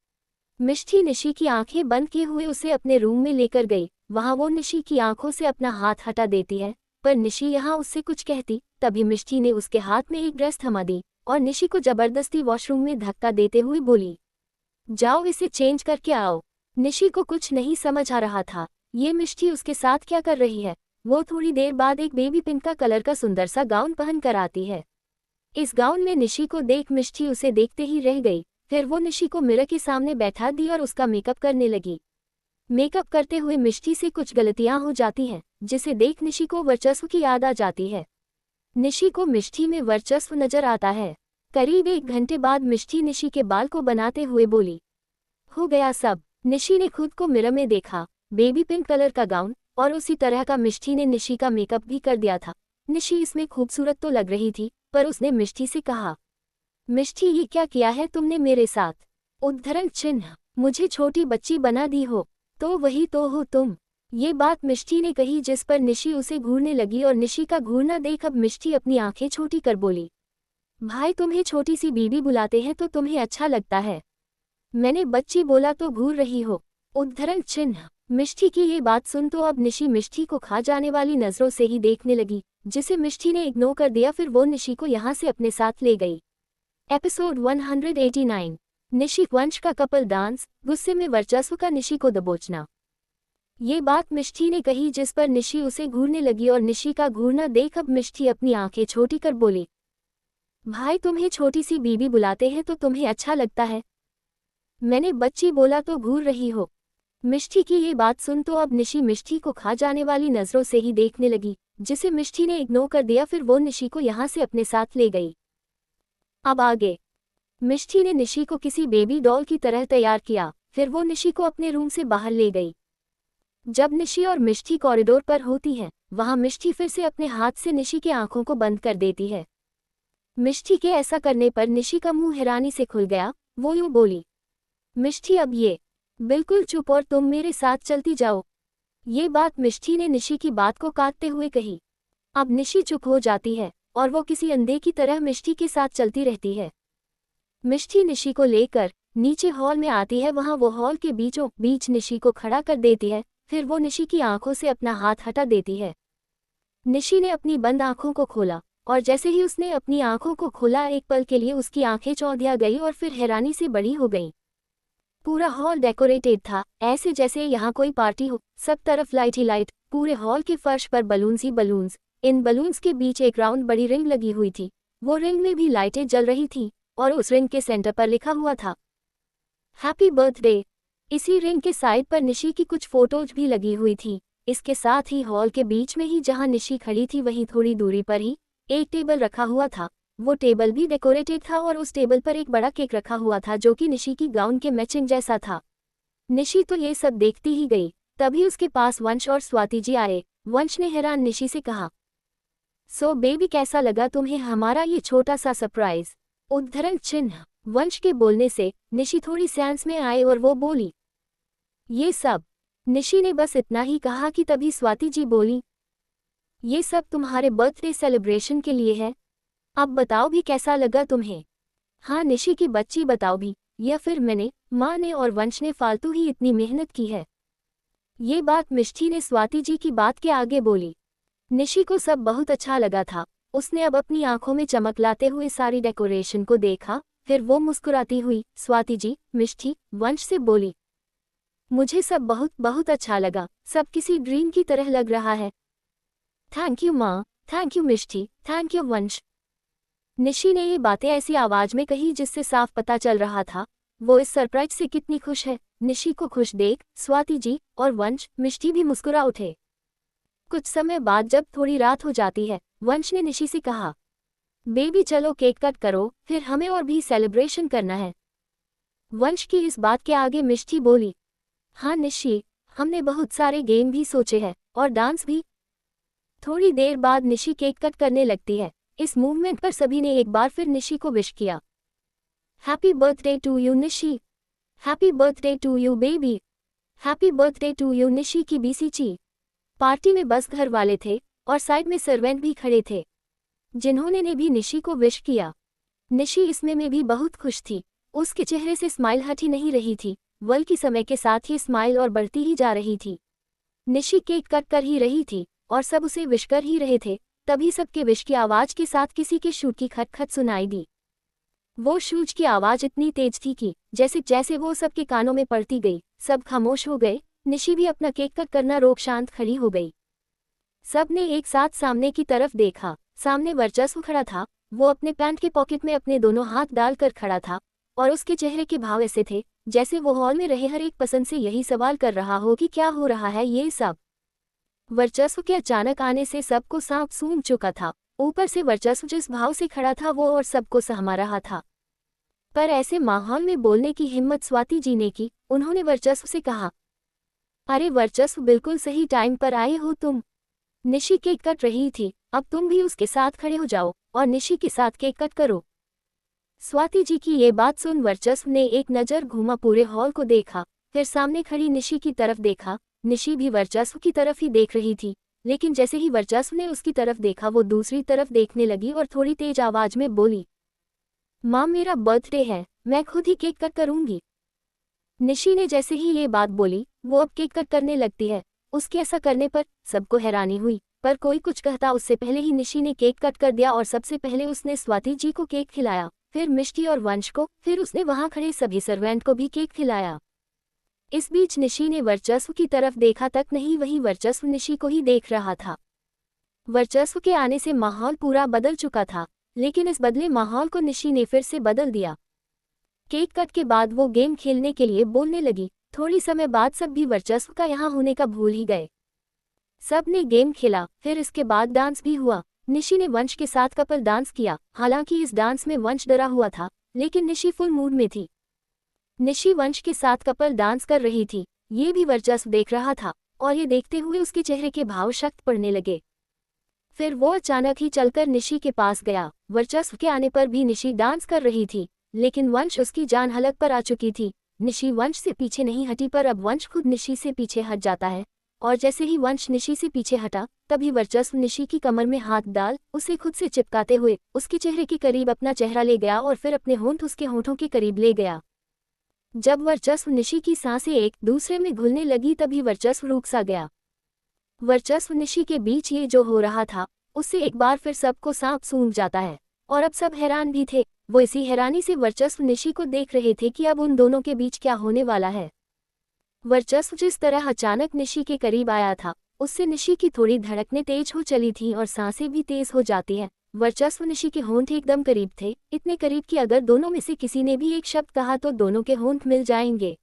मिष्टी निशी की आंखें बंद किए हुए उसे अपने रूम में लेकर गई। वहां वो निशी की आंखों से अपना हाथ हटा देती है, पर निशी यहाँ उससे कुछ कहती, तभी मिष्टी ने उसके हाथ में एक ड्रेस थमा दी और निशी को जबरदस्ती वॉशरूम में धक्का देते हुए बोली, जाओ इसे चेंज करके आओ। निशी को कुछ नहीं समझ आ रहा था, ये मिष्टी उसके साथ क्या कर रही है। वो थोड़ी देर बाद एक बेबी पिंक का कलर का सुंदर सा गाउन पहन कर आती है। इस गाउन में निशी को देख मिष्टी उसे देखते ही रह गई। फिर वो निशी को मिरर के सामने बैठा दी और उसका मेकअप करने लगी। मेकअप करते हुए मिष्टी से कुछ गलतियां हो जाती हैं, जिसे देख निशी को वर्चस्व की याद आ जाती है। निशी को मिष्टी में वर्चस्व नजर आता है। करीब 1 घंटे बाद मिष्टी निशी के बाल को बनाते हुए बोली, हो गया सब। निशी ने खुद को मिरर में देखा, बेबी पिंक कलर का गाउन और उसी तरह का मिष्टी ने निशी का मेकअप भी कर दिया था। निशी इसमें खूबसूरत तो लग रही थी, पर उसने मिष्टी से कहा, मिष्टी ये क्या किया है तुमने मेरे साथ? उद्धरण चिन्ह। मुझे छोटी बच्ची बना दी हो, तो वही तो हो तुम। ये बात मिष्टी ने कही, जिस पर निशी उसे घूरने लगी और निशी का घूरना देख अब मिष्टी अपनी आंखें छोटी कर बोली, भाई तुम्हें छोटी सी बीबी बुलाते हैं तो तुम्हें अच्छा लगता है? मैंने बच्ची बोला तो घूर रही हो। उद्धरण चिन्ह। मिष्टी की ये बात सुन तो अब निशी मिष्टी को खा जाने वाली नजरों से ही देखने लगी, जिसे मिष्टी ने इग्नोर कर दिया। फिर वो निशी को यहाँ से अपने साथ ले गई। एपिसोड 189। निशी वंश का कपल डांस, गुस्से में वर्चस्व का निशी को दबोचना। ये बात मिष्टी ने कही, जिस पर निशी उसे घूरने लगी और निशी का घूरना देख अब मिष्टी अपनी आंखें छोटी कर बोली, भाई तुम्हें छोटी सी बीबी बुलाते हैं तो तुम्हें अच्छा लगता है? मैंने बच्ची बोला तो घूर रही हो। मिष्टी की ये बात सुन तो अब निशी मिष्टी को खा जाने वाली नजरों से ही देखने लगी, जिसे मिष्टी ने इग्नोर कर दिया। फिर वो निशी को यहाँ से अपने साथ ले गई। अब आगे, मिष्टी ने निशी को किसी बेबी डॉल की तरह तैयार किया। फिर वो निशी को अपने रूम से बाहर ले गई। जब निशी और मिष्टी कॉरिडोर पर होती है, वहां मिष्टी फिर से अपने हाथ से निशी की आंखों को बंद कर देती है। मिष्टी के ऐसा करने पर निशी का मुंह हैरानी से खुल गया। वो यूं बोली, मिष्टी अब ये बिल्कुल चुप और तुम मेरे साथ चलती जाओ। ये बात मिष्टी ने निशी की बात को काटते हुए कही। अब निशी चुप हो जाती है और वो किसी अंधे की तरह मिष्टी के साथ चलती रहती है। मिष्टी निशी को लेकर नीचे हॉल में आती है, वहाँ वो हॉल के बीचों बीच निशी को खड़ा कर देती है। फिर वो निशी की आंखों से अपना हाथ हटा देती है। निशी ने अपनी बंद आंखों को खोला और जैसे ही उसने अपनी आंखों को खोला, एक पल के लिए उसकी आंखें चौंधिया गई और फिर हैरानी से बड़ी हो गईं। पूरा हॉल डेकोरेटेड था, ऐसे जैसे यहाँ कोई पार्टी हो। सब तरफ लाइट ही लाइट, पूरे हॉल के फर्श पर बलून्स ही बलून्स। इन बलून्स के बीच एक राउंड बड़ी रिंग लगी हुई थी। वो रिंग में भी लाइटें जल रही थीं और उस रिंग के सेंटर पर लिखा हुआ था हैप्पी बर्थडे। इसी रिंग के साइड पर निशी की कुछ फोटोज भी लगी हुई थी। इसके साथ ही हॉल के बीच में ही जहाँ निशी खड़ी थी वहीं थोड़ी दूरी पर ही एक टेबल रखा हुआ था। वो टेबल भी डेकोरेटेड था और उस टेबल पर एक बड़ा केक रखा हुआ था जो कि निशी की गाउन के मैचिंग जैसा था। निशी तो ये सब देखती ही गई। तभी उसके पास वंश और स्वाति जी आए। वंश ने हैरान निशी से कहा, सो बेबी, कैसा लगा तुम्हें हमारा ये छोटा सा सरप्राइज? उद्धरण चिन्ह। वंश के बोलने से निशी थोड़ी सेंस में आए और वो बोली, ये सब। निशी ने बस इतना ही कहा कि तभी स्वाति जी बोली, ये सब तुम्हारे बर्थडे सेलिब्रेशन के लिए है। अब बताओ भी कैसा लगा तुम्हें? हाँ निशी की बच्ची, बताओ भी, या फिर मैंने, माँ ने और वंश ने फालतू ही इतनी मेहनत की है? ये बात मिष्ठी ने स्वाति जी की बात के आगे बोली। निशी को सब बहुत अच्छा लगा था। उसने अब अपनी आंखों में चमक लाते हुए सारी डेकोरेशन को देखा। फिर वो मुस्कुराती हुई स्वाति जी, मिष्ठी, वंश से बोली, मुझे सब बहुत बहुत अच्छा लगा। सब किसी ड्रीम की तरह लग रहा है। थैंक यू माँ, thank you Mishti, thank you वंश। निशी ने ये बातें ऐसी आवाज में कही जिससे साफ पता चल रहा था वो इस सरप्राइज से कितनी खुश है। निशी को खुश देख स्वाति जी और वंश, मिष्ठी भी मुस्कुरा उठे। कुछ समय बाद जब थोड़ी रात हो जाती है, वंश ने निशी से कहा, बेबी चलो केक कट करो, फिर हमें और भी सेलिब्रेशन करना है। वंश की इस बात के आगे मिष्ठी बोली, हाँ निशी, हमने बहुत सारे गेम भी सोचे हैं और डांस भी। थोड़ी देर बाद निशी केक कट करने लगती है। इस मूवमेंट पर सभी ने एक बार फिर निशी को विश किया, happy birthday to you Nishi, happy birthday to you baby, happy birthday to you Nishi की बीसीची। पार्टी में बस घर वाले थे और साइड में सर्वेंट भी खड़े थे जिन्होंने ने भी निशी को विश किया। निशी इसमें में भी बहुत खुश थी। उसके चेहरे से स्माइल हट ही नहीं रही थी, बल्कि समय के साथ ही स्माइल और बढ़ती ही जा रही थी। निशी केक कट कर ही रही थी और सब उसे विश कर ही रहे थे। तभी सबके विश की आवाज के साथ किसी के शूज की खटखट सुनाई दी। वो शूज की आवाज इतनी तेज थी कि जैसे जैसे वो सबके कानों में पड़ती गई, सब खामोश हो गए। निशी भी अपना केक कट करना रोक शांत खड़ी हो गई। सब ने एक साथ सामने की तरफ देखा। सामने वर्चस्व खड़ा था। वो अपने पैंट के पॉकेट में अपने दोनों हाथ डालकर खड़ा था और उसके चेहरे के भाव ऐसे थे जैसे वो हॉल में रहे हर एक पसंद से यही सवाल कर रहा हो कि क्या हो रहा है ये सब। वर्चस्व के अचानक आने से सबको सांप सूंघ चुका था। ऊपर से वर्चस्व जिस भाव से खड़ा था वो और सबको सहमा रहा था। पर ऐसे माहौल में बोलने की हिम्मत स्वाति जी ने की। उन्होंने वर्चस्व से कहा, अरे वर्चस्व, बिल्कुल सही टाइम पर आए हो तुम। निशी केक कट रही थी, अब तुम भी उसके साथ खड़े हो जाओ और निशी के साथ केक कट करो। स्वाति जी की ये बात सुन वर्चस्व ने एक नज़र घूमा, पूरे हॉल को देखा, फिर सामने खड़ी निशी की तरफ देखा। निशी भी वर्चस्व की तरफ ही देख रही थी, लेकिन जैसे ही वर्चस्व ने उसकी तरफ देखा वो दूसरी तरफ देखने लगी और थोड़ी तेज आवाज में बोली, माँ मेरा बर्थडे है, मैं खुद ही केक कट करूंगी। निशी ने जैसे ही ये बात बोली वो अब केक कट करने लगती है। उसके ऐसा करने पर सबको हैरानी हुई, पर कोई कुछ कहता उससे पहले ही निशी ने केक कट कर दिया और सबसे पहले उसने स्वाति जी को केक खिलाया, फिर मिष्टी और वंश को, फिर उसने वहां खड़े सभी सर्वेंट को भी केक खिलाया। इस बीच निशी ने वर्चस्व की तरफ देखा तक नहीं, वहीं वर्चस्व निशी को ही देख रहा था। वर्चस्व के आने से माहौल पूरा बदल चुका था, लेकिन इस बदले माहौल को निशी ने फिर से बदल दिया। केक कट के बाद वो गेम खेलने के लिए बोलने लगी। थोड़ी समय बाद सब भी वर्चस्व का यहाँ होने का भूल ही गए। सब ने गेम खेला, फिर इसके बाद डांस भी हुआ। निशी ने वंश के साथ कपल डांस किया। हालांकि इस डांस में वंश डरा हुआ था, लेकिन निशी फुल मूड में थी। निशी वंश के साथ कपल डांस कर रही थी, ये भी वर्चस्व देख रहा था और ये देखते हुए उसके चेहरे के भाव सख्त पड़ने लगे। फिर वो अचानक ही चलकर निशी के पास गया। वर्चस्व के आने पर भी निशी डांस कर रही थी, लेकिन वंश उसकी जान हलक पर आ चुकी थी। निशी वंश से पीछे नहीं हटी, पर अब वंश खुद निशी से पीछे हट जाता है और जैसे ही वंश निशी से पीछे हटा तभी वर्चस्व निशी की कमर में हाथ डाल उसे खुद से चिपकाते हुए उसके चेहरे के करीब अपना चेहरा ले गया और फिर अपने होंठ उसके होंठों के करीब ले गया। जब वर्चस्व निशी की सांसें एक दूसरे में घुलने लगी तभी वर्चस्व रुक सा गया। वर्चस्व निशी के बीच ये जो हो रहा था उससे एक बार फिर सबको सांप सूंघ जाता है, और अब सब हैरान भी थे। वो इसी हैरानी से वर्चस्व निशी को देख रहे थे कि अब उन दोनों के बीच क्या होने वाला है। वर्चस्व जिस तरह अचानक निशी के करीब आया था उससे निशी की थोड़ी धड़कनें तेज हो चली थीं और सांसें भी तेज हो जाती हैं। वर्चस्व निशी के होंठ एकदम करीब थे, इतने करीब कि अगर दोनों में से किसी ने भी एक शब्द कहा तो दोनों के होंठ मिल जाएंगे।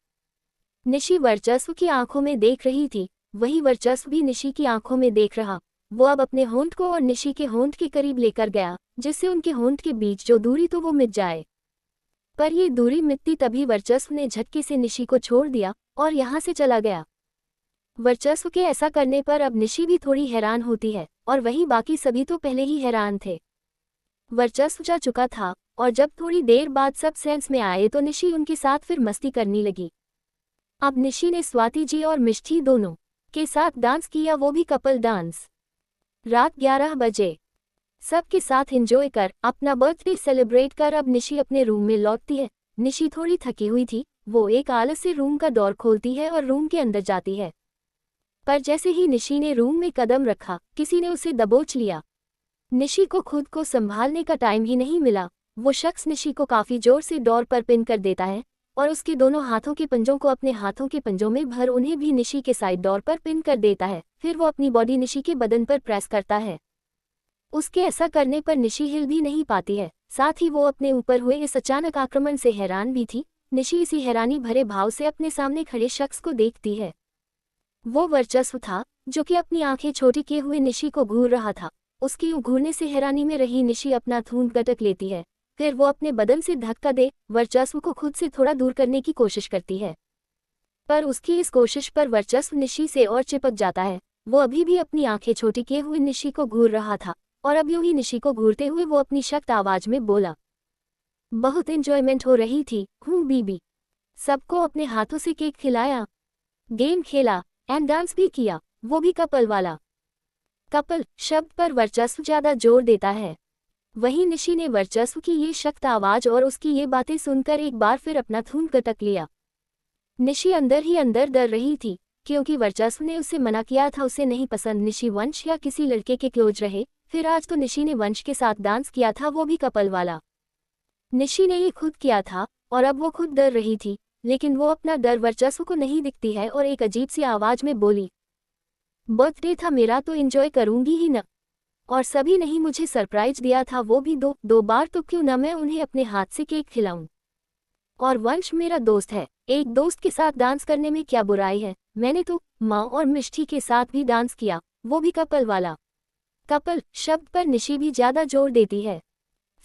निशी वर्चस्व की आंखों में देख रही थी, वही वर्चस्व भी निशी की आंखों में देख रहा। वो अब अपने होंठ को और निशी के होंठ के करीब लेकर गया, जिससे उनके होंठ के बीच जो दूरी तो वो मिट जाए। पर ये दूरी मिटती तभी वर्चस्व ने झटके से निशी को छोड़ दिया और यहाँ से चला गया। वर्चस्व के ऐसा करने पर अब निशी भी थोड़ी हैरान होती है, और वहीं बाकी सभी तो पहले ही हैरान थे। वर्चस्व जा चुका था और जब थोड़ी देर बाद सब सेंस में आए तो निशी उनके साथ फिर मस्ती करने लगी। अब निशी ने स्वाति जी और मिष्ठी दोनों के साथ डांस किया, वो भी कपल डांस। रात 11 बजे सबके साथ एंजॉय कर अपना बर्थडे सेलिब्रेट कर अब निशी अपने रूम में लौटती है। निशी थोड़ी थकी हुई थी, वो एक आलस से रूम का डोर खोलती है और रूम के अंदर जाती है। पर जैसे ही निशी ने रूम में कदम रखा किसी ने उसे दबोच लिया। निशी को खुद को संभालने का टाइम ही नहीं मिला। वो शख्स निशी को काफी जोर से डोर पर पिन कर देता है और उसके दोनों हाथों के पंजों को अपने हाथों के पंजों में भर उन्हें भी निशी के साइड डोर पर पिन कर देता है। फिर वो अपनी बॉडी निशी के बदन पर प्रेस करता है। उसके ऐसा करने पर निशी हिल भी नहीं पाती है, साथ ही वो अपने ऊपर हुए इस अचानक आक्रमण से हैरान भी थी। निशी इसी हैरानी भरे भाव से अपने सामने खड़े शख्स को देखती है। वो वर्चस्व था जो कि अपनी आंखें छोटी किए हुए निशी को घूर रहा था। उसके घूरने से हैरानी में रही निशी अपना थून गटक लेती है, फिर वो अपने बदन से धक्का दे वर्चस्व को खुद से थोड़ा दूर करने की कोशिश करती है। पर उसकी इस कोशिश पर वर्चस्व निशी से और चिपक जाता है। वो अभी भी अपनी आंखें छोटी किए हुए निशी को घूर रहा था और अब यूं ही निशी को घूरते हुए वो अपनी सख्त आवाज में बोला, बहुत एंजॉयमेंट हो रही थी बीबी। सबको अपने हाथों से केक खिलाया, गेम खेला एंड डांस भी किया, वो भी कपल वाला। कपल शब्द पर वर्चस्व ज्यादा जोर देता है। वहीं निशी ने वर्चस्व की ये सख्त आवाज और उसकी ये बातें सुनकर एक बार फिर अपना खून गटक लिया। निशी अंदर ही अंदर डर रही थी, क्योंकि वर्चस्व ने उसे मना किया था उसे नहीं पसंद निशी वंश या किसी लड़के के क्लोज रहे। फिर आज तो निशी ने वंश के साथ डांस किया था, वो भी कपल वाला। निशी ने ये खुद किया था और अब वो खुद डर रही थी, लेकिन वो अपना डर वर्चस्व को नहीं दिखती है और एक अजीब सी आवाज में बोली, बर्थडे था मेरा तो एंजॉय करूंगी ही न, और सभी नहीं मुझे सरप्राइज दिया था, वो भी दो बार, तो क्यों न मैं उन्हें अपने हाथ से केक खिलाऊं। और वंश मेरा दोस्त है, एक दोस्त के साथ डांस करने में क्या बुराई है। मैंने तो माँ और मिष्ठी के साथ भी डांस किया, वो भी कपल वाला। कपल शब्द पर निशी भी ज्यादा जोर देती है।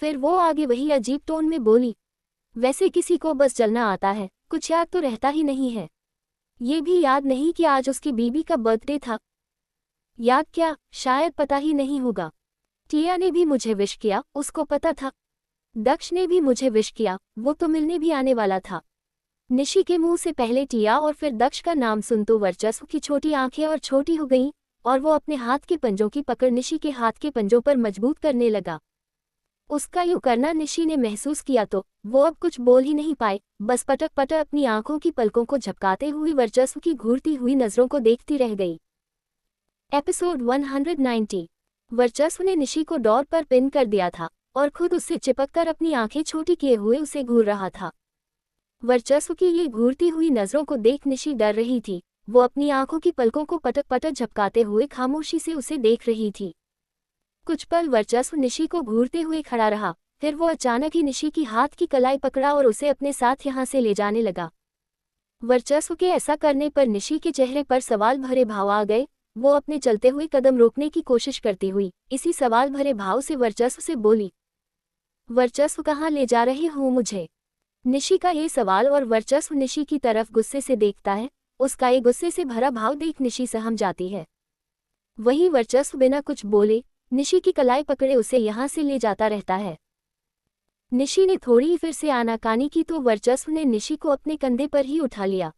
फिर वो आगे वही अजीब टोन में बोली, वैसे किसी को बस जलना आता है, कुछ याद तो रहता ही नहीं है। ये भी याद नहीं कि आज उसकी बीबी का बर्थडे था। याद क्या, शायद पता ही नहीं होगा। टिया ने भी मुझे विश किया, उसको पता था। दक्ष ने भी मुझे विश किया, वो तो मिलने भी आने वाला था। निशी के मुंह से पहले टिया और फिर दक्ष का नाम सुन तो वर्चस्व की छोटी आंखें और छोटी हो गईं और वो अपने हाथ के पंजों की पकड़ निशी के हाथ के पंजों पर मजबूत करने लगा। उसका यूं करना निशी ने महसूस किया तो वो अब कुछ बोल ही नहीं पाए, बस पटक पटक अपनी आंखों की पलकों को झपकाते हुए वर्चस्व की घूरती हुई नजरों को देखती रह गई। एपिसोड 190। वर्चस्व ने निशी को डोर पर पिन कर दिया था और खुद उससे चिपककर अपनी आंखें छोटी किए हुए उसे घूर रहा था। वर्चस्व की ये घूरती हुई नजरों को देख निशी डर रही थी। वो अपनी आंखों की पलकों को पटक पटक झपकाते हुए खामोशी से उसे देख रही थी। कुछ पल वर्चस्व निशी को घूरते हुए खड़ा रहा, फिर वो अचानक ही निशी की हाथ की कलाई पकड़ा और उसे अपने साथ यहाँ से ले जाने लगा। वर्चस्व के ऐसा करने पर निशी के चेहरे पर सवाल भरे भाव आ गए। वो अपने चलते हुए कदम रोकने की कोशिश करती हुई इसी सवाल भरे भाव से वर्चस्व से बोली, वर्चस्व कहाँ ले जा रहे हो मुझे। निशी का ये सवाल और वर्चस्व निशी की तरफ गुस्से से देखता है। उसका ये गुस्से से भरा भाव देख निशी सहम जाती है। वहीं वर्चस्व बिना कुछ बोले निशी की कलाई पकड़े उसे यहाँ से ले जाता रहता है। निशी ने थोड़ी फिर से आनाकानी की तो वर्चस्व ने निशी को अपने कंधे पर ही उठा लिया।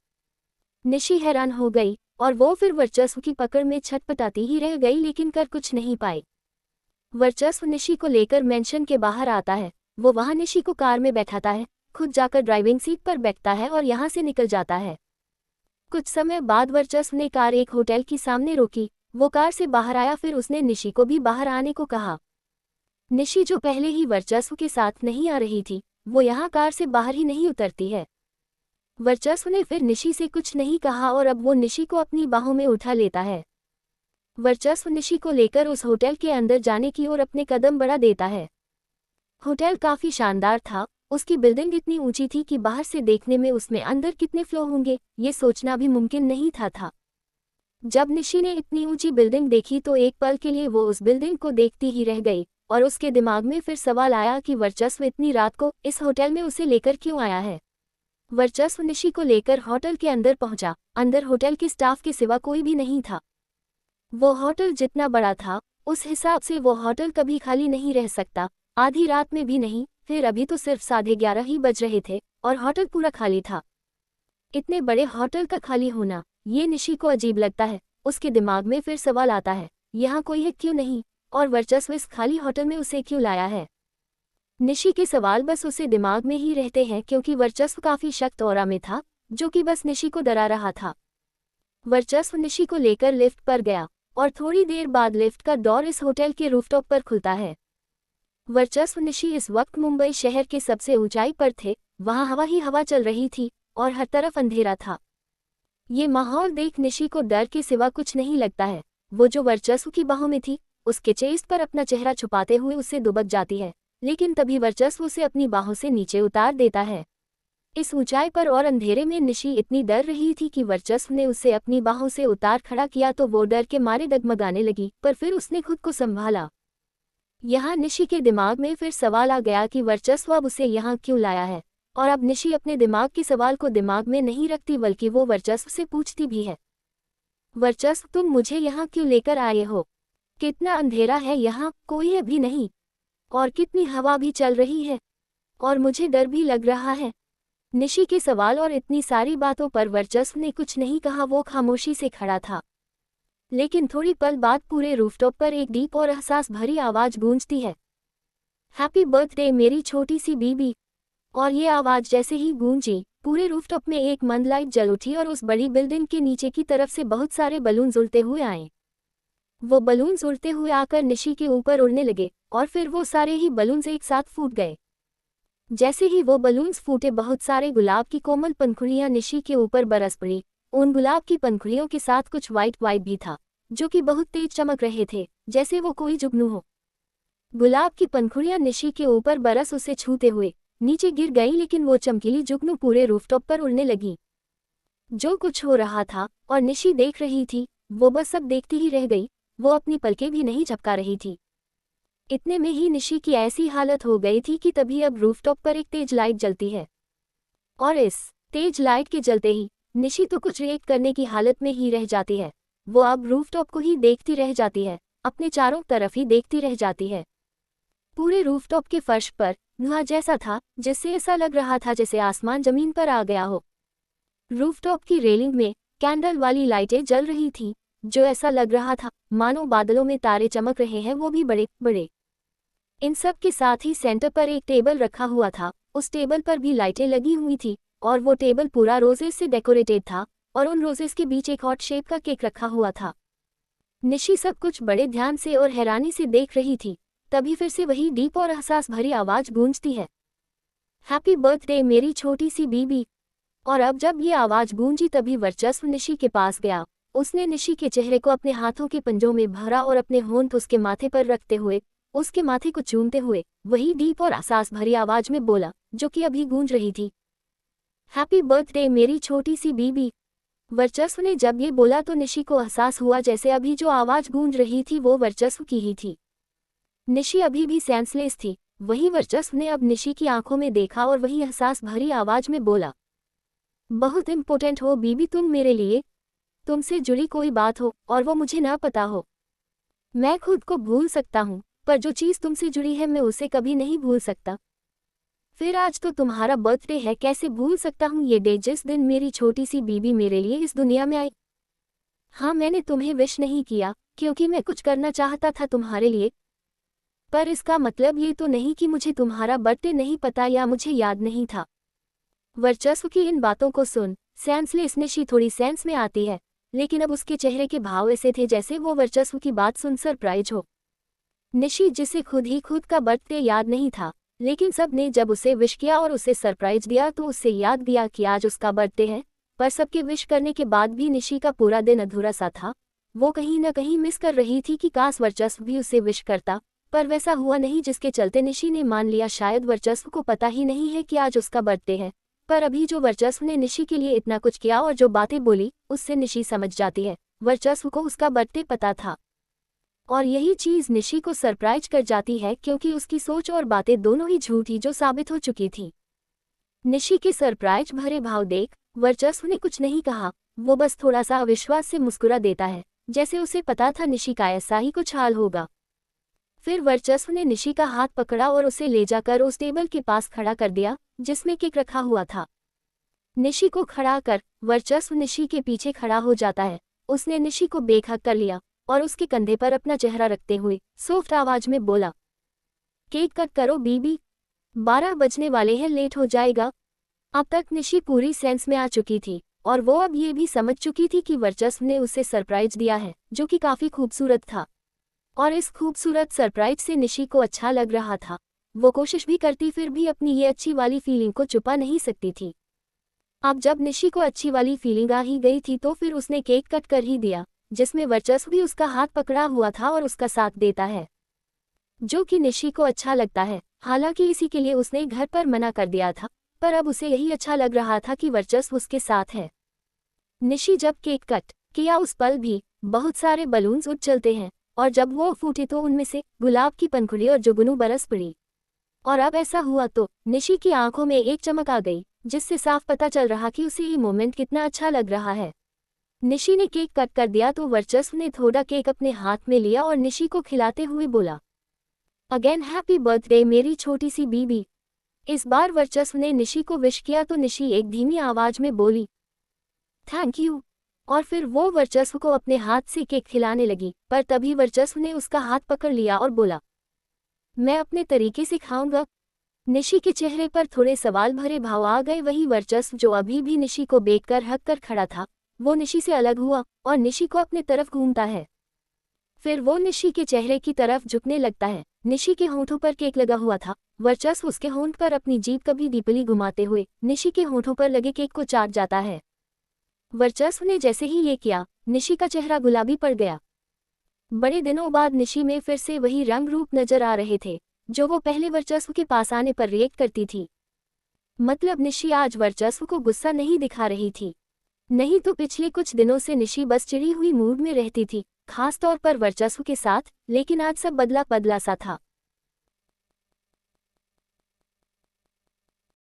निशी हैरान हो गई और वो फिर वर्चस्व की पकड़ में छटपटाती ही रह गई, लेकिन कर कुछ नहीं पाई। वर्चस्व निशी को लेकर मेंशन के बाहर आता है। वो वहां निशी को कार में बैठाता है खुद जाकर ड्राइविंग सीट पर बैठता है और यहाँ से निकल जाता है। कुछ समय बाद वर्चस्व ने कार एक होटल के सामने रोकी। वो कार से बाहर आया, फिर उसने निशी को भी बाहर आने को कहा। निशी, जो पहले ही वर्चस्व के साथ नहीं आ रही थी, वो यहाँ कार से बाहर ही नहीं उतरती है। वर्चस्व ने फिर निशी से कुछ नहीं कहा और अब वो निशी को अपनी बाहों में उठा लेता है। वर्चस्व निशी को लेकर उस होटल के अंदर जाने की ओर अपने कदम बढ़ा देता है। होटल काफी शानदार था। उसकी बिल्डिंग इतनी ऊंची थी कि बाहर से देखने में उसमें अंदर कितने फ्लोर होंगे ये सोचना भी मुमकिन नहीं था। जब निशी ने इतनी ऊंची बिल्डिंग देखी तो एक पल के लिए वो उस बिल्डिंग को देखती ही रह गई और उसके दिमाग में फिर सवाल आया कि वर्चस्व इतनी रात को इस होटल में उसे लेकर क्यों आया है। वर्चस्व निशी को लेकर होटल के अंदर पहुंचा। अंदर होटल के स्टाफ के सिवा कोई भी नहीं था। वो होटल जितना बड़ा था उस हिसाब से वो होटल कभी खाली नहीं रह सकता, आधी रात में भी नहीं। फिर अभी तो सिर्फ 11:30 ही बज रहे थे और होटल पूरा खाली था। इतने बड़े होटल का खाली होना ये निशी को अजीब लगता है। उसके दिमाग में फिर सवाल आता है, यहाँ कोई है क्यों नहीं, और वर्चस्व इस खाली होटल में उसे क्यों लाया है। निशी के सवाल बस उसे दिमाग में ही रहते हैं क्योंकि वर्चस्व काफी सख्त ऑरा में था जो कि बस निशी को डरा रहा था। वर्चस्व निशी को लेकर लिफ्ट पर गया और थोड़ी देर बाद लिफ्ट का डोर इस होटल के रूफटॉप पर खुलता है। वर्चस्व निशी इस वक्त मुंबई शहर के सबसे ऊंचाई पर थे। वहां हवा ही हवा चल रही थी और हर तरफ अंधेरा था। ये माहौल देख निशी को डर के सिवा कुछ नहीं लगता है। वो जो वर्चस्व की बाहों में थी उसके चेस्ट पर अपना चेहरा छुपाते हुए उससे दुबक जाती है, लेकिन तभी वर्चस्व उसे अपनी बाहों से नीचे उतार देता है। इस ऊंचाई पर और अंधेरे में निशी इतनी डर रही थी कि वर्चस्व ने उसे अपनी बाहों से उतार खड़ा किया तो वो डर के मारे डगमगाने लगी, पर फिर उसने खुद को संभाला। यहाँ निशी के दिमाग में फिर सवाल आ गया कि वर्चस्व अब उसे यहाँ क्यों लाया है, और अब निशी अपने दिमाग के सवाल को दिमाग में नहीं रखती बल्कि वो वर्चस्व से पूछती भी है, वर्चस्व तुम मुझे यहाँ क्यों लेकर आए हो? कितना अंधेरा है यहाँ, कोई है भी नहीं, और कितनी हवा भी चल रही है, और मुझे डर भी लग रहा है। निशी के सवाल और इतनी सारी बातों पर वर्चस्व ने कुछ नहीं कहा। वो खामोशी से खड़ा था। लेकिन थोड़ी पल बाद पूरे रूफटॉप पर एक डीप और एहसास भरी आवाज गूंजती है, हैप्पी बर्थडे मेरी छोटी सी बीबी। और ये आवाज जैसे ही गूंजी पूरे रूफटॉप में एक मंद लाइट जल उठी और उस बड़ी बिल्डिंग के नीचे की तरफ से बहुत सारे बलून उड़ते हुए आए। वो बलून उड़ते हुए आकर निशी के ऊपर उड़ने लगे और फिर वो सारे ही बलून्स एक साथ फूट गए। जैसे ही वो बलून्स फूटे बहुत सारे गुलाब की कोमल पंखुड़ियां निशी के ऊपर बरस पड़ी। उन गुलाब की पंखुड़ियों के साथ कुछ वाइट भी था जो कि बहुत तेज चमक रहे थे, जैसे वो कोई जुगनू हो। गुलाब की पंखुड़ियां निशी के ऊपर बरस उसे छूते हुए नीचे गिर गई, लेकिन वो चमकीली जुगनू पूरे रूफटॉप पर उड़ने लगी। जो कुछ हो रहा था और निशी देख रही थी वो बस सब देखती ही रह गई। वो अपनी पलकें भी नहीं झपका रही थी। इतने में ही निशी की ऐसी हालत हो गई थी कि तभी अब रूफटॉप पर एक तेज लाइट जलती है, और इस तेज लाइट के जलते ही निशी तो कुछ रिएक्ट करने की हालत में ही रह जाती है। वो अब रूफटॉप को ही देखती रह जाती है, अपने चारों तरफ ही देखती रह जाती है। पूरे रूफटॉप के फर्श पर धुआं जैसा था जिससे ऐसा लग रहा था जैसे आसमान जमीन पर आ गया हो। रूफटॉप की रेलिंग में कैंडल वाली लाइटें जल रही थीं, जो ऐसा लग रहा था मानो बादलों में तारे चमक रहे हैं, वो भी बड़े बड़े। इन सब के साथ ही सेंटर पर एक टेबल रखा हुआ था। उस टेबल पर भी लाइटें लगी हुई थी और वो टेबल पूरा रोजेस से डेकोरेटेड था और उन रोजेस के बीच एक हॉट शेप का केक रखा हुआ था। निशी सब कुछ बड़े ध्यान से और हैरानी से देख रही थी। तभी फिर से वही डीप और एहसास भरी आवाज गूंजती है, हैप्पी बर्थडे मेरी छोटी सी बीबी। और अब जब ये आवाज गूंजी तभी वर्चस्व निशी के पास गया। उसने निशी के चेहरे को अपने हाथों के पंजों में भरा और अपने होंठ उसके माथे पर रखते हुए उसके माथे को चूमते हुए वही डीप और एहसास भरी आवाज में बोला जो कि अभी गूंज रही थी, हैप्पी बर्थडे मेरी छोटी सी बीबी। वर्चस्व ने जब ये बोला तो निशी को एहसास हुआ जैसे अभी जो आवाज गूंज रही थी वो वर्चस्व की ही थी। निशी अभी भी सेंसलेस थी। वही वर्चस्व ने अब निशी की आंखों में देखा और वही एहसास भरी आवाज में बोला, बहुत इम्पोर्टेंट हो बीबी तुम मेरे लिए, तुमसे जुड़ी कोई बात हो और वो मुझे ना पता हो। मैं खुद को भूल सकता हूँ पर जो चीज़ तुमसे जुड़ी है मैं उसे कभी नहीं भूल सकता। फिर आज तो तुम्हारा बर्थडे है, कैसे भूल सकता हूँ ये डे जिस दिन मेरी छोटी सी बीबी मेरे लिए इस दुनिया में आई। हाँ मैंने तुम्हें विश नहीं किया क्योंकि मैं कुछ करना चाहता था तुम्हारे लिए, पर इसका मतलब ये तो नहीं कि मुझे तुम्हारा बर्थडे नहीं पता या मुझे याद नहीं था। वर्चस्व की इन बातों को सुन सेंसलेस निशी थोड़ी सेंस में आती है, लेकिन अब उसके चेहरे के भाव ऐसे थे जैसे वो वर्चस्व की बात सुन सरप्राइज हो। निशी जिसे खुद ही खुद का बर्थडे याद नहीं था, लेकिन सब ने जब उसे विश किया और उसे सरप्राइज दिया तो उससे याद दिया कि आज उसका बर्थडे है। पर सबके विश करने के बाद भी निशी का पूरा दिन अधूरा सा था। वो कहीं न कहीं मिस कर रही थी कि काश वर्चस्व भी उसे विश करता, पर वैसा हुआ नहीं, जिसके चलते निशी ने मान लिया शायद वर्चस्व को पता ही नहीं है कि आज उसका बर्थडे है। पर अभी जो वर्चस्व ने निशी के लिए इतना कुछ किया और जो बातें बोली, उससे निशी समझ जाती है वर्चस्व को उसका बर्थडे पता था। और यही चीज़ निशी को सरप्राइज कर जाती है, क्योंकि उसकी सोच और बातें दोनों ही झूठी जो साबित हो चुकी थी। निशी के सरप्राइज भरे भाव देख वर्चस्व ने कुछ नहीं कहा। वो बस थोड़ा सा अविश्वास से मुस्कुरा देता है, जैसे उसे पता था निशी का ऐसा ही कुछ हाल होगा। फिर वर्चस्व ने निशी का हाथ पकड़ा और उसे ले जाकर उस टेबल के पास खड़ा कर दिया जिसमें केक रखा हुआ था। निशी को खड़ा कर वर्चस्व निशी के पीछे खड़ा हो जाता है। उसने निशी को बेखक कर लिया और उसके कंधे पर अपना चेहरा रखते हुए सॉफ्ट आवाज में बोला, केक कट करो बीबी, 12 बजने वाले हैं, लेट हो जाएगा। अब तक निशी पूरी सेंस में आ चुकी थी और वो अब ये भी समझ चुकी थी कि वर्चस्व ने उसे सरप्राइज दिया है, जो कि काफी खूबसूरत था। और इस खूबसूरत सरप्राइज से निशी को अच्छा लग रहा था। वो कोशिश भी करती फिर भी अपनी ये अच्छी वाली फीलिंग को छुपा नहीं सकती थी। अब जब निशी को अच्छी वाली फीलिंग आ ही गई थी तो फिर उसने केक कट कर ही दिया, जिसमें वर्चस्व भी उसका हाथ पकड़ा हुआ था और उसका साथ देता है, जो कि निशी को अच्छा लगता है। हालांकि इसी के लिए उसने घर पर मना कर दिया था, पर अब उसे यही अच्छा लग रहा था कि वर्चस्व उसके साथ है। निशी जब केक कट किया उस पल भी बहुत सारे बलून्स उड़ चलते हैं और जब वो फूटे तो उनमें से गुलाब की पंखुड़ी और जुगनू बरस पड़ी। और अब ऐसा हुआ तो निशी की आंखों में एक चमक आ गई, जिससे साफ पता चल रहा कि उसे ये मोमेंट कितना अच्छा लग रहा है। निशी ने केक कट कर दिया तो वर्चस्व ने थोड़ा केक अपने हाथ में लिया और निशी को खिलाते हुए बोला, अगेन हैप्पी बर्थडे मेरी छोटी सी बीबी। इस बार वर्चस्व ने निशी को विश किया तो निशी एक धीमी आवाज में बोली, थैंक यू। और फिर वो वर्चस्व को अपने हाथ से केक खिलाने लगी, पर तभी वर्चस्व ने उसका हाथ पकड़ लिया और बोला, मैं अपने तरीके से खाऊंगा। निशी के चेहरे पर थोड़े सवाल भरे भाव आ गए। वही वर्चस्व जो अभी भी निशी को देखकर हक कर खड़ा था, वो निशी से अलग हुआ और निशी को अपने तरफ घूमता है। फिर वो निशी के चेहरे की तरफ झुकने लगता है। निशी के होंठों पर केक लगा हुआ था। वर्चस्व उसके होंठ पर अपनी जीभ कभी डीपली घुमाते हुए निशी के होंठों पर लगे केक को चाट जाता है। वर्चस्व ने जैसे ही ये किया, निशी का चेहरा गुलाबी पड़ गया। बड़े दिनों बाद निशी में फिर से वही रंग रूप नजर आ रहे थे जो वो पहले वर्चस्व के पास आने पर रिएक्ट करती थी। मतलब निशी आज वर्चस्व को गुस्सा नहीं दिखा रही थी। नहीं तो पिछले कुछ दिनों से निशी बस चिड़ी हुई मूड में रहती थी, खास तौर पर वर्चस्व के साथ, लेकिन आज सब बदला बदला सा था।